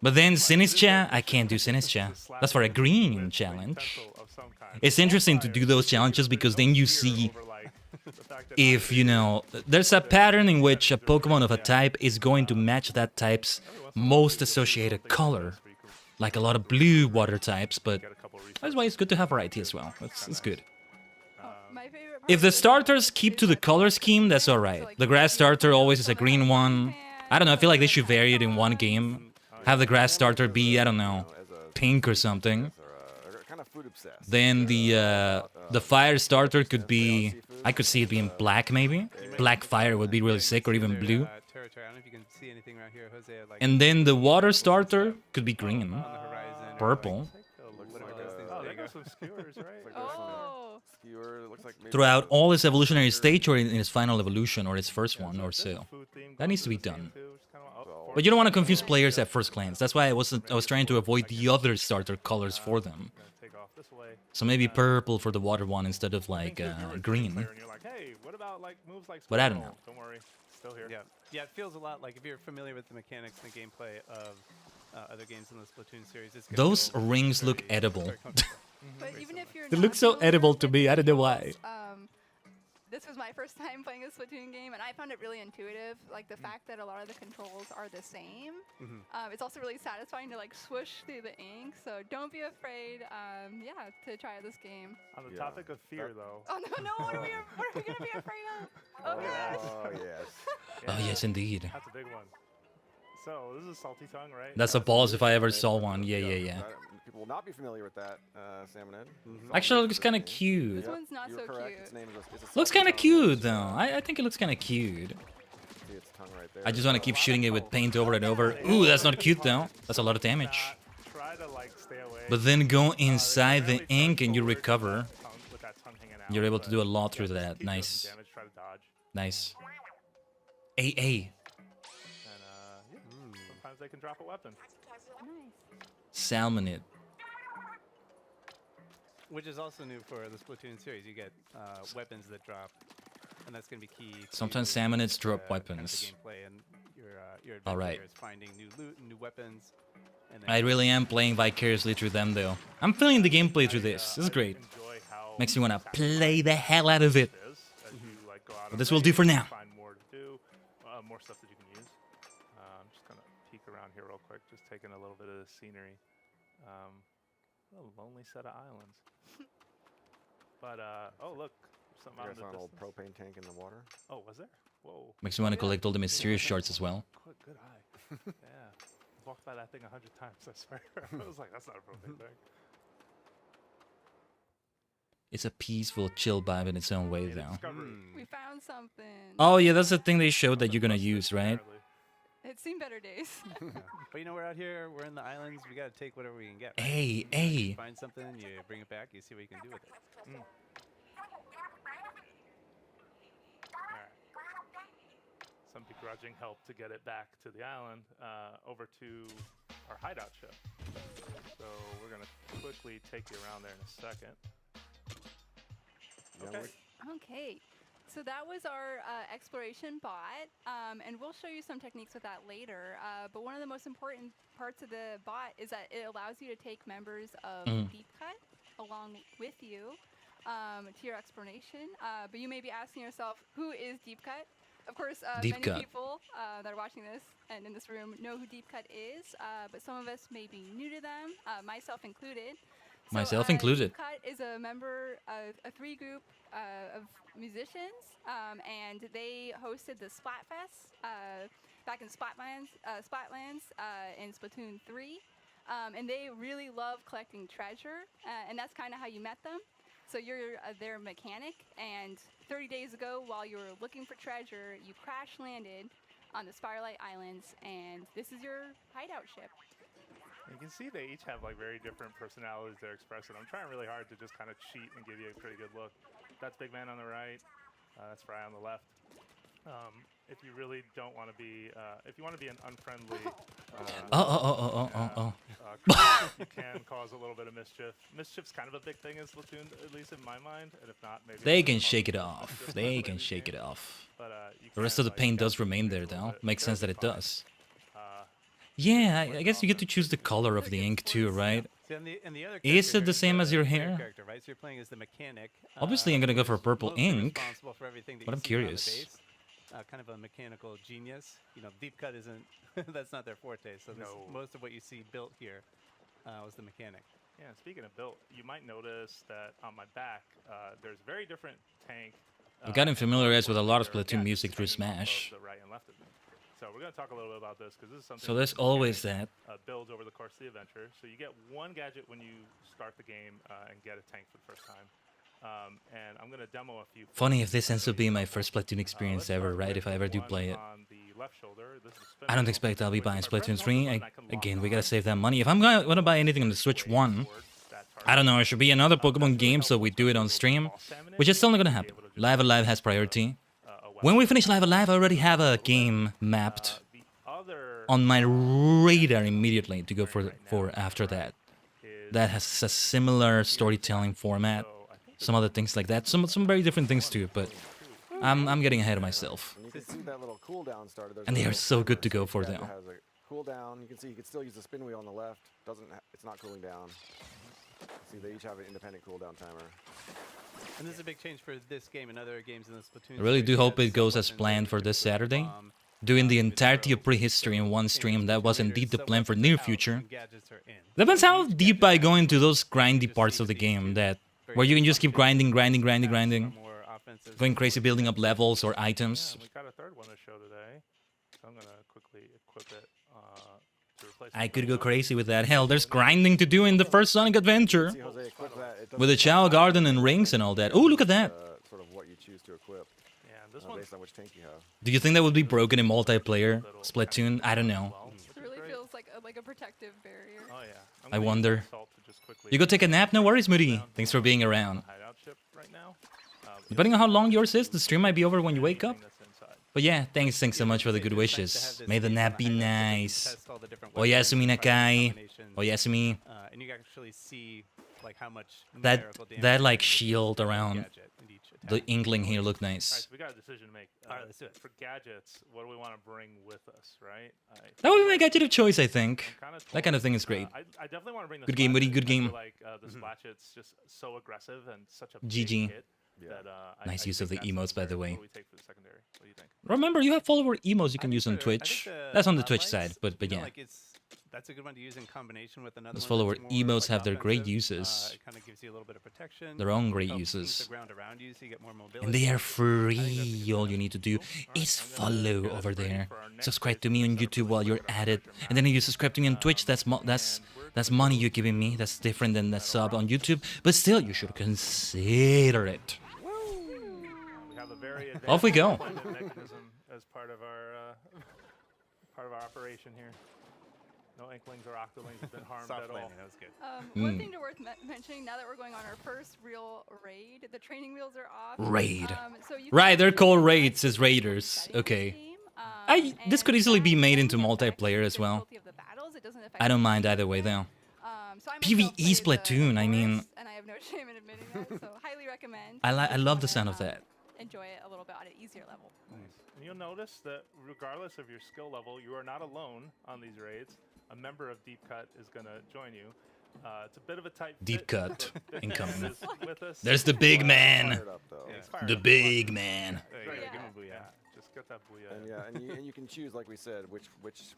But then Sinistra, I can't do Sinistra. That's for a green challenge. It's interesting to do those challenges because then you see if, there's a pattern in which a Pokemon of a type is going to match that type's most associated color. Like a lot of blue water types, but that's why it's good to have variety as well. It's good. If the starters keep to the color scheme, that's alright. The grass starter always is a green one. I don't know, I feel like they should vary it in one game. Have the grass starter be, I don't know, pink or something. Then the fire starter could be, I could see it being black maybe. Black fire would be really sick, or even blue. And then the water starter could be green. Purple. Throughout all its evolutionary stage, or in its final evolution, or its first one, or so. That needs to be done. But you don't want to confuse players at first glance. That's why I was trying to avoid the other starter colors for them. So maybe purple for the water one instead of like green. But I don't know. Don't worry, still here. Yeah, it feels a lot like if you're familiar with the mechanics and the gameplay of other games in the Splatoon series. Those rings look edible. But even if you're They look so edible to me. I don't know why. This was my first time playing a Splatoon game, and I found it really intuitive. Like the fact that a lot of the controls are the same. It's also really satisfying to like swoosh through the ink. So don't be afraid, to try this game. On the topic of fear, though. Oh no! What are we gonna be afraid of? Oh gosh! Oh yes. Oh yes, indeed. That's a big one. So this is Salty Tongue, right? That's a boss if I ever saw one. Yeah. People will not be familiar with that, Salmon Ed. Actually, it looks kind of cute. This one's not so cute. Looks kind of cute though. I think it looks kind of cute. See its tongue right there. I just want to keep shooting it with paint over and over. Ooh, that's not cute though. That's a lot of damage. But then go inside the ink and you recover. You're able to do a lot through that. Nice. Nice. AA. Sometimes they can drop a weapon. Salmon it. Which is also new for the Splatoon series. You get weapons that drop, and that's going to be key. Sometimes salmonids drop weapons. Your All right. is finding new loot and new weapons. And I really am playing vicariously through them, though. I'm feeling the gameplay through this. This is great. Makes me want to play the hell out of it. But this will do for now. Find more to do, more stuff that you can use. I'm just gonna peek around here real quick, just taking a little bit of the scenery. A lonely set of islands. But oh look, there's something out in the an distance. old propane tank in the water. Oh, was there? Whoa. Makes me want to collect all the mysterious shards as well. Good eye. Yeah. I've walked by that thing 100 times, I swear. I was like, that's not a propane tank. It's a peaceful, chill vibe in its own way, though. We found something. Oh yeah, that's the thing they showed that you're gonna use, right? It's seen better days. But we're out here, we're in the islands, we gotta take whatever we can get. Right? Hey. You find something, you bring it back, you see what you can do with it. some begrudging help to get it back to the island, over to our hideout ship. So we're gonna quickly take you around there in a second. Okay. Okay. So that was our exploration bot, and we'll show you some techniques with that later. But one of the most important parts of the bot is that it allows you to take members of Deep Cut along with you to your exploration. But you may be asking yourself, who is Deep Cut? Of course, many people that are watching this and in this room know who Deep Cut is, but some of us may be new to them, myself included. So, Myself included. Deep Cut is a member of a 3 group of musicians, and they hosted the Splatfest back in Splatlands in Splatoon 3, and they really love collecting treasure, and that's kind of how you met them. So you're their mechanic, and 30 days ago, while you were looking for treasure, you crash landed on the Spirelight Islands, and this is your hideout ship. You can see they each have like very different personalities they're expressing. I'm trying really hard to just kind of cheat and give you a pretty good look. That's Big Man on the right. That's Fry on the left. If you really don't want to be, if you want to be an unfriendly, you can cause a little bit of mischief. Mischief's kind of a big thing in Splatoon, at least in my mind. And if not, maybe they can shake it off. They can shake it off. But, the rest of the paint does remain there, though. Makes sense that it does. Yeah, I guess you get to choose the color of the ink too, right? Is it the same as your hair? Right? So you're playing as the mechanic. Obviously, I'm gonna go for purple ink, for everything that but I'm curious. Kind of a mechanical genius. You know, Deep Cut isn't. That's not their forte. So most of what you see built here was the mechanic. Yeah. Speaking of built, you might notice that on my back, there's a very different tank. I've gotten familiarized with a lot of Splatoon music through Smash. The right and left of me. So we're going to talk a little bit about this because this is something. So there's always that. Builds over the course of the adventure. So you get one gadget when you start the game and get a tank for the first time. And I'm going to demo a few. Funny if this ends up being my first Splatoon experience ever, right? If I ever do play it. I don't expect I'll be buying Splatoon 3. Again, we gotta save that money. If I'm gonna buy anything on the Switch 1, I don't know, it should be another Pokemon game so we do it on stream, which is still not gonna happen. Live Alive has priority. When we finish Live Alive, I already have a game mapped on my radar immediately to go for after that. That has a similar storytelling format, some other things like that, some very different things too, but I'm getting ahead of myself. And you can see that little cooldown starter. And they are so good to go for now. It has a cooldown. You can see you can still use the spin wheel on the left. It's not cooling down. See, they each have an independent cooldown timer. And this is a big change for this game and other games in the Splatoon. I really do hope it goes as planned for this Saturday. Doing the entirety of prehistory in one stream, that was indeed the plan for near future. Depends how deep I go into those grindy parts of the game, where you can just keep grinding. Going crazy, building up levels or items. We got a third one to show today, so I'm gonna quickly equip it to replace. I could go crazy with that. Hell, there's grinding to do in the first Sonic Adventure, with the Chow Garden and rings and all that. Oh, look at that! Sort of what you choose to equip. Yeah, this one based on which tank you have. Do you think that would be broken in multiplayer Splatoon? I don't know. It really feels like a protective barrier. Oh yeah. I wonder. You go take a nap? No worries, Moody. Thanks for being around. Depending on how long yours is, the stream might be over when you wake up. But yeah, thanks so much for the good wishes. May the nap be nice. Oyasumi Nakai. Oyasumi. And you can actually see like how much that like shield around the Inkling here look nice. Alright, so we got a decision to make. Let's do it. For gadgets, what do we want to bring with us, right? That would be my gadget of choice, I think. That kind of thing is great. I definitely want to bring the good game, Woody, good game. Like the Splatchet's just so aggressive and such a GG. big hit. That, nice use of the emotes, by the way. What do we take for the secondary? What do you think? Remember, you have follower emotes you can use on Twitch. That's on the Twitch side, but yeah. That's a good one to use in combination with another. Those follower emotes have their great uses. It kind of gives you a little bit of protection. Their own great uses. The ground around you, so you get more mobility. And they are free. All you need to do is follow over there. Subscribe to me on YouTube while you're at it, and then you subscribe to me on Twitch. That's money you're giving me. That's different than that sub on YouTube, but still, you should consider it. Off we go. Mechanism as part of our operation here. No Inklings or Octolings have been harmed at all. That was good. One thing worth mentioning, now that we're going on our first real raid, the training wheels are off. Raid. So you right, they're called raids as raiders. Okay. This could easily be made into multiplayer as well. I don't mind either way though. PvE Splatoon, I mean... And I have no shame in admitting that, so highly recommend. I love the sound of that. Enjoy it a little bit on an easier level. Nice. And you'll notice that regardless of your skill level, you are not alone on these raids. A member of Deep Cut is going to join you. It's a bit of a tight Deep Cut incoming. With us. There's the big man. The big man. There you go. Give him a booyah. Just get that booyah. And you can choose, like we said, which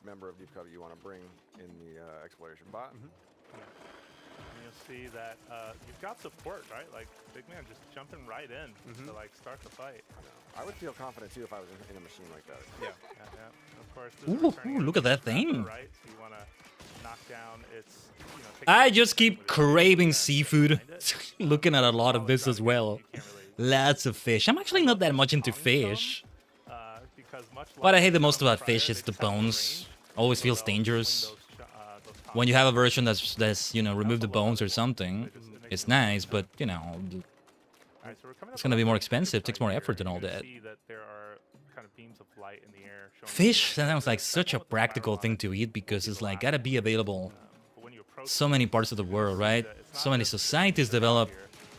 member of Deep Cut you want to bring in the exploration bot. And you'll see that you've got support, right? Like, big man just jumping right in to like start the fight. I would feel confident too if I was in a machine like that. Yeah. Of course. Ooh, look at that thing. Right, so you want to knock down its. I just keep craving seafood. Looking at a lot of this as well. Lots of fish. I'm actually not that much into fish. What I hate the most about fish is the bones. Always feels dangerous. When you have a version that's you know, remove the bones or something, it's nice, but you know, it's gonna be more expensive, takes more effort and all that. Fish sounds like such a practical thing to eat because it's like gotta be available so many parts of the world, right? So many societies develop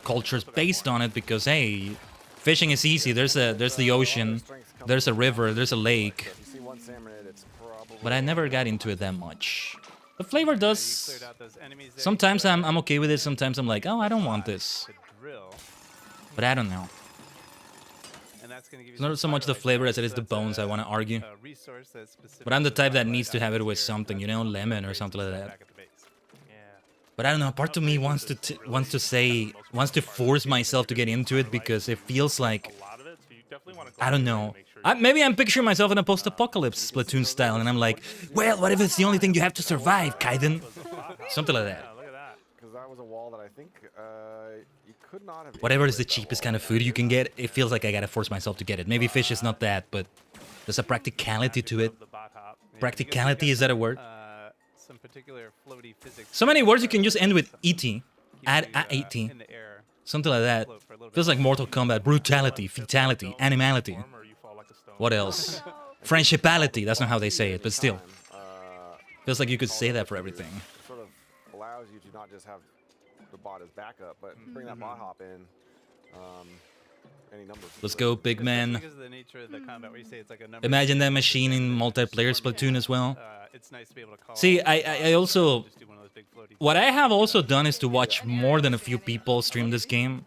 cultures based on it because hey, fishing is easy. There's the ocean, there's a river, there's a lake. But I never got into it that much. The flavor does. Sometimes I'm okay with it. Sometimes I'm like, oh, I don't want this. But I don't know. It's not so much the flavor as it is the bones, I want to argue. But I'm the type that needs to have it with something, you know, lemon or something like that. But I don't know. Part of me wants to force myself to get into it because it feels like, I don't know. Maybe I'm picturing myself in a post-apocalypse Splatoon style, and I'm like, well, what if it's the only thing you have to survive, Khaiden? Something like that. Because that was a wall that I think you could not have. Whatever is the cheapest kind of food you can get, it feels like I gotta force myself to get it. Maybe fish is not that, but there's a practicality to it. Practicality, is that a word? Some particular floaty physics. So many words you can just end with ET. Add AT. Something like that. Feels like Mortal Kombat. Brutality, fatality, animality. What else? Friendshipality. That's not how they say it, but still. Feels like you could say that for everything. It sort of allows you to not just have the bot as backup, but bring that bot hop in. Any number. Let's go, big man. Because of the nature of the combat, where you say it's like a number. Imagine that machine in multiplayer Splatoon as well. It's nice to be able to call. See, I also. What I have also done is to watch more than a few people stream this game.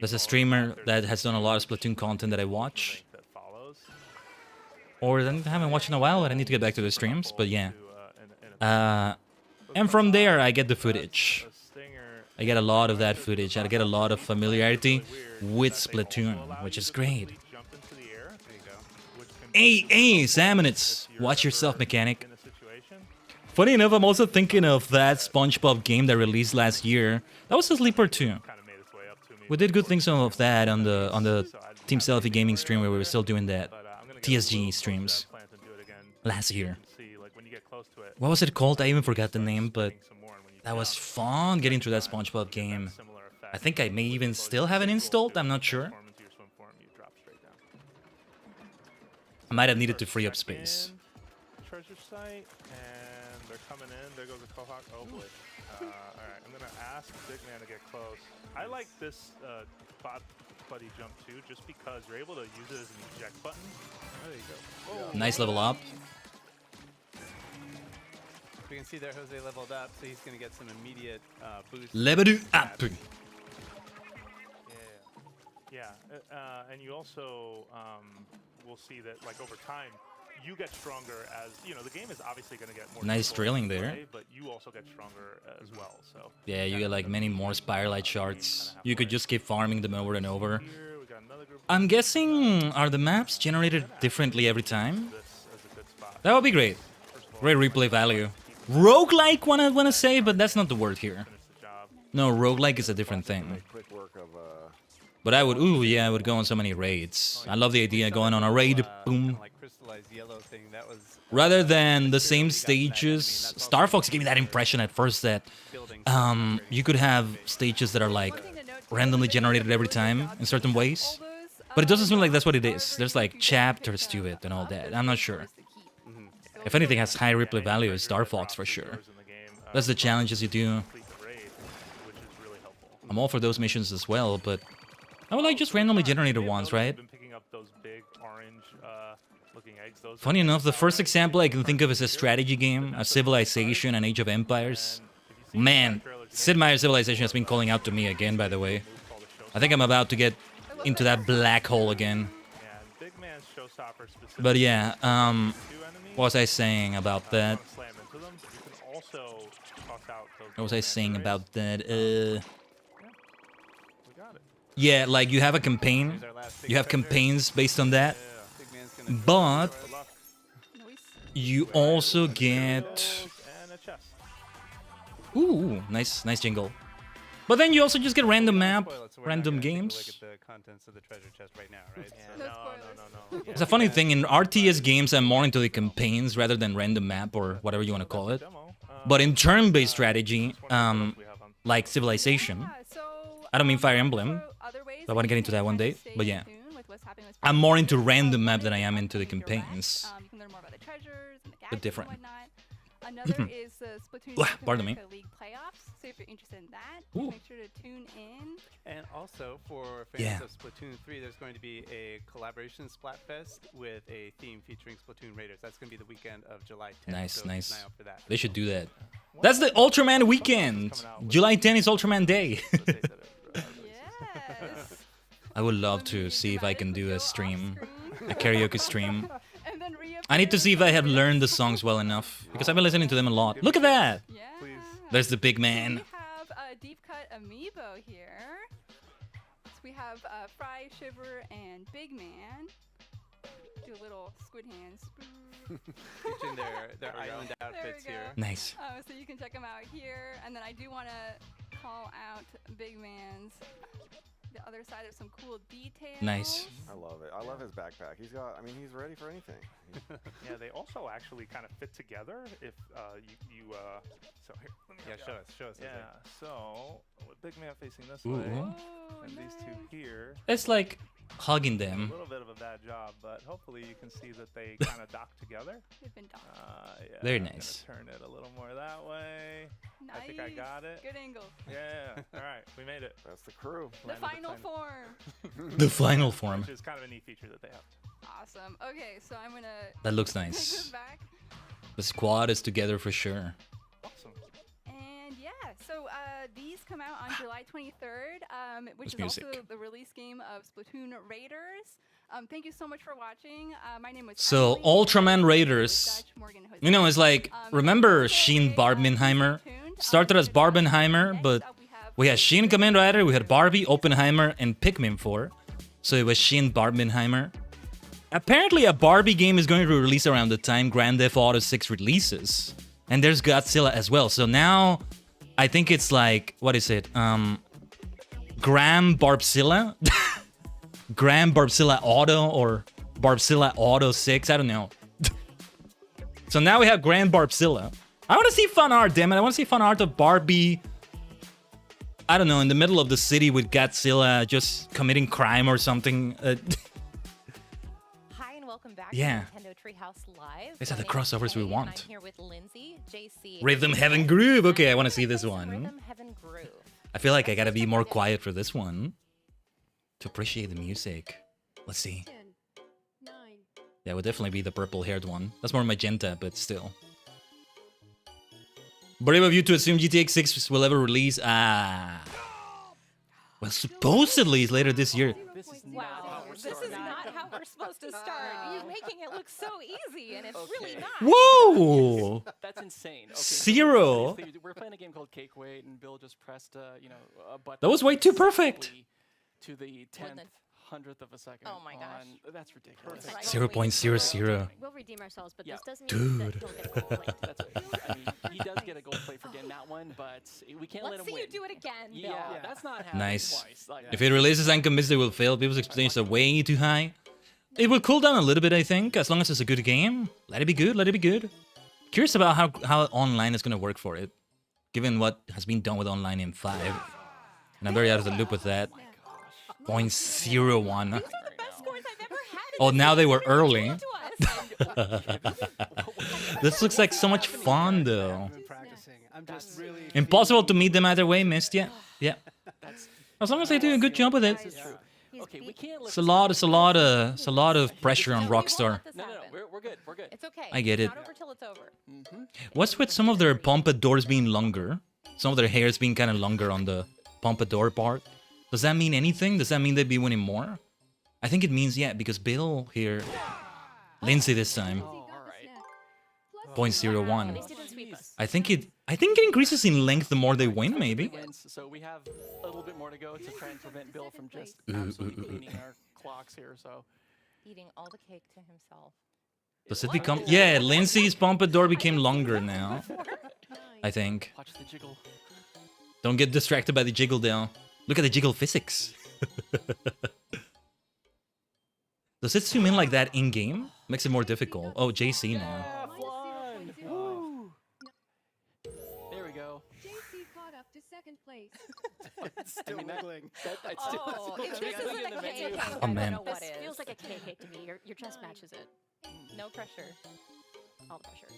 There's a streamer that has done a lot of Splatoon content that I watch. Or I haven't watched in a while, but I need to get back to the streams. But yeah. And from there, I get the footage. I get a lot of that footage. I get a lot of familiarity with Splatoon, which is great. Hey, Salmonids! Watch yourself, mechanic. Funny enough, I'm also thinking of that SpongeBob game that released last year. That was a sleeper too. We did good things of that on the Team Selfie Gaming stream where we were still doing that. TSG streams. Last year. What was it called? I even forgot the name, but that was fun getting through that SpongeBob game. I think I may even still have it installed, I'm not sure. I might have needed to free up space. Treasure site, and they're coming in. There goes a Kohawk. Oh boy. Alright, I'm gonna ask Big Man to get close. I like this bot buddy jump too, just because you're able to use it as an eject button. There you go. Oh. Nice level up. We can see there Jose leveled up, so he's going to get some immediate boost. Level up. Yeah, and you also will see that like over time you get stronger as you know the game is obviously going to get more. Nice drilling there. But you also get stronger as well. So yeah, you get like many more spiralite shards. You could just keep farming them over and over. I'm guessing are the maps generated differently every time? That would be great. Great replay value. Roguelike, wanna say, but that's not the word here. No, roguelike is a different thing. But I would, I would go on so many raids. I love the idea of going on a raid, boom. Rather than the same stages, Star Fox gave me that impression at first that you could have stages that are like randomly generated every time in certain ways. But it doesn't seem like that's what it is. There's like chapters to it and all that. I'm not sure. If anything has high replay value, it's Star Fox for sure. That's the challenges you do. I'm all for those missions as well, but I would like just randomly generated ones, right? Funny enough, the first example I can think of is a strategy game, a Civilization, an Age of Empires. Man, Sid Meier's Civilization has been calling out to me again, by the way. I think I'm about to get into that black hole again. But yeah, what was I saying about that? What was I saying about that? Yeah, like you have a campaign. You have campaigns based on that. But you also get... Ooh, nice jingle. But then you also just get random map, random games. It's a funny thing, in RTS games I'm more into the campaigns rather than random map or whatever you want to call it. But in turn-based strategy, like Civilization, I don't mean Fire Emblem, I want to get into that one day, but yeah. I'm more into random map than I am into the campaigns. You can learn more about the treasures and the But different. and whatnot. Another is the Splatoon Pardon me. League playoffs. So if you're interested in that, Ooh. make sure to tune in. And also for fans of Splatoon 3, there's going to be a collaboration Splatfest with a theme featuring Splatoon Raiders. That's going to be the weekend of July 10th. Nice, so nice. keep an eye out for that. They should do that. That's the Ultraman weekend! July 10 is Ultraman Day! I would love to see if I can do a stream, a karaoke stream. I need to see if I have learned the songs well enough, because I've been listening to them a lot. Look at that! There's the big man. We have a deep cut amiibo here. So we have Fry, Shiver, and Big Man. Do a little squid hands. Featuring their island outfits here. Nice. So you can check them out here. And then I do want to call out Big Man's the other side of some cool details. Nice. I love it. I love his backpack. He's got, I mean, he's ready for anything. Yeah, they also actually kind of fit together if so here, let me show us. Yeah, so with Big Man facing this Ooh. way, and these two here. It's like hugging them. A little bit of a bad job, but hopefully you can see that they kind of dock together. They've been docked. Yeah, Very I'm nice. gonna turn it a little more that way. Nice. I think I got it. Good angle. Yeah. All right, we made it. That's the crew. The final form. The final form. Which is kind of a neat feature that they have. Awesome. Okay, so I'm gonna. That looks take nice. this back. The squad is together for sure. Awesome. And yeah, so these come out on July 23rd, which This is music. also the release game of Splatoon Raiders. Thank you so much for watching. My name was So, Emily. Ultraman Raiders, you know, it's like, remember Sheen Barbenheimer? Started as Barbenheimer, but we had Sheen Kamen Rider, we had Barbie, Oppenheimer, and Pikmin 4. So it was Sheen Barbenheimer. Apparently a Barbie game is going to release around the time Grand Theft Auto 6 releases. And there's Godzilla as well. So now, I think it's like, what is it? Graham Barbzilla? Graham Barbzilla Auto or Barbzilla Auto 6, I don't know. So now we have Grand Barbzilla. I want to see fun art, damn it. I want to see fun art of Barbie, I don't know, in the middle of the city with Godzilla just committing crime or something. Hi and welcome back Yeah. to Nintendo Treehouse Live. These are My the name is crossovers we Kelly, want. and I'm here with Lindsay, JC, Rhythm Heaven Groove. Okay, I want to see this one. Rhythm Heaven Groove. I feel like I gotta be more quiet for this one to appreciate the music. Let's see. Yeah, it would definitely be the purple-haired one. That's more magenta, but still. Brave of you to assume GTA 6 will ever release. Well, supposedly it's later this year. Wow, this is not how we're supposed to start. You're making it look so easy, and it's really not. Whoa! That's insane. Okay, Zero. so we're playing a game called Cake Weight, and Bill just pressed, a button. That was way too perfect. To the 100th of a second. Oh my gosh. That's ridiculous. 0.00. We'll redeem ourselves, but Yeah. this doesn't Dude. mean that he'll get a gold plate. That's okay. I mean, he does get a gold plate for getting that one, but we can't let Let's him see win. you do it again, Bill. Yeah, that's not happening Nice. twice. Like, If it releases, I'm convinced it will fail. People's expectations are way too high. It will cool down a little bit, I think, as long as it's a good game. Let it be good, let it be good. Curious about how online is going to work for it, given what has been done with online in 5. And I'm very out of the loop with that. 0.01. These are the best Oh, now they were early. This looks like so much fun, though. I'm just really Impossible to meet them either way, missed, yeah. Yeah. As long as they do a good job with it. Okay, we can't It's a lot of pressure on Rockstar. No, we're good. We're good. It's okay. I get it. It's not over till it's over. What's with some of their pompadours being longer? Some of their hairs being kind of longer on the pompadour part? Does that mean anything? Does that mean they'd be winning more? I think it means, yeah, because Bill here... Lindsay this time. 0.01. I think it increases in length the more they win, maybe. So we have a little bit more to go to try and prevent Bill from just absolutely cleaning our clocks here. So Eating all the cake to himself. Does it become... Yeah, Lindsay's pompadour became longer now. I think. Watch the jiggle. Don't get distracted by the jiggle down. Look at the jiggle physics. Does it zoom in like that in-game? Makes it more difficult. Oh, JC now. There we go. JC caught up to second place. Still wiggling. If this isn't a cake, Oh, man. I don't know what This is. feels like a cake to me. Your chest matches it. No pressure. All the pressure.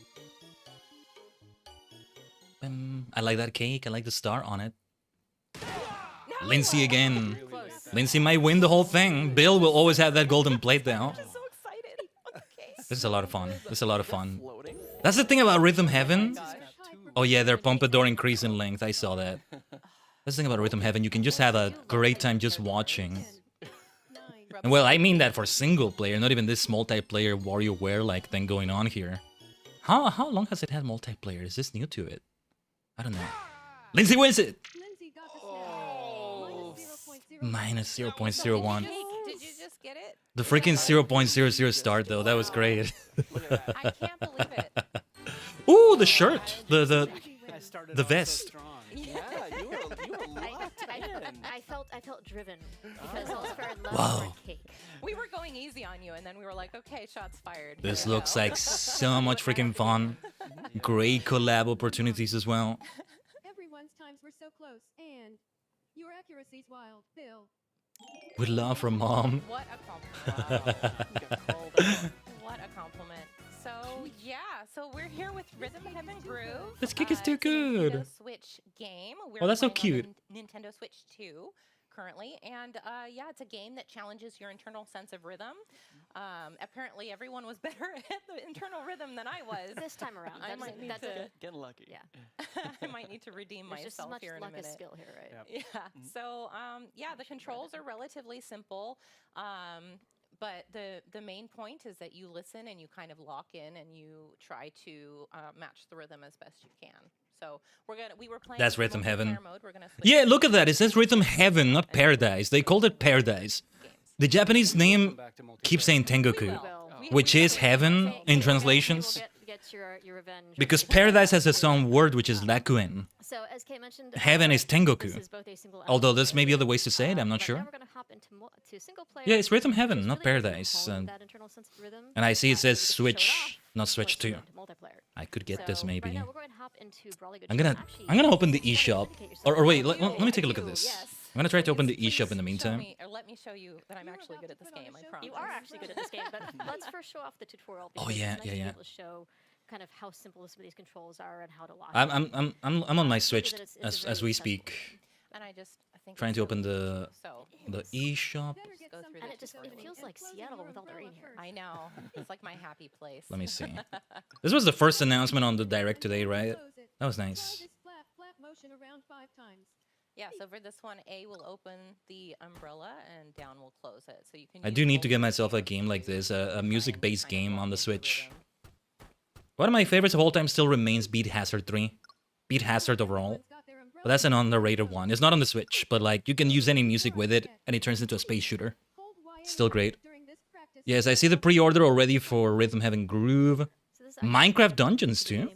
I like that cake. I like the star on it. Lindsay again. Lindsay might win the whole thing. Bill will always have that golden plate though. This is a lot of fun. This is a lot of fun. That's the thing about Rhythm Heaven. Oh yeah, their pompadour increase in length. I saw that. That's the thing about Rhythm Heaven. You can just have a great time just watching. And well, I mean that for single player, not even this multiplayer WarioWare like thing going on here. How long has it had multiplayer? Is this new to it? I don't know. Lindsay wins it! Minus 0.01. Did you just get it? The freaking 0.00 start though, that was great. I can't believe it. Ooh, the shirt! The vest. I felt driven because I was very in love Wow. with that cake. We were going easy on you, and then we were like, okay, shots fired. This Here we looks go. like so much freaking fun. Great collab opportunities as well. Everyone's times were so close, and your accuracy's wild, Bill. With love from mom. What a compliment. What a compliment. So, yeah, so we're here with Rhythm Heaven Groove. This kick is too It's a good. Nintendo Switch game. We're Oh, that's so playing on cute. the Nintendo Switch 2 currently. And yeah, it's a game that challenges your internal sense of rhythm. Apparently, everyone was better at the internal rhythm than I was. This time around. I might need to... Getting lucky. Yeah. I might need to redeem There's just as myself much here in a luck as minute. skill here, right? Yeah. So yeah, the controls are relatively simple. But the main point is that you listen and you kind of lock in and you try to match the rhythm as best you can. So we were playing. That's in Rhythm Heaven. multiplayer Mode. We're gonna switch Yeah, to look at that. It says Rhythm Heaven, not Paradise. They called it Paradise. The Japanese name keeps saying Tengoku, which is heaven in translations. Get your revenge. Because Paradise has its own word, which is Rakuen. So, as Kate mentioned, Heaven is Tengoku. this is both a single Although element there's maybe other ways to say it, I'm not but sure. Now we're gonna hop into single player. Yeah, it's Rhythm Heaven, which not really is the Paradise. home of that internal sense of rhythm. And I see it says So we get to show it Switch, off not Switch 2. into multiplayer. I could get this So, maybe. Right now we're going to hop into Brawly Good I'm Show. gonna Actually, open the eShop. Or wait, let me take a look at this. I'm gonna try to open the eShop in the meantime. Let me show you that I'm actually good at this game. I promise. You are actually good at this game, but let's first show off the tutorial. Oh, because yeah, it's nice yeah, to be yeah. able to show kind of how simple some of these controls are and how to lock. I'm on my Switch That it's a as very we accessible speak. And I think Trying it's to open really the easy. So eShop. go through And this it feels like Seattle with all the rain here. I know. It's like my happy place. Let me see. This was the first announcement on the Direct today, right? That was nice. Flat motion around 5 times. Yeah, so for this one, A will open the umbrella and down will close it. So you can I do need to get myself a game like this, a music-based game on the Switch. One of my favorites of all time still remains Beat Hazard 3. Beat Hazard overall. But that's an underrated one. It's not on the Switch, but like you can use any music with it and it turns into a space shooter. Still great. Yes, I see the pre-order already for Rhythm Heaven Groove. Minecraft Dungeons too.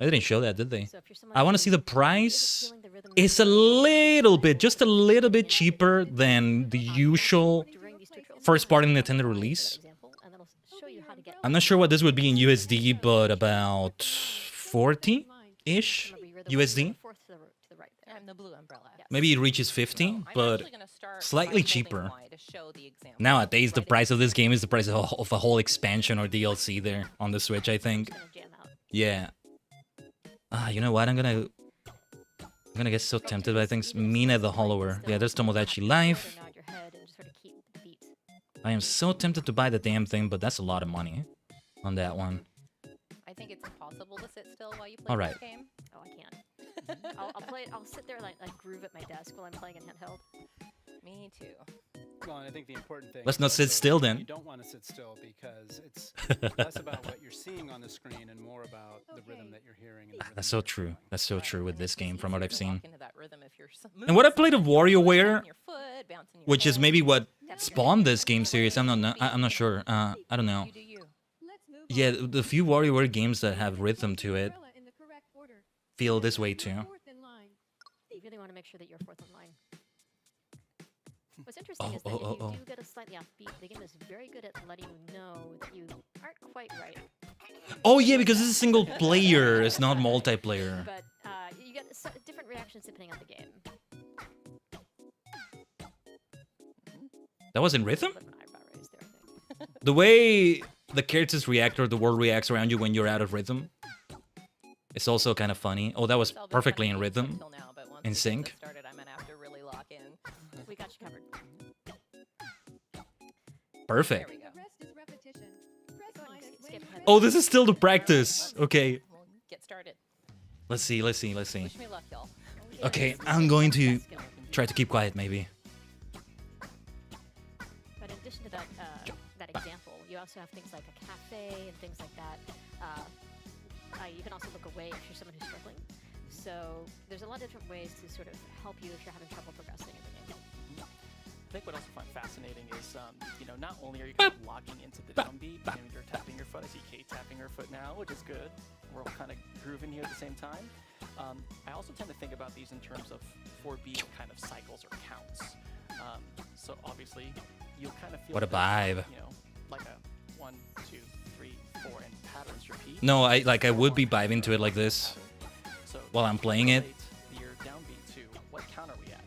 They didn't show that, did they? I want to see the price. It's a little bit, just a little bit cheaper than the usual first-party Nintendo release. I'm not sure what this would be in USD, but about 40-ish USD. the blue umbrella. Maybe it reaches 50, but slightly cheaper. Nowadays, the price of this game is the price of a whole expansion or DLC there on the Switch, I think. Yeah. You know what? I'm gonna get so tempted by things. Mina the Hollower. Yeah, there's Tomodachi Life. I am so tempted to buy the damn thing, but that's a lot of money on that one. I think it's impossible to sit still while you play All right. this game. Oh, I can't. I'll play it. I'll sit there like groove at my desk while I'm playing in handheld. Me too. Well, and I think the important thing. Let's not sit still then. You don't want to sit still because it's less about what you're seeing on the screen and more about the rhythm that you're hearing. And That's so true. That's so true with this game from what I've seen. Into that rhythm if you're And what I played of WarioWare, which is maybe what spawned this game series. I'm not sure. I don't know. Yeah, the few WarioWare games that have rhythm to it feel this way too. You really want to make sure that you're fourth in line. What's interesting is that if you do get a slightly off beat, the game is very good at letting you know that you aren't quite right. Oh yeah, because this is single player, it's not multiplayer. But you get different reactions depending on the game. That was in rhythm? The way the characters react or the world reacts around you when you're out of rhythm, it's also kind of funny. Oh, that was perfectly in rhythm, in sync. We got you covered. Perfect. Oh, this is still the practice. Okay. Get started. Let's see. Wish me luck, y'all. Okay, I'm going to try to keep quiet, maybe. But in addition to that, that example, you also have things like a cafe and things like that. You can also look away if you're someone who's struggling. So there's a lot of different ways to sort of help you if you're having trouble progressing in the game. I think what I also find fascinating is, not only are you kind of locking into the drum beat, and you're tapping your foot. I see Kate tapping her foot now, which is good. We're all kind of grooving here at the same time. I also tend to think about these in terms of 4-beat kind of cycles or counts. So obviously, you'll kind of feel What a vibe. Like a 1, 2, 3, 4, and patterns repeat. No, I would be vibing to it like this while I'm playing it. Your downbeat to what count are we at,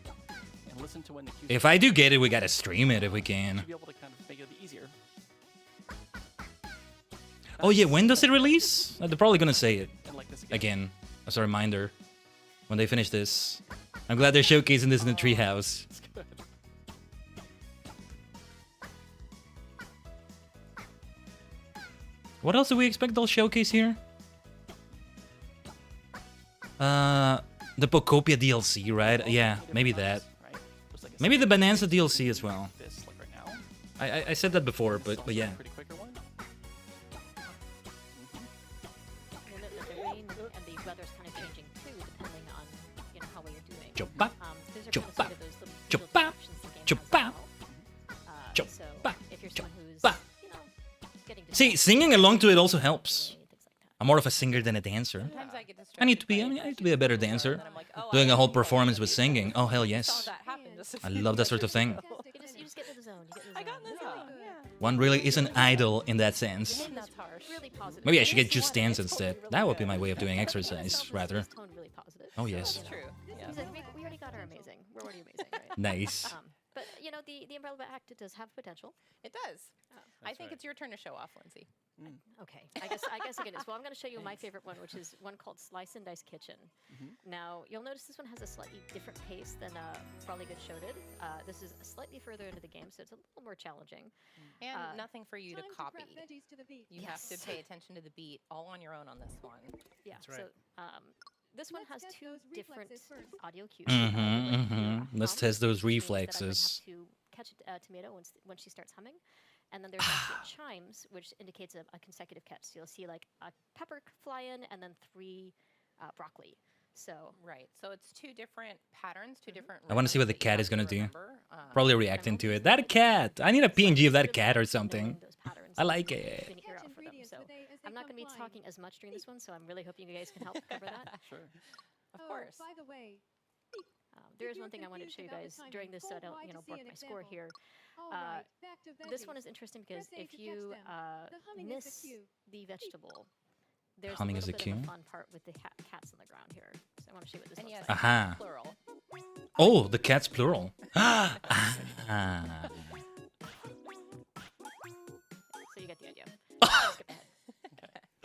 and listen to when the cues. If I do get it, we gotta stream it if we can. To be able to kind of make it a bit easier. Oh yeah, when does it release? They're probably gonna say it again as a reminder when they finish this. I'm glad they're showcasing this in the treehouse. What else do we expect they'll showcase here? The Pokopia DLC, right? Yeah, maybe that. Maybe the Bonanza DLC as well. I said that before, but yeah. Chopa, chopa, chopa, chopa, chopa, chopa. See, singing along to it also helps. I'm more of a singer than a dancer. I need to be a better dancer. Doing a whole performance with singing. Oh hell yes. I love that sort of thing. You just get in the zone. I got in the zone. Yeah. One really is an idol in that sense. That's harsh. Maybe I should get Just Dance instead. That would be my way of doing exercise, rather. Oh yes. That's true. Yeah. He's like, we already got our amazing. We're already amazing, right? Nice. But the Umbrella Act does have potential. It does. I think it's your turn to show off, Lindsay. Okay. I guess again, well, I'm going to show you my favorite one, which is one called Slice and Dice Kitchen. Now, you'll notice this one has a slightly different pace than Probably Good Show did. This is slightly further into the game, so it's a little more challenging. And nothing for you to copy. You have to pay attention to the beat all on your own on this one. Yeah. So this one has two different audio cues. Let's test those reflexes. I would have to catch a tomato when she starts humming. And then there's actually chimes, which indicates a consecutive catch. So you'll see like a pepper fly in and then 3 broccoli. So right. So it's 2 different patterns, 2 different. I want to see what the cat is gonna do. Probably reacting to it. That cat! I need a PNG of that cat or something. I like it. So I'm not going to be talking as much during this one, so I'm really hoping you guys can help cover that. Sure. Of course. By the way, there is one thing I wanted to show you guys during this, so I don't, bork my score here. This one is interesting because if you miss the vegetable, there's Humming a is little the bit of cue. a fun part with the cats on the ground here. So I want to show you what this looks yes, like. Aha. Plural. Oh, the cat's plural. Ah. So you get the idea. Skip ahead.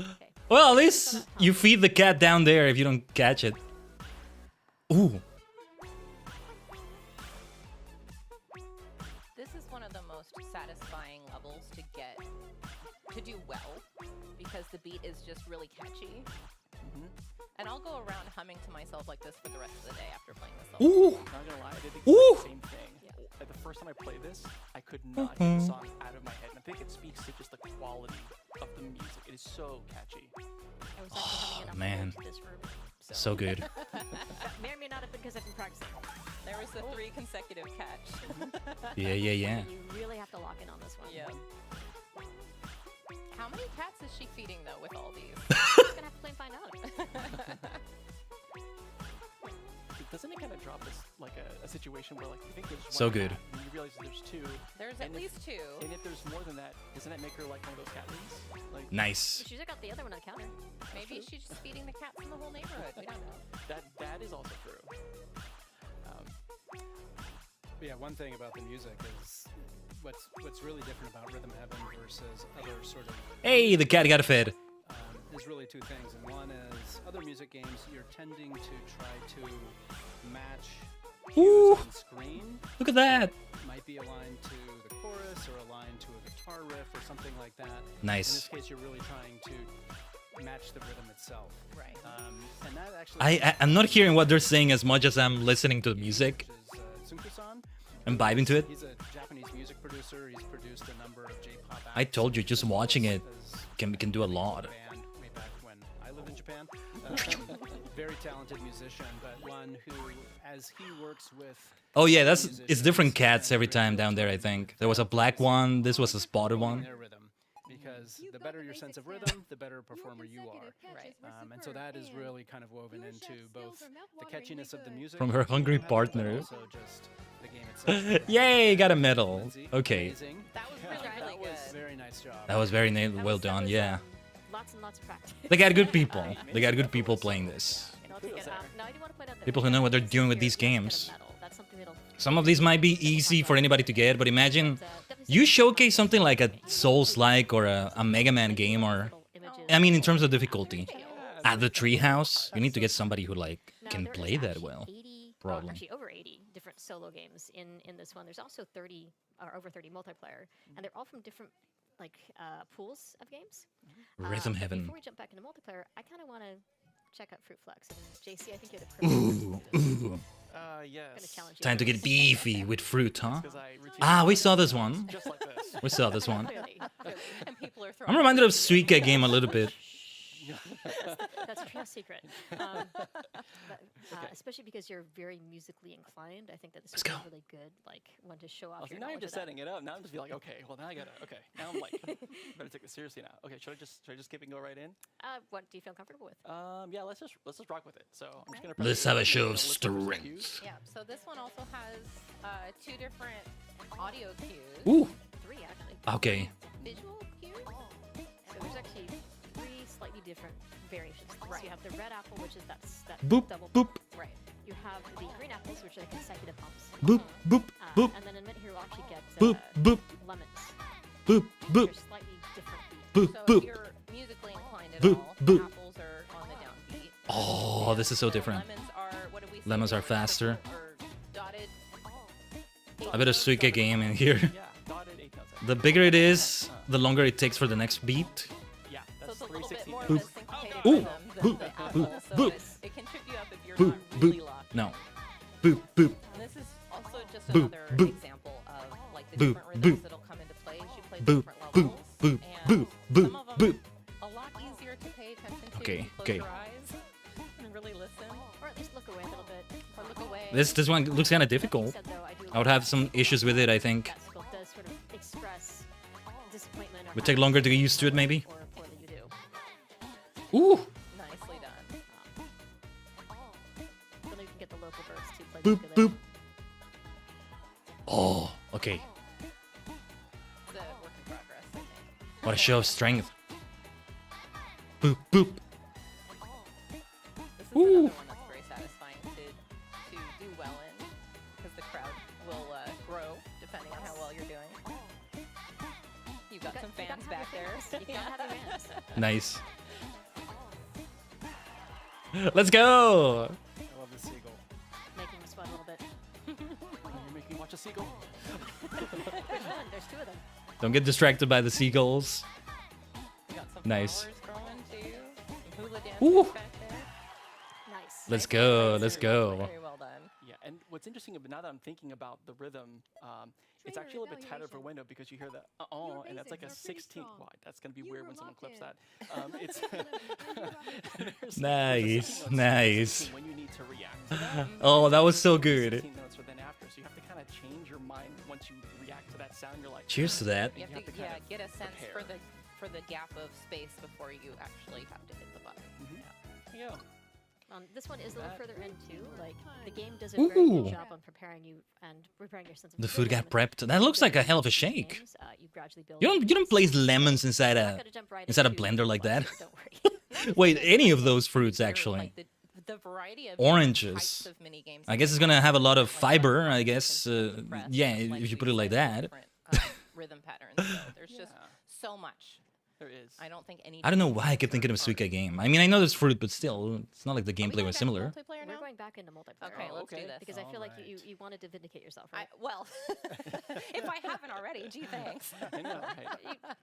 Okay. Well, at least you feed the cat down there if you don't catch it. Ooh. This is one of the most satisfying levels to get to do well because the beat is just really catchy. And I'll go around humming to myself like this for the rest of the day after playing this level. Ooh. Not gonna lie, I did the Ooh. exact same thing. Like the first time I played this, I could not get the song out of my head. And I think it speaks to just the quality of the music. It is so catchy. I was actually humming it on my way Man. to this room. So good. That may or may not have been because I've been practicing. There was the 3 consecutive catch. Yeah. You really have to lock in on this one. Yeah. How many cats is she feeding though with all these? We're gonna have to play and find out. Doesn't it kind of drop us like a situation where like you think there's So one good. cat, and you realize that there's 2. There's at least 2. And if there's more than that, doesn't that make her like one of those cat ladies? Like Nice. She just got the other one on the counter. Maybe she's just feeding the cats in the whole neighborhood. We don't know. That is also true. Yeah, one thing about the music is what's really different about Rhythm Heaven versus other sort of Hey, the cat got fed. there's really 2 things, and one is other music games you're tending to try to match Ooh. cues on screen. Look at that. Might be aligned to the chorus or aligned to a guitar riff or something like that. Nice. In this case, you're really trying to match the rhythm itself. Right. And that actually. I'm not hearing what they're saying as much as I'm listening to the music. Sunku-san. I'm vibing to it. He's a Japanese music producer. He's produced a number of J-pop acts. I told you, just watching it can do a lot. Band way back when I lived in Japan. Very talented musician, but one who, as he works with. Oh yeah, it's different cats every time down there. I think there was a black one. This was a spotted one. Their rhythm, because the better your sense of rhythm, the better performer you are. Right. And so that is really kind of woven into both the catchiness of the music From her hungry partner. but also just the game itself. Yay, got a medal. Okay. Amazing. That was really good. Very nice job. That was very well done. Yeah. Lots and lots of practice. They got good people. They got good people playing this. Now, I do want to point out that People who know what they're doing with these Here, yes, games. get a medal. That's something that'll Some of these might be easy for anybody to get, but imagine you showcase something like a Souls-like or a Mega Man game, or I mean, in terms of difficulty, at the treehouse, you need to get somebody who like can play that well. Probably. Actually, over 80 different solo games in this one. There's also 30 or over 30 multiplayer, and they're all from different like pools of games. Rhythm But Heaven. Before we jump back into multiplayer, I kind of want to check out Fruit Flex. And JC, I think you're the perfect person to do this. Yes. Time to get beefy with fruit, huh? Ah, we saw this one. Just like this. We saw this one. Clearly. And people are throwing. I'm reminded of Suika game a little bit. That's a trade secret. Especially because you're very musically inclined, I think that this is really good, like one to show off your now I'm knowledge just of that. setting it up. Now I'm just be like, okay, well now I gotta. Okay, now I'm like, better take this seriously now. Okay, should I just skip and go right in? What do you feel comfortable with? Yeah, let's just rock with it. So I'm just gonna. Let's have a show of strength. Yeah. So this one also has 2 different audio cues. Ooh. 3 actually. Okay. Visual cues. So there's actually 3 slightly different variations. Right. So you have the red apple, which is that Boop, double boop. bump. Right. You have the green apples, which are the consecutive bumps. Boop, boop, boop. And then in a minute here we'll actually get Boop, boop. lemons. Boop, boop. Which are slightly different beats. Boop, So boop. if you're musically inclined at Boop, all, boop. the apples are on the downbeat. Oh, this is so different. Lemons are, what do we say? Lemons are faster. Or dotted. A bit of Suika game in here. Yeah, dotted 8 notes. The bigger it is, the longer it takes for the next beat. Yeah, So that's it's a little bit 360. more of Boop. a syncopated Ooh. rhythm than Boop. the apple. Boop. So Boop. it can trip you up if you're Boop, not really boop. locked. No. Boop, boop. And this is also just Boop, another boop. example of like the Boop, different rhythms boop. that'll come into play as you play the Boop, different boop, levels. boop, And boop, boop, some of them boop. a lot easier to pay attention to Okay, if you close okay. your eyes and really listen. Or at least look away a little bit. Or look away. This one looks kind of difficult. I would have some issues with it, I think. That skill does sort of express disappointment or Would take longer to get used to it, maybe. or poorly you do. Ooh. Nicely done. Then you can get the local birds to play Boop, the boop. ukulele. Oh, okay. It's a work in progress, I think. What a show of strength. Boop, boop. This is another one that's very satisfying to do well in. the crowd will grow depending on how well you're doing. You've got some fans back there. You gotta have your fans. Nice. Let's go. I love the seagull. Making me sweat a little bit. You're making me watch a seagull. Which one? There's two of them. Don't get distracted by the seagulls. Nice. Ooh. Nice. Let's go. Let's go. Very well done. Yeah, and what's interesting, but now that I'm thinking about the rhythm, it's actually a little bit tighter of a window because you hear the and that's like a 16th. Wow, that's gonna be weird when someone clips that. It's Nice, nice. when you need to react to them. Oh, that was so good. 16 notes for then after, so you have to kind of change your mind once you react to that sound. You're like, Cheers to that. You have to get a sense for the gap of space before you actually have to hit the button. Yeah. This one is a little further in too. Like the game does a very good job on preparing you and preparing your sense of The food got rhythm and prepped. That looks like a hell of a shake. games, you gradually build. You don't place lemons inside a into blender like that. Wait, any of those fruits actually. The variety of Oranges. types of mini games. I guess it's gonna have a lot of fiber. I guess. Yeah, if you put it like that. Rhythm patterns. So there's just so much. There is. I don't think any. I don't know why I kept thinking of a Suika game. I mean, I know there's fruit, but still, it's not like the gameplay was similar. We're going back into multiplayer. Okay, let's do this. Because I feel like you wanted to vindicate yourself, right? Well, if I haven't already, gee, thanks. I know, right?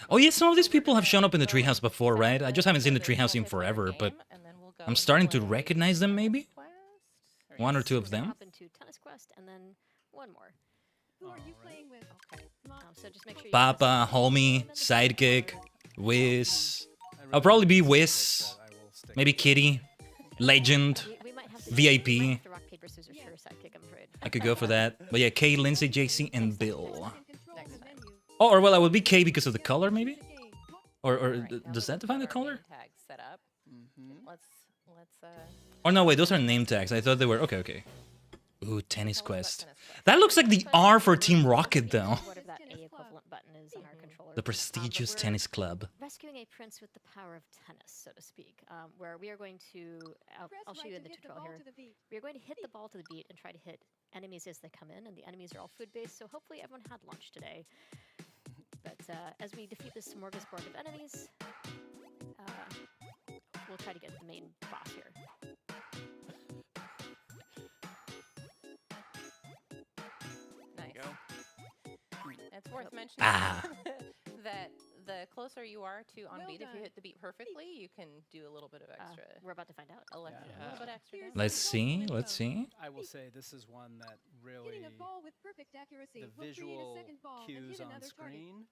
Oh yeah, some of these people have shown up in the treehouse before, right? I just haven't seen the treehouse in forever, but I'm starting to recognize them. Maybe one or two of them. Hop into Tennis Quest and then one more. Who are you playing with? Okay. So just make sure you Papa, homie, sidekick, Wiz. I'll probably be Wiz. Maybe Kitty, Legend, VIP. the rock, paper, scissors, sure sidekick, I'm afraid. I could go for that. But yeah, Kay, Lindsay, JC, and Bill. Oh, or well, I would be K because of the color, maybe? Or does that define the color? Tag set up. Let's. Or no, wait, those are name tags. I thought they were... Okay. Ooh, Tennis Quest. That looks like the R for Team Rocket, though. Whatever that A equivalent button is on our controller. The prestigious tennis club. Rescuing a prince with the power of tennis, so to speak, where we are going to... I'll show you in the tutorial here. We are going to hit the ball to the beat and try to hit enemies as they come in, and the enemies are all food-based, so hopefully everyone had lunch today. But as we defeat this smorgasbord of enemies, we'll try to get the main boss here. It's worth mentioning that the closer you are to on beat, if you hit the beat perfectly, you can do a little bit of extra. We're about to find out. A little bit extra. Let's see. Let's see. I will say this is one that really Hitting a ball with perfect accuracy the will create a visual second ball and cues hit on another screen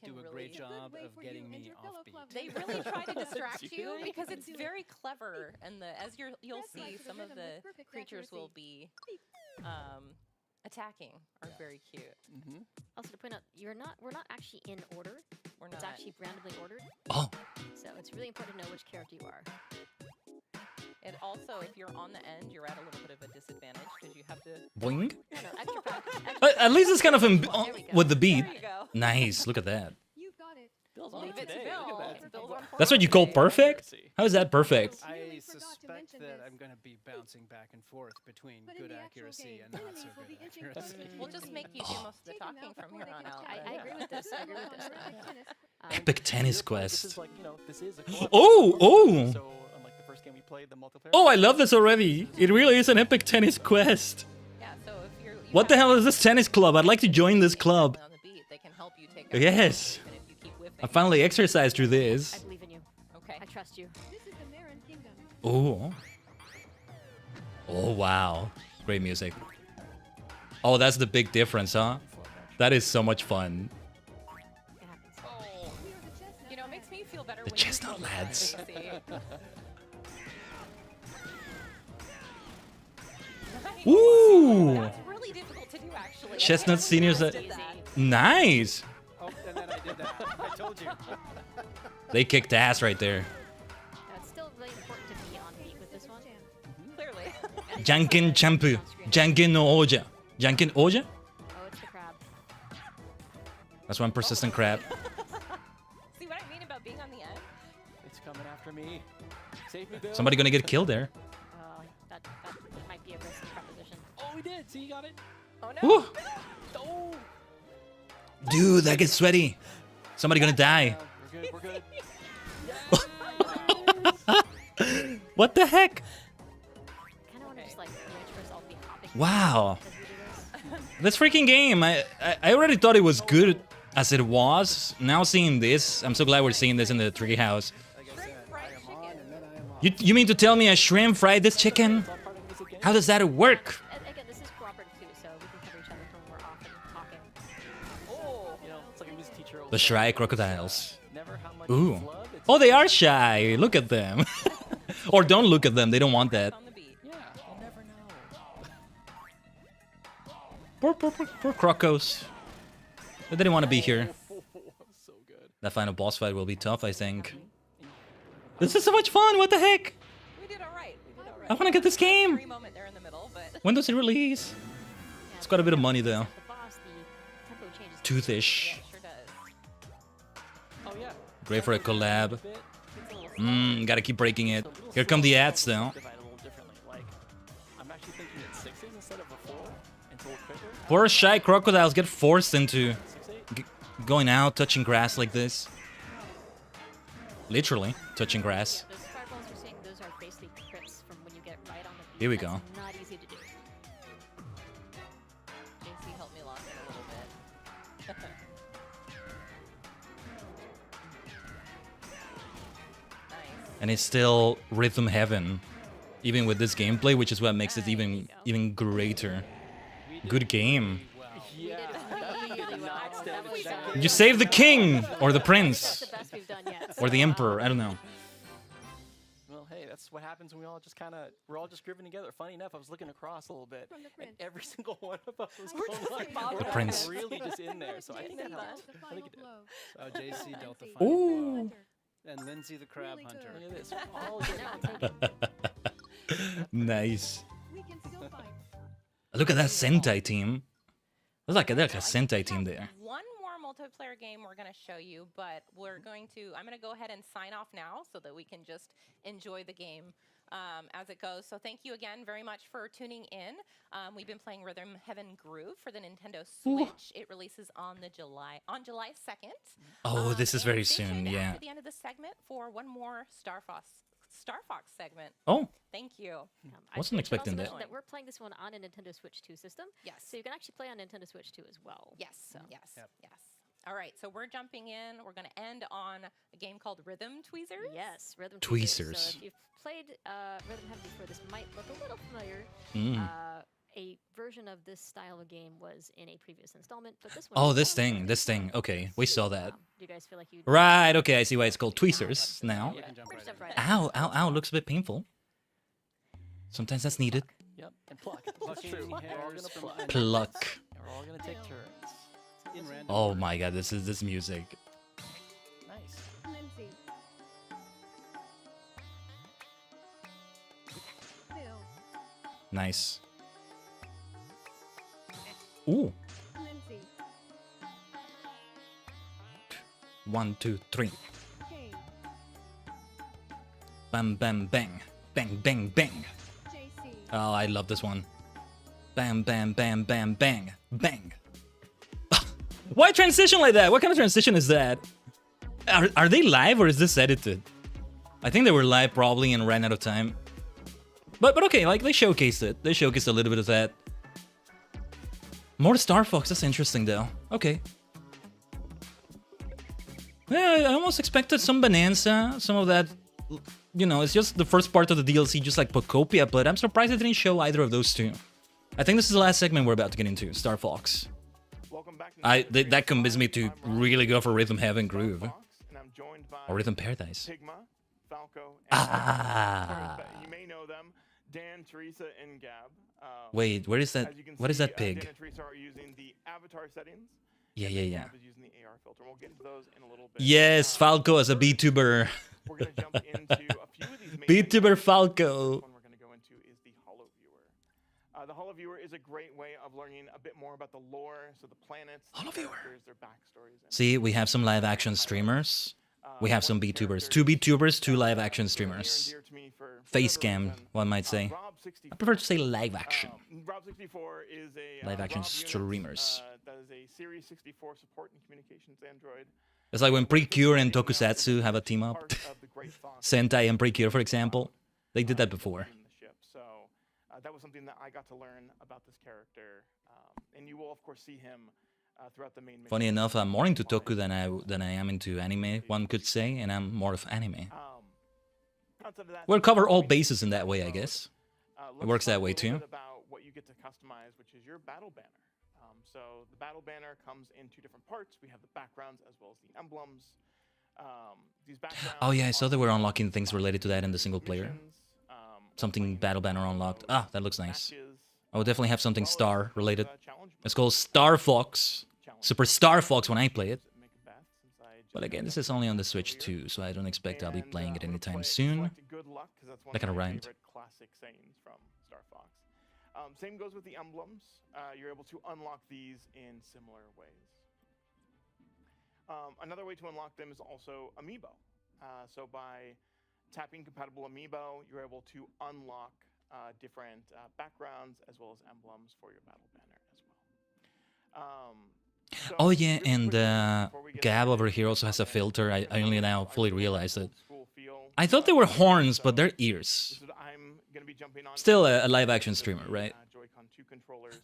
can do a really- great It's a job way of for you getting and me your off fellow beat. club They really try to distract you really? because You it's can do very clever, and as you'll That's see, right, for the some of rhythm the with perfect creatures will accuracy. be attacking are very cute. Also to point out, we're not actually in order. It's not. actually randomly ordered. Oh. So it's really important to know which character you are. And also, if you're on the end, you're at a little bit of a disadvantage because you have to. Boing. No, extra practice. At least it's kind of with the beat. There you go. Nice. Look at that. You've got it. Bill's Leave it to Bill. It's Bill's on That's what you call perfect? How is that perfect? I suspect that I'm going to be bouncing back and forth between good accuracy and not so good accuracy. We'll just make you do most of the talking from here on out. I agree with this. I agree with this. Epic Tennis This Quest. is like, this is a co-op Oh, game, oh. So unlike the first game we played, the multiplayer. Oh, I love this already. It really is an Epic Tennis Quest. Yeah, so if you're. What the hell is this tennis club? I'd like to join this club. On the beat, they can help you take. Yes. And if you keep whiffing. I finally exercised through I this. believe in you. Okay. I trust you. This is the Marin Kingdom. Oh. Oh, wow. Great music. Oh, that's the big difference, huh? That is so much fun. You know, it makes me feel better. The when chestnut you lads. Ooh. That's really difficult to do, actually. Chestnut seniors. Nice. Oh, and then I did that. I told you. They kicked ass right there. It's still really important to be on beat with this one. Clearly. Janken Champu. Janken no Oja. Janken Oja? Oh, it's the crab. That's one persistent crab. See what I mean about being on the end? It's coming after me. Save me, Bill. Somebody gonna get killed there. That might be a risk. See, you got it. Oh no! Woo. Oh. Dude, that gets sweaty. Somebody gonna die. We're good. We're good. What the heck? Kind of want to just like first all be hopping. Wow. This freaking game, I already thought it was good as it was. Now seeing this, I'm so glad we're seeing this in the treehouse. You mean to tell me I shrimp fried this chicken? How does that work? Again, this is cooperative too, so we can cover each other when we're off and talking. Oh, you know, it's like a music teacher. The shy crocodiles. Ooh. Oh, they are shy. Look at them. Or don't look at them. They don't want that. Yeah, you never know. Poor crocos. They didn't want to be here. So good. That final boss fight will be tough, I think. This is so much fun. What the heck? We did all right. I want to get this game. Moment there in the middle, but When does it release? It's got a bit of money though. The boss, the tempo changes. Toothish. sure does. Oh yeah. Great for a collab. Gotta keep breaking it. Here come the ads though. Divide a little differently. Like, I'm actually thinking it's 6s instead of a 4. It's a little quicker. Poor shy crocodiles get forced into going out, touching grass like this. Literally, touching grass. Those fireballs you're seeing, those are basically crits from when you get right on the beat. Here we That's go. Not easy to do. JC helped me lock in a little bit. And it's still rhythm heaven, even with this gameplay, which is what makes it even greater. Good game. You save the king or the prince or the emperor. I don't know. Well, hey, that's what happens when we're all just grooving together. Funny enough, I was looking across a little bit, and every single one of us was going like, The prince. really just in there. So I think that helped. I think it did. So JC dealt the final Ooh. blow. And Lindsay the crab hunter. Look at this. All good. Nice. Look at that Sentai team. There's like a Sentai team there. One more multiplayer game we're going to show you, but I'm going to go ahead and sign off now so that we can just enjoy the game as it goes. So thank you again very much for tuning in. We've been playing Rhythm Heaven Groove for the Nintendo Switch. It releases on July 2nd. Oh, this is very Stay soon, tuned yeah. At the end of the segment for one more Star Fox segment. Oh. Thank you. Wasn't expecting that. That we're playing this one on a Nintendo Switch 2 system. Yes. So you can actually play on Nintendo Switch 2 as well. Yes. So. Yes. Yes. All right. So we're jumping in. We're going to end on a game called Rhythm Tweezers. Yes, Rhythm Tweezers. So if you've played Rhythm Heaven before, this might look a little familiar. A version of this style of game was in a previous installment, but this one. Oh, this thing. Okay, we saw that. Do you guys feel like you? Right. Okay, I see why it's called Tweezers now. Yeah, right. Ow! Ow! Ow! Looks a bit painful. Sometimes that's needed. Yep. And pluck. That's true. We're all gonna pluck. Pluck. And we're all gonna take turns. In random. Oh my God! This music. Nice. Lindsay. Bill. Nice. Ooh. Lindsay. 1, 2, 3. Kane. Bam! Bam! Bang! Bang! Bang! Bang! JC. Oh, I love this one. Bam! Bam! Bam! Bam! Bang! Bang! Why transition like that? What kind of transition is that? Are they live or is this edited? I think they were live probably and ran out of time. But okay, like they showcased it. They showcased a little bit of that. More Star Fox. That's interesting though. Okay. Yeah, I almost expected some Bonanza, some of that. You know, it's just the first part of the DLC, just like Pocopia, but I'm surprised it didn't show either of those two. I think this is the last segment we're about to get into, Star Fox. Welcome back That convinced me to really go for Rhythm Heaven Groove. and I'm joined by Or Rhythm Paradise. Pigma, Falco, and you may know them, Dan, Teresa, and Gab. Wait, where is that? As you can What is see, that pig? Dan and Teresa are using the avatar settings. Yeah. Gab is using the AR filter. We'll get into those in a little bit. Yes, Falco as a VTuber. We're going to jump into a few of these main VTuber Falco. one we're going to go into is the Holo Viewer. The Holo Viewer is a great way of learning a bit more about the lore, so the planets, the characters, their backstories. See, we have some live action streamers. We have some VTubers. 2 VTubers, 2 live action streamers. Face cam, one might say. Rob 64. I prefer to say live action. Rob 64 is a Live action Rob Unix, streamers. that is a Series 64 support and communications Android. It's like when Precure and Tokusatsu have a team up. Sentai and Precure, for example. They did that before. So that was something that I got to learn about this character, and you will of course see him throughout the main mission. Funny enough, I'm more into Toku than I am into anime, one could say, and I'm more of anime. We'll cover all bases in that way, I guess. It works that way too. About what you get to customize, which is your battle banner. So the battle banner comes in two different parts. We have the backgrounds as well as the emblems. These backgrounds. Oh yeah, I saw they were unlocking things related to that in the single player. Something battle banner unlocked. Ah, that looks nice. I will definitely have something star related. It's called Star Fox. Super Star Fox when I play it. But again, this is only on the Switch too, so I don't expect I'll be playing it anytime soon. That kind of rhymed. Classic sayings from Star Fox. Same goes with the emblems. You're able to unlock these in similar ways. Another way to unlock them is also amiibo. So by tapping compatible amiibo, you're able to unlock different backgrounds as well as emblems for your battle banner as well. Oh yeah, and Gab over here also has a filter. I only now fully realized it. I thought they were horns, but they're ears. Still a live-action streamer, right?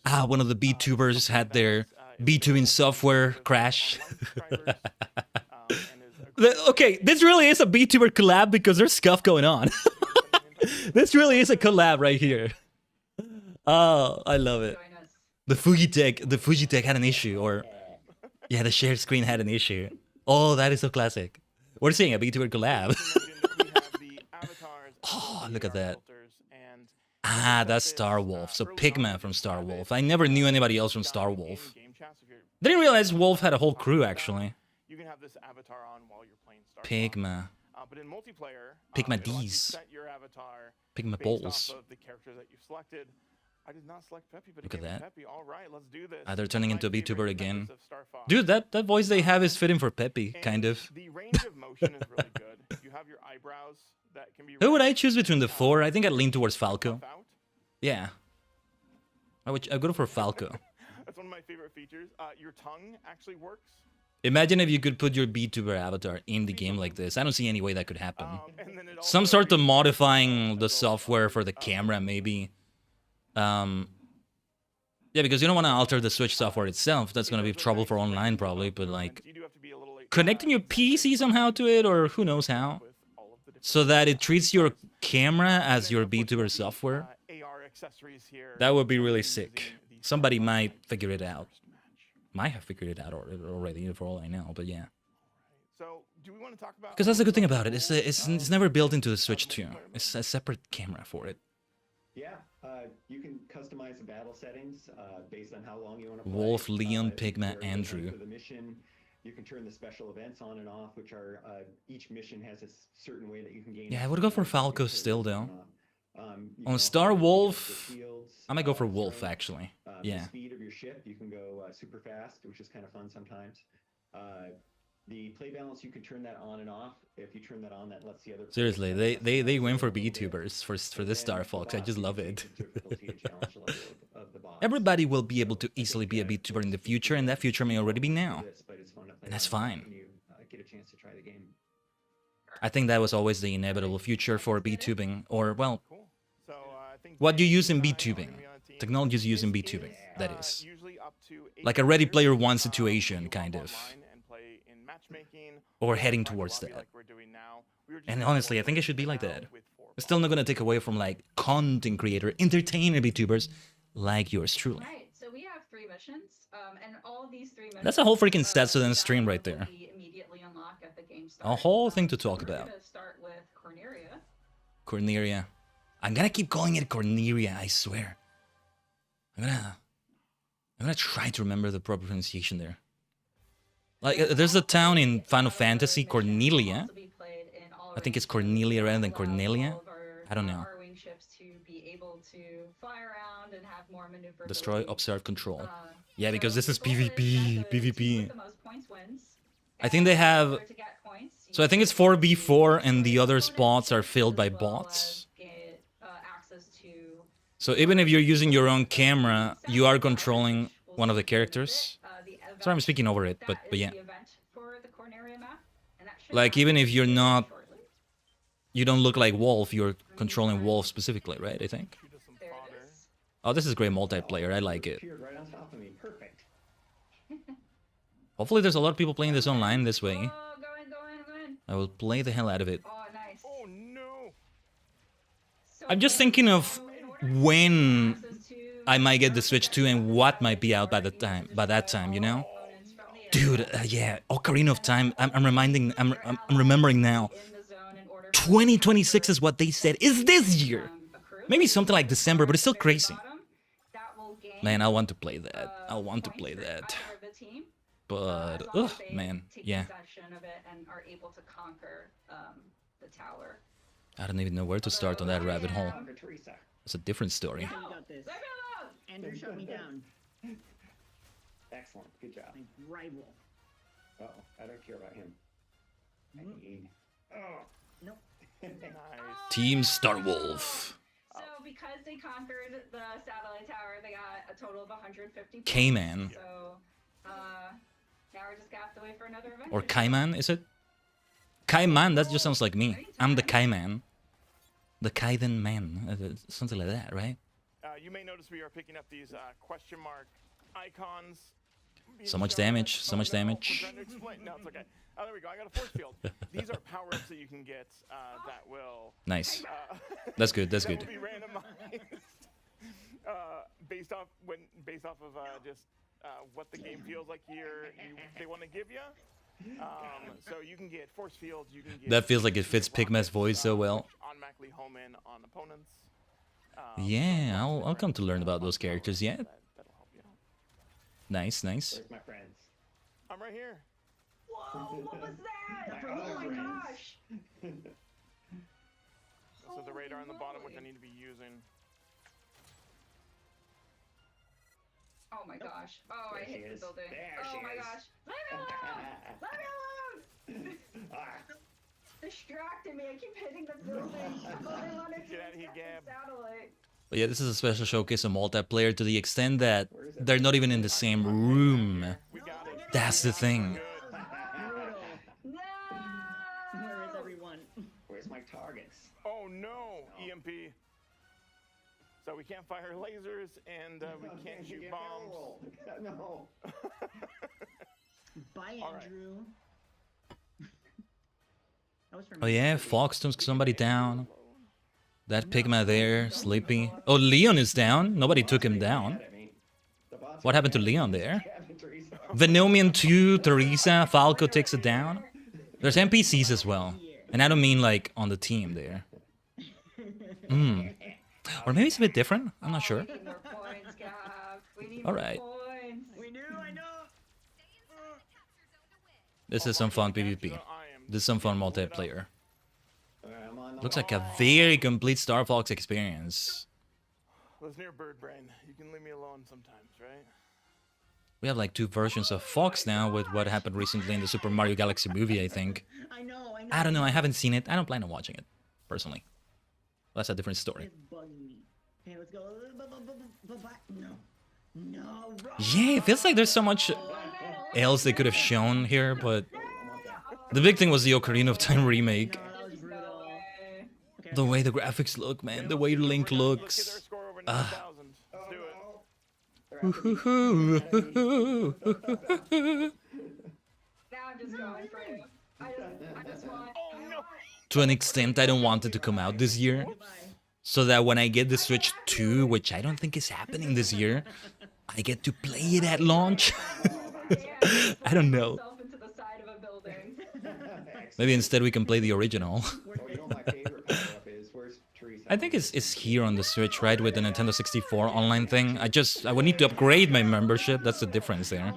Ah, one of the VTubers had their VTubing software crash. Okay, this really is a VTuber collab because there's scuff going on. This really is a collab right here. Oh, I love it. The Fujitech had an issue, or yeah, the shared screen had an issue. Oh, that is so classic. We're seeing a VTuber collab. Oh, look at that. Ah, that's Star Wolf. So Pigma from Star Wolf. I never knew anybody else from Star Wolf. Didn't realize Wolf had a whole crew actually. You can have this avatar on while you're playing Star Pigma. But in multiplayer, Pigma D's. Pigma Balls. The character that you've selected. I did not select Peppy, but look at that. Peppy. All right, let's do this. They're turning into a VTuber again. Dude, that voice they have is fitting for Peppy, kind of. The range of motion is really good. You have your eyebrows that can be. Who would I choose between the four? I think I'd lean towards Falco. Yeah. I'd go for Falco. That's one of my favorite features. Your tongue actually works. Imagine if you could put your VTuber avatar in the game like this. I don't see any way that could happen. Some sort of modifying the software for the camera, maybe. Yeah, because you don't want to alter the Switch software itself. That's going to be trouble for online, probably. But, like, connecting your PC somehow to it, or who knows how, so that it treats your camera as your VTuber software. That would be really sick. Somebody might figure it out. Might have figured it out already, for all I know, but yeah. So, do we want to talk about? Because that's the good thing about it. It's never built into the Switch 2. It's a separate camera for it. Yeah, you can customize the battle settings based on how long you want to play. Wolf, Leon, Pigma, Andrew. For the mission, you can turn the special events on and off, which are each mission has a certain way that you can gain. Yeah, I would go for Falco still, though. On Star Wolf, I might go for Wolf, actually. Yeah. The speed of your ship, you can go super fast, which is kind of fun sometimes. The play balance, you can turn that on and off. If you turn that on, that lets the other. Seriously, they win for VTubers for this Star Fox. I just love it. Everybody will be able to easily be a VTuber in the future, and that future may already be now. And that's fine. Get a chance to try the game. I think that was always the inevitable future for VTubing, or, well, what you use in VTubing. Technologies used in VTubing, that is. Like a Ready Player One situation, kind of. Or heading towards that. And honestly, I think it should be like that. It's still not going to take away from, like, content creator, entertainer VTubers like yours truly. Right, so we have 3 missions, and all of these 3 missions... That's a whole freaking Setsuden stream right there. Immediately unlock at the game start. A whole thing to talk We're about. going to start with Corneria. Corneria. I'm gonna keep calling it Corneria, I swear. I'm gonna try to remember the proper pronunciation there. Like, there's a town in Final Fantasy, Cornelia. I think it's Cornelia rather than Cornelia. I don't know. Destroy, observe, control. Yeah, because this is PvP. I think they have... So I think it's 4v4 and the other spots are filled by bots. So even if you're using your own camera, you are controlling one of the characters. Sorry, I'm speaking over it, but yeah. Like even if you're not, you don't look like Wolf, you're controlling Wolf specifically, right? I think. Oh, this is great multiplayer. I like it. Right on top of me. Perfect. Hopefully, there's a lot of people playing this online this way. Go in. I will play the hell out of it. Oh, nice. Oh no. I'm just thinking of when I might get the Switch 2 and what might be out by the time. By that time, you know. Dude, yeah, Ocarina of Time. I'm remembering now. 2026 is what they said. Is this year? Maybe something like December, but it's still crazy. Man, I want to play that. I want to play that. But, ugh, man, yeah. I don't even know where to start on that rabbit hole. It's a different story. Andrew shot me down. Excellent. Good job. My rival. Uh-oh. I don't care about him. I need... Oh. Nope. Nice. Team Star Wolf. So because they conquered the satellite tower, they got a total of 150 points. Kaiman. So now we're just gonna have to wait for another event. Or Kaiman, is it? Kaiman, that just sounds like me. I'm the Kaiman. The Khaiden man. Something like that, right? You may notice we are picking up these question mark icons. So much damage, so much damage. No, it's okay. Oh, there we go. I got a force field. These are power-ups that you can get that will... Nice. That's good, that's good. Will be randomized based off of just what the game feels like they want to give you. So you can get force fields, you can get... That feels like it fits Pigma's voice so well. Automatically home in on opponents. Yeah, I'll come to learn about those characters yet. That'll help you out. Nice, nice. Where's my friends? I'm right here. Whoa, what was that? Oh my gosh. So the radar on the bottom, which I need to be using. Oh my gosh. Oh, I hate the building. Oh my gosh. Let me alone! Let me alone! Distracting me. I keep hitting the building. I wanted to satellite. But yeah, this is a special showcase of multiplayer to the extent that they're not even in the same room. That's the thing. No! Where is everyone? Where's my targets? Oh no, EMP. So we can't fire lasers and we can't shoot bombs. No. Bye, Andrew. Oh yeah, Fox took somebody down. That Pigma there, sleepy. Oh, Leon is down. Nobody took him down. What happened to Leon there? Venomian 2, Teresa, Falco takes it down. There's NPCs as well. And I don't mean like on the team there. Or maybe it's a bit different. I'm not sure. Alright. This is some fun PvP. This is some fun multiplayer. Looks like a very complete Star Fox experience. Listen here, Bird Brain. You can leave me alone sometimes, right? We have like 2 versions of Fox now with what happened recently in the Super Mario Galaxy movie, I think. I don't know, I haven't seen it. I don't plan on watching it, personally. That's a different story. Okay, let's go. No. No. Yeah, it feels like there's so much else they could have shown here, but the big thing was the Ocarina of Time remake. The way the graphics look, man. The way Link looks. Now I'm just going for you. I just want... Oh no! To an extent, I don't want it to come out this year. So that when I get the Switch 2, which I don't think is happening this year, I get to play it at launch. I don't know. Maybe instead we can play the original. I think it's here on the Switch, right, with the Nintendo 64 online thing. I would need to upgrade my membership. That's the difference there.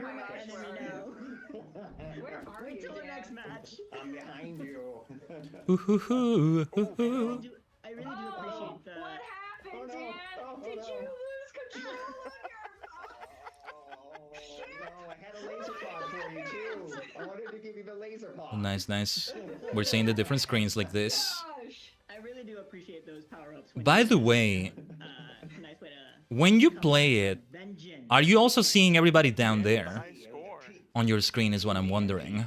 Wait till the next match. I'm behind you. I really do appreciate the... What happened, Dan? Did you lose control of your... I had a laser pod for you too. I wanted to give you the laser pod. Nice, nice. We're seeing the different screens like this. I really do appreciate those power-ups. By the way, When you play it, are you also seeing everybody down there on your screen? Is what I'm wondering.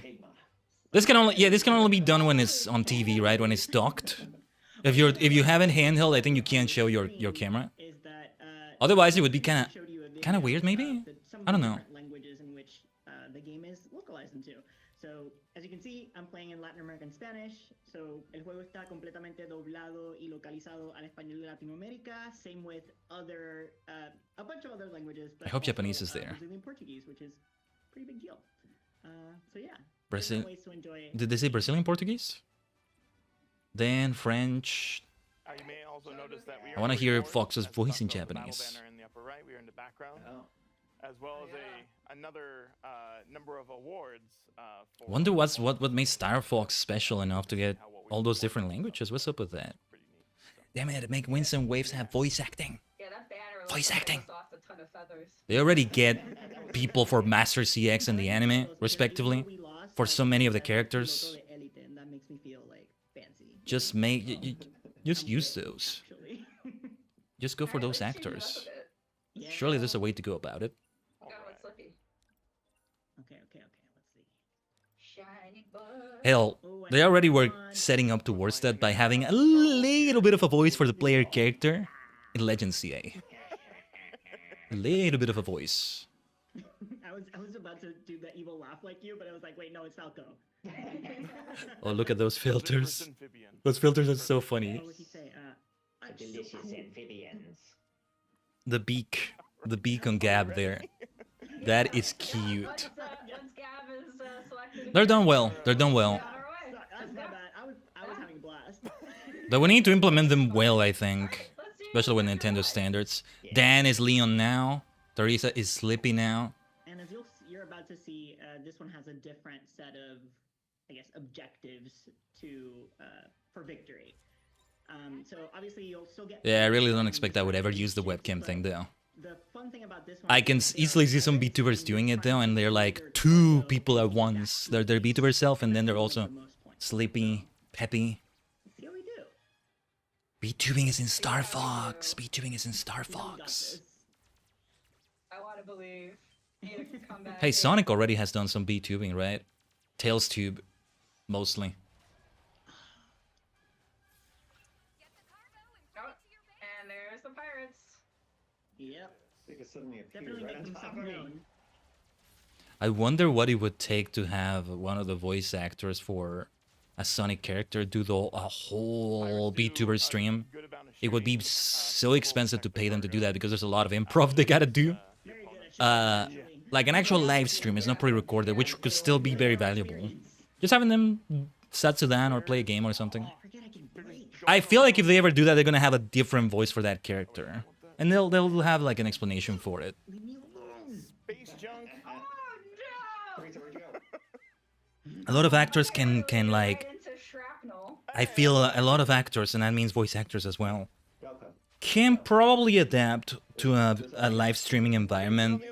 This can only be done when it's on TV, right? When it's docked. If you have it handheld, I think you can't show your camera. Otherwise, it would be kind of weird, maybe. I don't know. Languages in which the game is localized into. So as you can see, I'm playing in Latin American Spanish. So el juego está completamente doblado y localizado al español de Latinoamérica. Same with other a bunch of other languages. But I hope also, Japanese is there. Brazilian Portuguese, which is a pretty big deal. So yeah. Brazil. Ways to enjoy it. Did they say Brazilian Portuguese? Then French. You may also notice that we I want to hear Fox's voice in Japanese. in the upper right, we are in the background, as well as another number of awards. Wonder what made Star Fox special enough to get all those different languages. What's up with that? Damn it! Make Winds and Waves have voice acting. Yeah, that banner Voice acting. off a ton of feathers. They already get people for Master CX and the anime, respectively, for so many of the characters. That makes me feel like fancy. Just just use those. Just go for those actors. Surely there's a way to go about it. Okay, let's see. Shiny bird. Hell, they already were setting up towards that by having a little bit of a voice for the player character in Legend CA. A little bit of a voice. I was about to do the evil laugh like you, but I was like, wait, no, it's Falco. Oh, look at those filters. Those filters are so funny. What would he say? Delicious amphibians. The beak on Gab there. That is cute. They're done well. They're done well. That's not bad. I was having a blast. But we need to implement them well, I think. Especially with Nintendo standards. Dan is Leon now. Teresa is Slippy now. And as you're about to see, this one has a different set of, I guess, objectives for victory. So obviously you'll still get. Yeah, I really don't expect I would ever use the webcam thing though. The fun thing about this one, I can easily see some VTubers doing it though, and they're like 2 people at once. They're their VTuber self, and then they're also Sleepy, Peppy. See how we do. VTubing is in Star Fox. VTubing is in Star Fox. I want to believe. Need to come back. Hey, Sonic already has done some VTubing, right? Tails Tube, mostly. And there's the pirates. Yep. They could suddenly appear Definitely right make on top themselves of me. known. I wonder what it would take to have one of the voice actors for a Sonic character do a whole VTuber stream. It would be so expensive to pay them to do that because there's a lot of improv they gotta do. Like an actual live stream is not pre-recorded, which could still be very valuable. Just having them set to that or play a game or something. I feel like if they ever do that, they're gonna have a different voice for that character, and they'll have like an explanation for it. Space junk. A lot of actors can like. I feel a lot of actors, and that means voice actors as well, can probably adapt to a live streaming environment,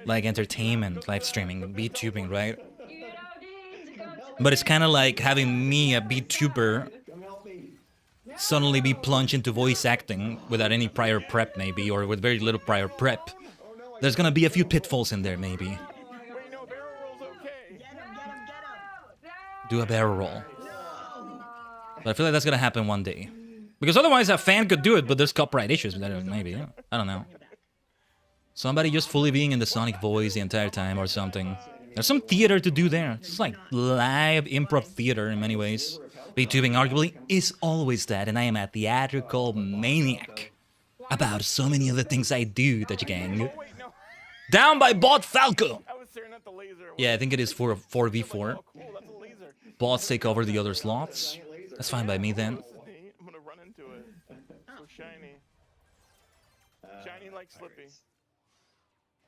like entertainment, live streaming, VTubing, right? But it's kind of like having me, a VTuber, suddenly be plunged into voice acting without any prior prep, maybe, or with very little prior prep. There's gonna be a few pitfalls in there, maybe. Do a barrel roll. But I feel like that's gonna happen one day. Because otherwise a fan could do it, but there's copyright issues, maybe. I don't know. Somebody just fully being in the Sonic voice the entire time or something. There's some theater to do there. It's like live improv theater in many ways. VTubing arguably is always that, and I am a theatrical maniac about so many of the things I do, Tajigen. Down by bot Falco! Yeah, I think it is 4v4. Bots take over the other slots. That's fine by me then. I'm gonna run into it. So shiny. Shiny like Slippy.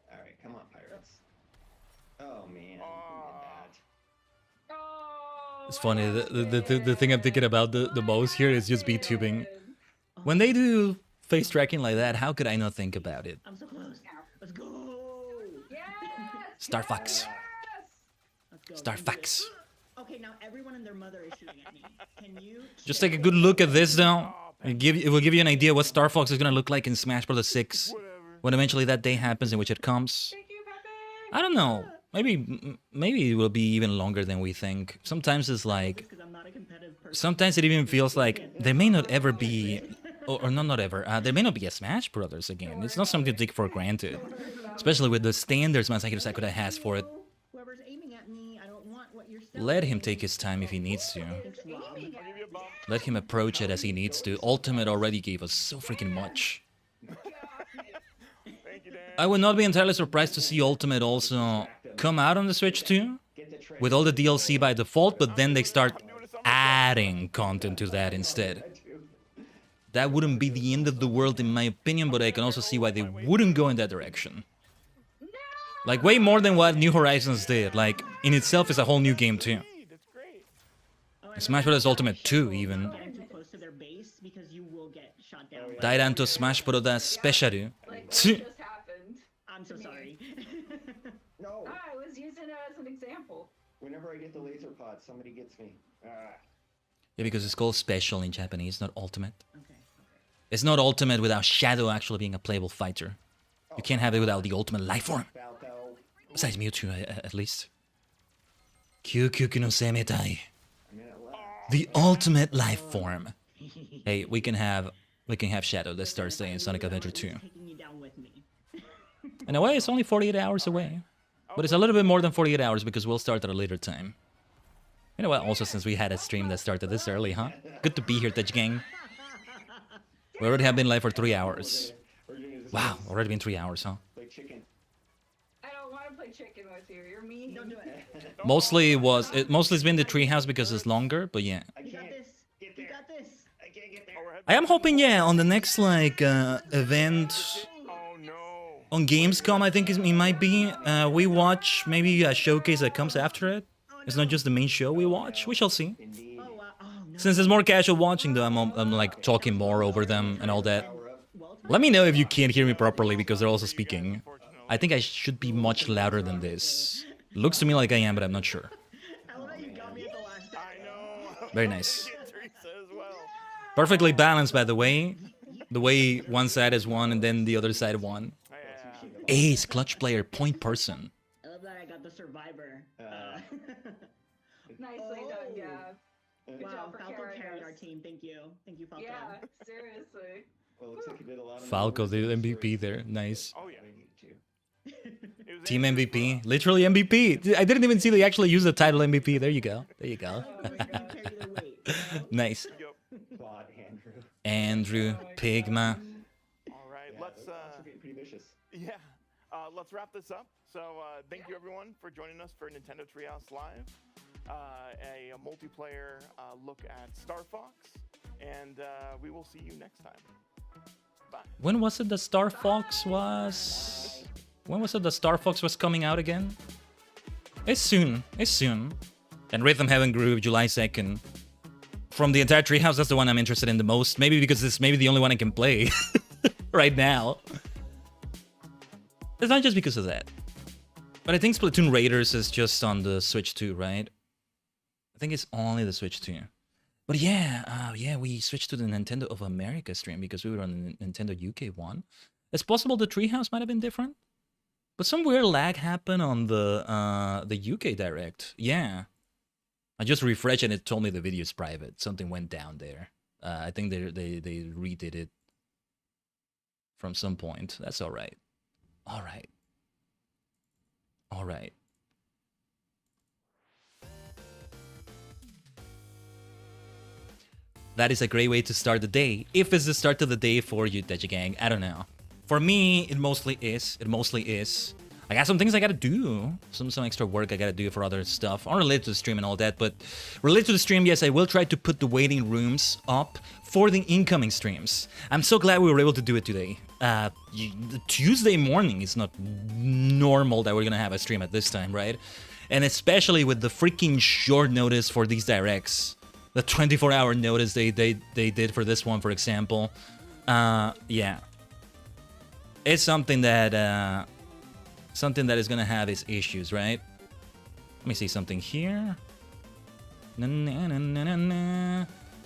Alright, come on, pirates. Oh man, It's funny, the thing I'm thinking about the most here is just VTubing. When they do face tracking like that, how could I not think about it? I'm so close. Let's go. Star Fox. Star Fox. Okay, now everyone and their mother is shooting at me. Can you Just take a good look at this though. It will give you an idea what Star Fox is gonna look like in Smash Bros. 6. when eventually that day happens in which it comes. I don't know. Maybe it will be even longer than we think. Sometimes it's like, sometimes it even feels like there may not ever be, or not ever. There may not be a Smash Brothers again. It's not something to take for granted, especially with the standards Masahiro Sakurai has for it. Let him take his time if he needs to. Let him approach it as he needs to. Ultimate already gave us so freaking much. I would not be entirely surprised to see Ultimate also come out on the Switch too, with all the DLC by default, but then they start adding content to that instead. That wouldn't be the end of the world in my opinion, but I can also see why they wouldn't go in that direction. Like way more than what New Horizons did, like in itself is a whole new game too. Smash Bros. Ultimate 2 even. Dairanto Smash Bros. Special. I'm so sorry. No. I was using it as an example. Whenever I get the laser pod, somebody gets me. Yeah, because it's called special in Japanese, not ultimate. It's not ultimate without Shadow actually being a playable fighter. You can't have it without the ultimate life form. Besides Mewtwo, at least. Kyukyuku no Semetai. The ultimate life form. Hey, we can have Shadow this Thursday in Sonic Adventure 2. In a way, it's only 48 hours away. But it's a little bit more than 48 hours because we'll start at a later time. You know what, also since we had a stream that started this early, huh? Good to be here, Tajigen. We already have been live for 3 hours. Wow, already been 3 hours, huh? I don't want to play chicken with you. You're mean. Don't do it. Mostly it's been the treehouse because it's longer, but yeah. You got this. You got this. I can't get there. I am hoping, yeah, on the next like event on Gamescom, I think it might be. We watch maybe a showcase that comes after it. It's not just the main show we watch. We shall see. Since it's more casual watching, though, I'm like talking more over them and all that. Let me know if you can't hear me properly because they're also speaking. I think I should be much louder than this. Looks to me like I am, but I'm not sure. Very nice. Perfectly balanced, by the way. The way one side is one and then the other side one. Ace, clutch player, point person. I love that I got the survivor. Nicely done, Gab. Good job for Falco carrying carried us. our team. Thank you. Thank you, Falco. Yeah, seriously. Well, looks like you did a lot of Falco, the MVP there. Nice. Oh, yeah. Team MVP. Literally MVP. I didn't even see they actually use the title MVP. There you go. There you go. Nice. Andrew, Pigma. All right, let's pretty vicious. Yeah, let's wrap this up. So thank you everyone for joining us for Nintendo Treehouse Live, a multiplayer look at Star Fox, and we will see you next time. Bye. When was it the Star Fox was? When was it the Star Fox was coming out again? It's soon. It's soon. And Rhythm Heaven Groove, July 2nd. From the entire Treehouse, that's the one I'm interested in the most. Maybe because it's maybe the only one I can play right now. It's not just because of that. But I think Splatoon Raiders is just on the Switch 2, right? I think it's only the Switch 2. But yeah, we switched to the Nintendo of America stream because we were on the Nintendo UK one. It's possible the Treehouse might have been different. But some weird lag happened on the UK Direct. Yeah. I just refreshed and it told me the video is private. Something went down there. I think they redid it from some point. That's all right. All right. All right. That is a great way to start the day. If it's the start of the day for you, Tajigen, I don't know. For me, it mostly is. It mostly is. I got some things I gotta do. Some extra work I gotta do for other stuff. Unrelated to the stream and all that, but related to the stream, yes, I will try to put the waiting rooms up for the incoming streams. I'm so glad we were able to do it today. Tuesday morning, it's not normal that we're gonna have a stream at this time, right? And especially with the freaking short notice for these directs. The 24-hour notice they did for this one, for example. Yeah. It's something that is gonna have its issues, right? Let me see something here.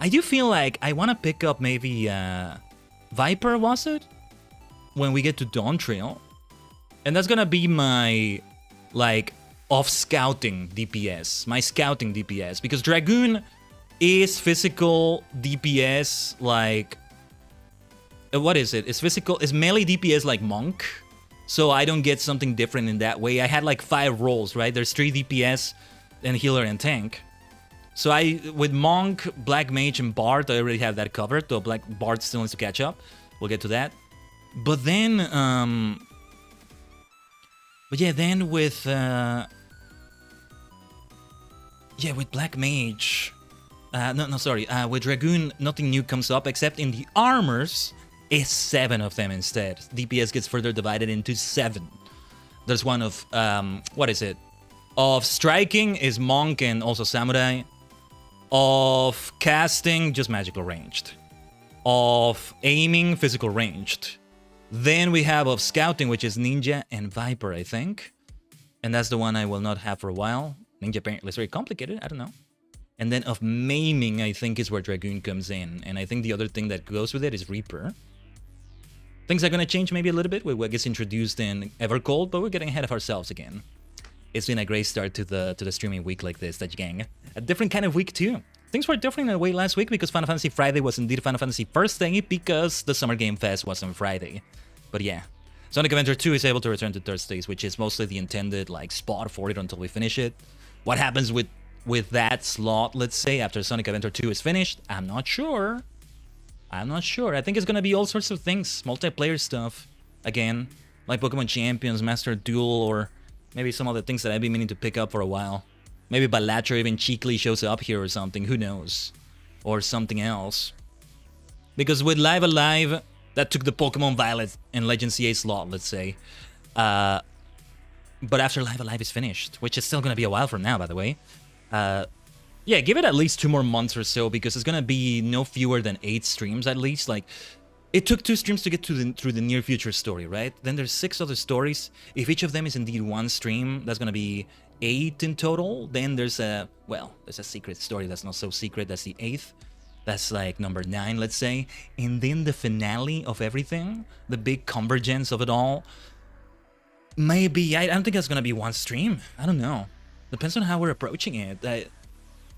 I do feel like I want to pick up maybe Viper, was it? When we get to Dawn Trail. And that's gonna be my, like, off-scouting DPS. My scouting DPS. Because Dragoon is physical DPS, like... what is it? It's physical... It's melee DPS like Monk. So I don't get something different in that way. I had like 5 roles, right? There's 3 DPS, and healer and tank. So with Monk, Black Mage, and Bard, I already have that covered. Though Bard still needs to catch up. We'll get to that. But then... But yeah, then with... yeah, with Black Mage... with Dragoon, nothing new comes up, except in the armors, is 7 of them instead. DPS gets further divided into 7. There's one of... what is it? Of striking is Monk and also Samurai. Of casting, just magical ranged. Of aiming, physical ranged. Then we have of scouting, which is Ninja and Viper, I think. And that's the one I will not have for a while. Ninja apparently is very complicated, I don't know. And then of maiming, I think, is where Dragoon comes in. And I think the other thing that goes with it is Reaper. Things are going to change maybe a little bit with what gets introduced in Evercold, but we're getting ahead of ourselves again. It's been a great start to the streaming week like this, Tajigen. A different kind of week too. Things were different in a way last week because Final Fantasy Friday was indeed Final Fantasy First Day because the Summer Game Fest was on Friday. But yeah, Sonic Adventure 2 is able to return to Thursdays, which is mostly the intended like spot for it until we finish it. What happens with that slot, let's say, after Sonic Adventure 2 is finished, I'm not sure. I'm not sure. I think it's gonna be all sorts of things. Multiplayer stuff. Again, like Pokemon Champions, Master Duel, or maybe some other things that I've been meaning to pick up for a while. Maybe Balatro even cheekily shows up here or something, who knows? Or something else. Because with Live Alive, that took the Pokemon Violet and Legend CA slot, let's say. But after Live Alive is finished, which is still gonna be a while from now, by the way. Yeah, give it at least 2 more months or so, because it's gonna be no fewer than 8 streams at least. Like, it took 2 streams to get to through the near future story, right? Then there's 6 other stories. If each of them is indeed 1 stream, that's gonna be 8 in total. Then there's a secret story that's not so secret. That's the 8th. That's like number 9, let's say. And then the finale of everything, the big convergence of it all. Maybe, I don't think that's gonna be 1 stream. I don't know. Depends on how we're approaching it.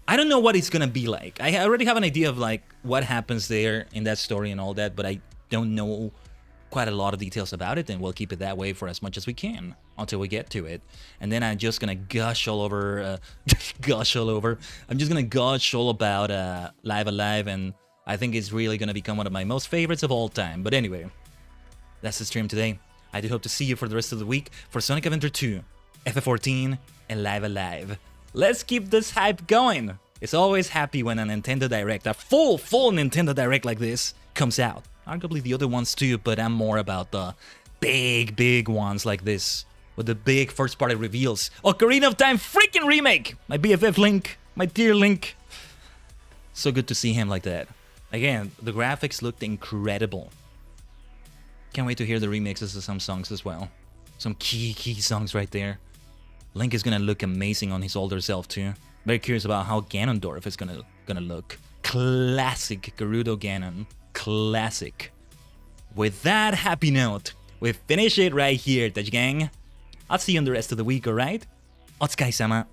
I don't know what it's gonna be like. I already have an idea of like what happens there in that story and all that, but I don't know quite a lot of details about it, and we'll keep it that way for as much as we can until we get to it. And then I'm just gonna gush all over, I'm just gonna gush all about Live Alive, and I think it's really gonna become one of my most favorites of all time. But anyway, that's the stream today. I do hope to see you for the rest of the week for Sonic Adventure 2, FF14, and Live Alive. Let's keep this hype going. It's always happy when a Nintendo Direct, a full Nintendo Direct like this, comes out. Arguably the other ones too, but I'm more about the big ones like this, with the big first-party reveals. Ocarina of Time freaking remake! My BFF Link, my dear Link. So good to see him like that. Again, the graphics looked incredible. Can't wait to hear the remixes of some songs as well. Some key songs right there. Link is gonna look amazing on his older self too. Very curious about how Ganondorf is gonna look. Classic Gerudo Ganon. Classic. With that happy note, we finish it right here, Tajigen. I'll see you on the rest of the week, alright? Otsukai-sama.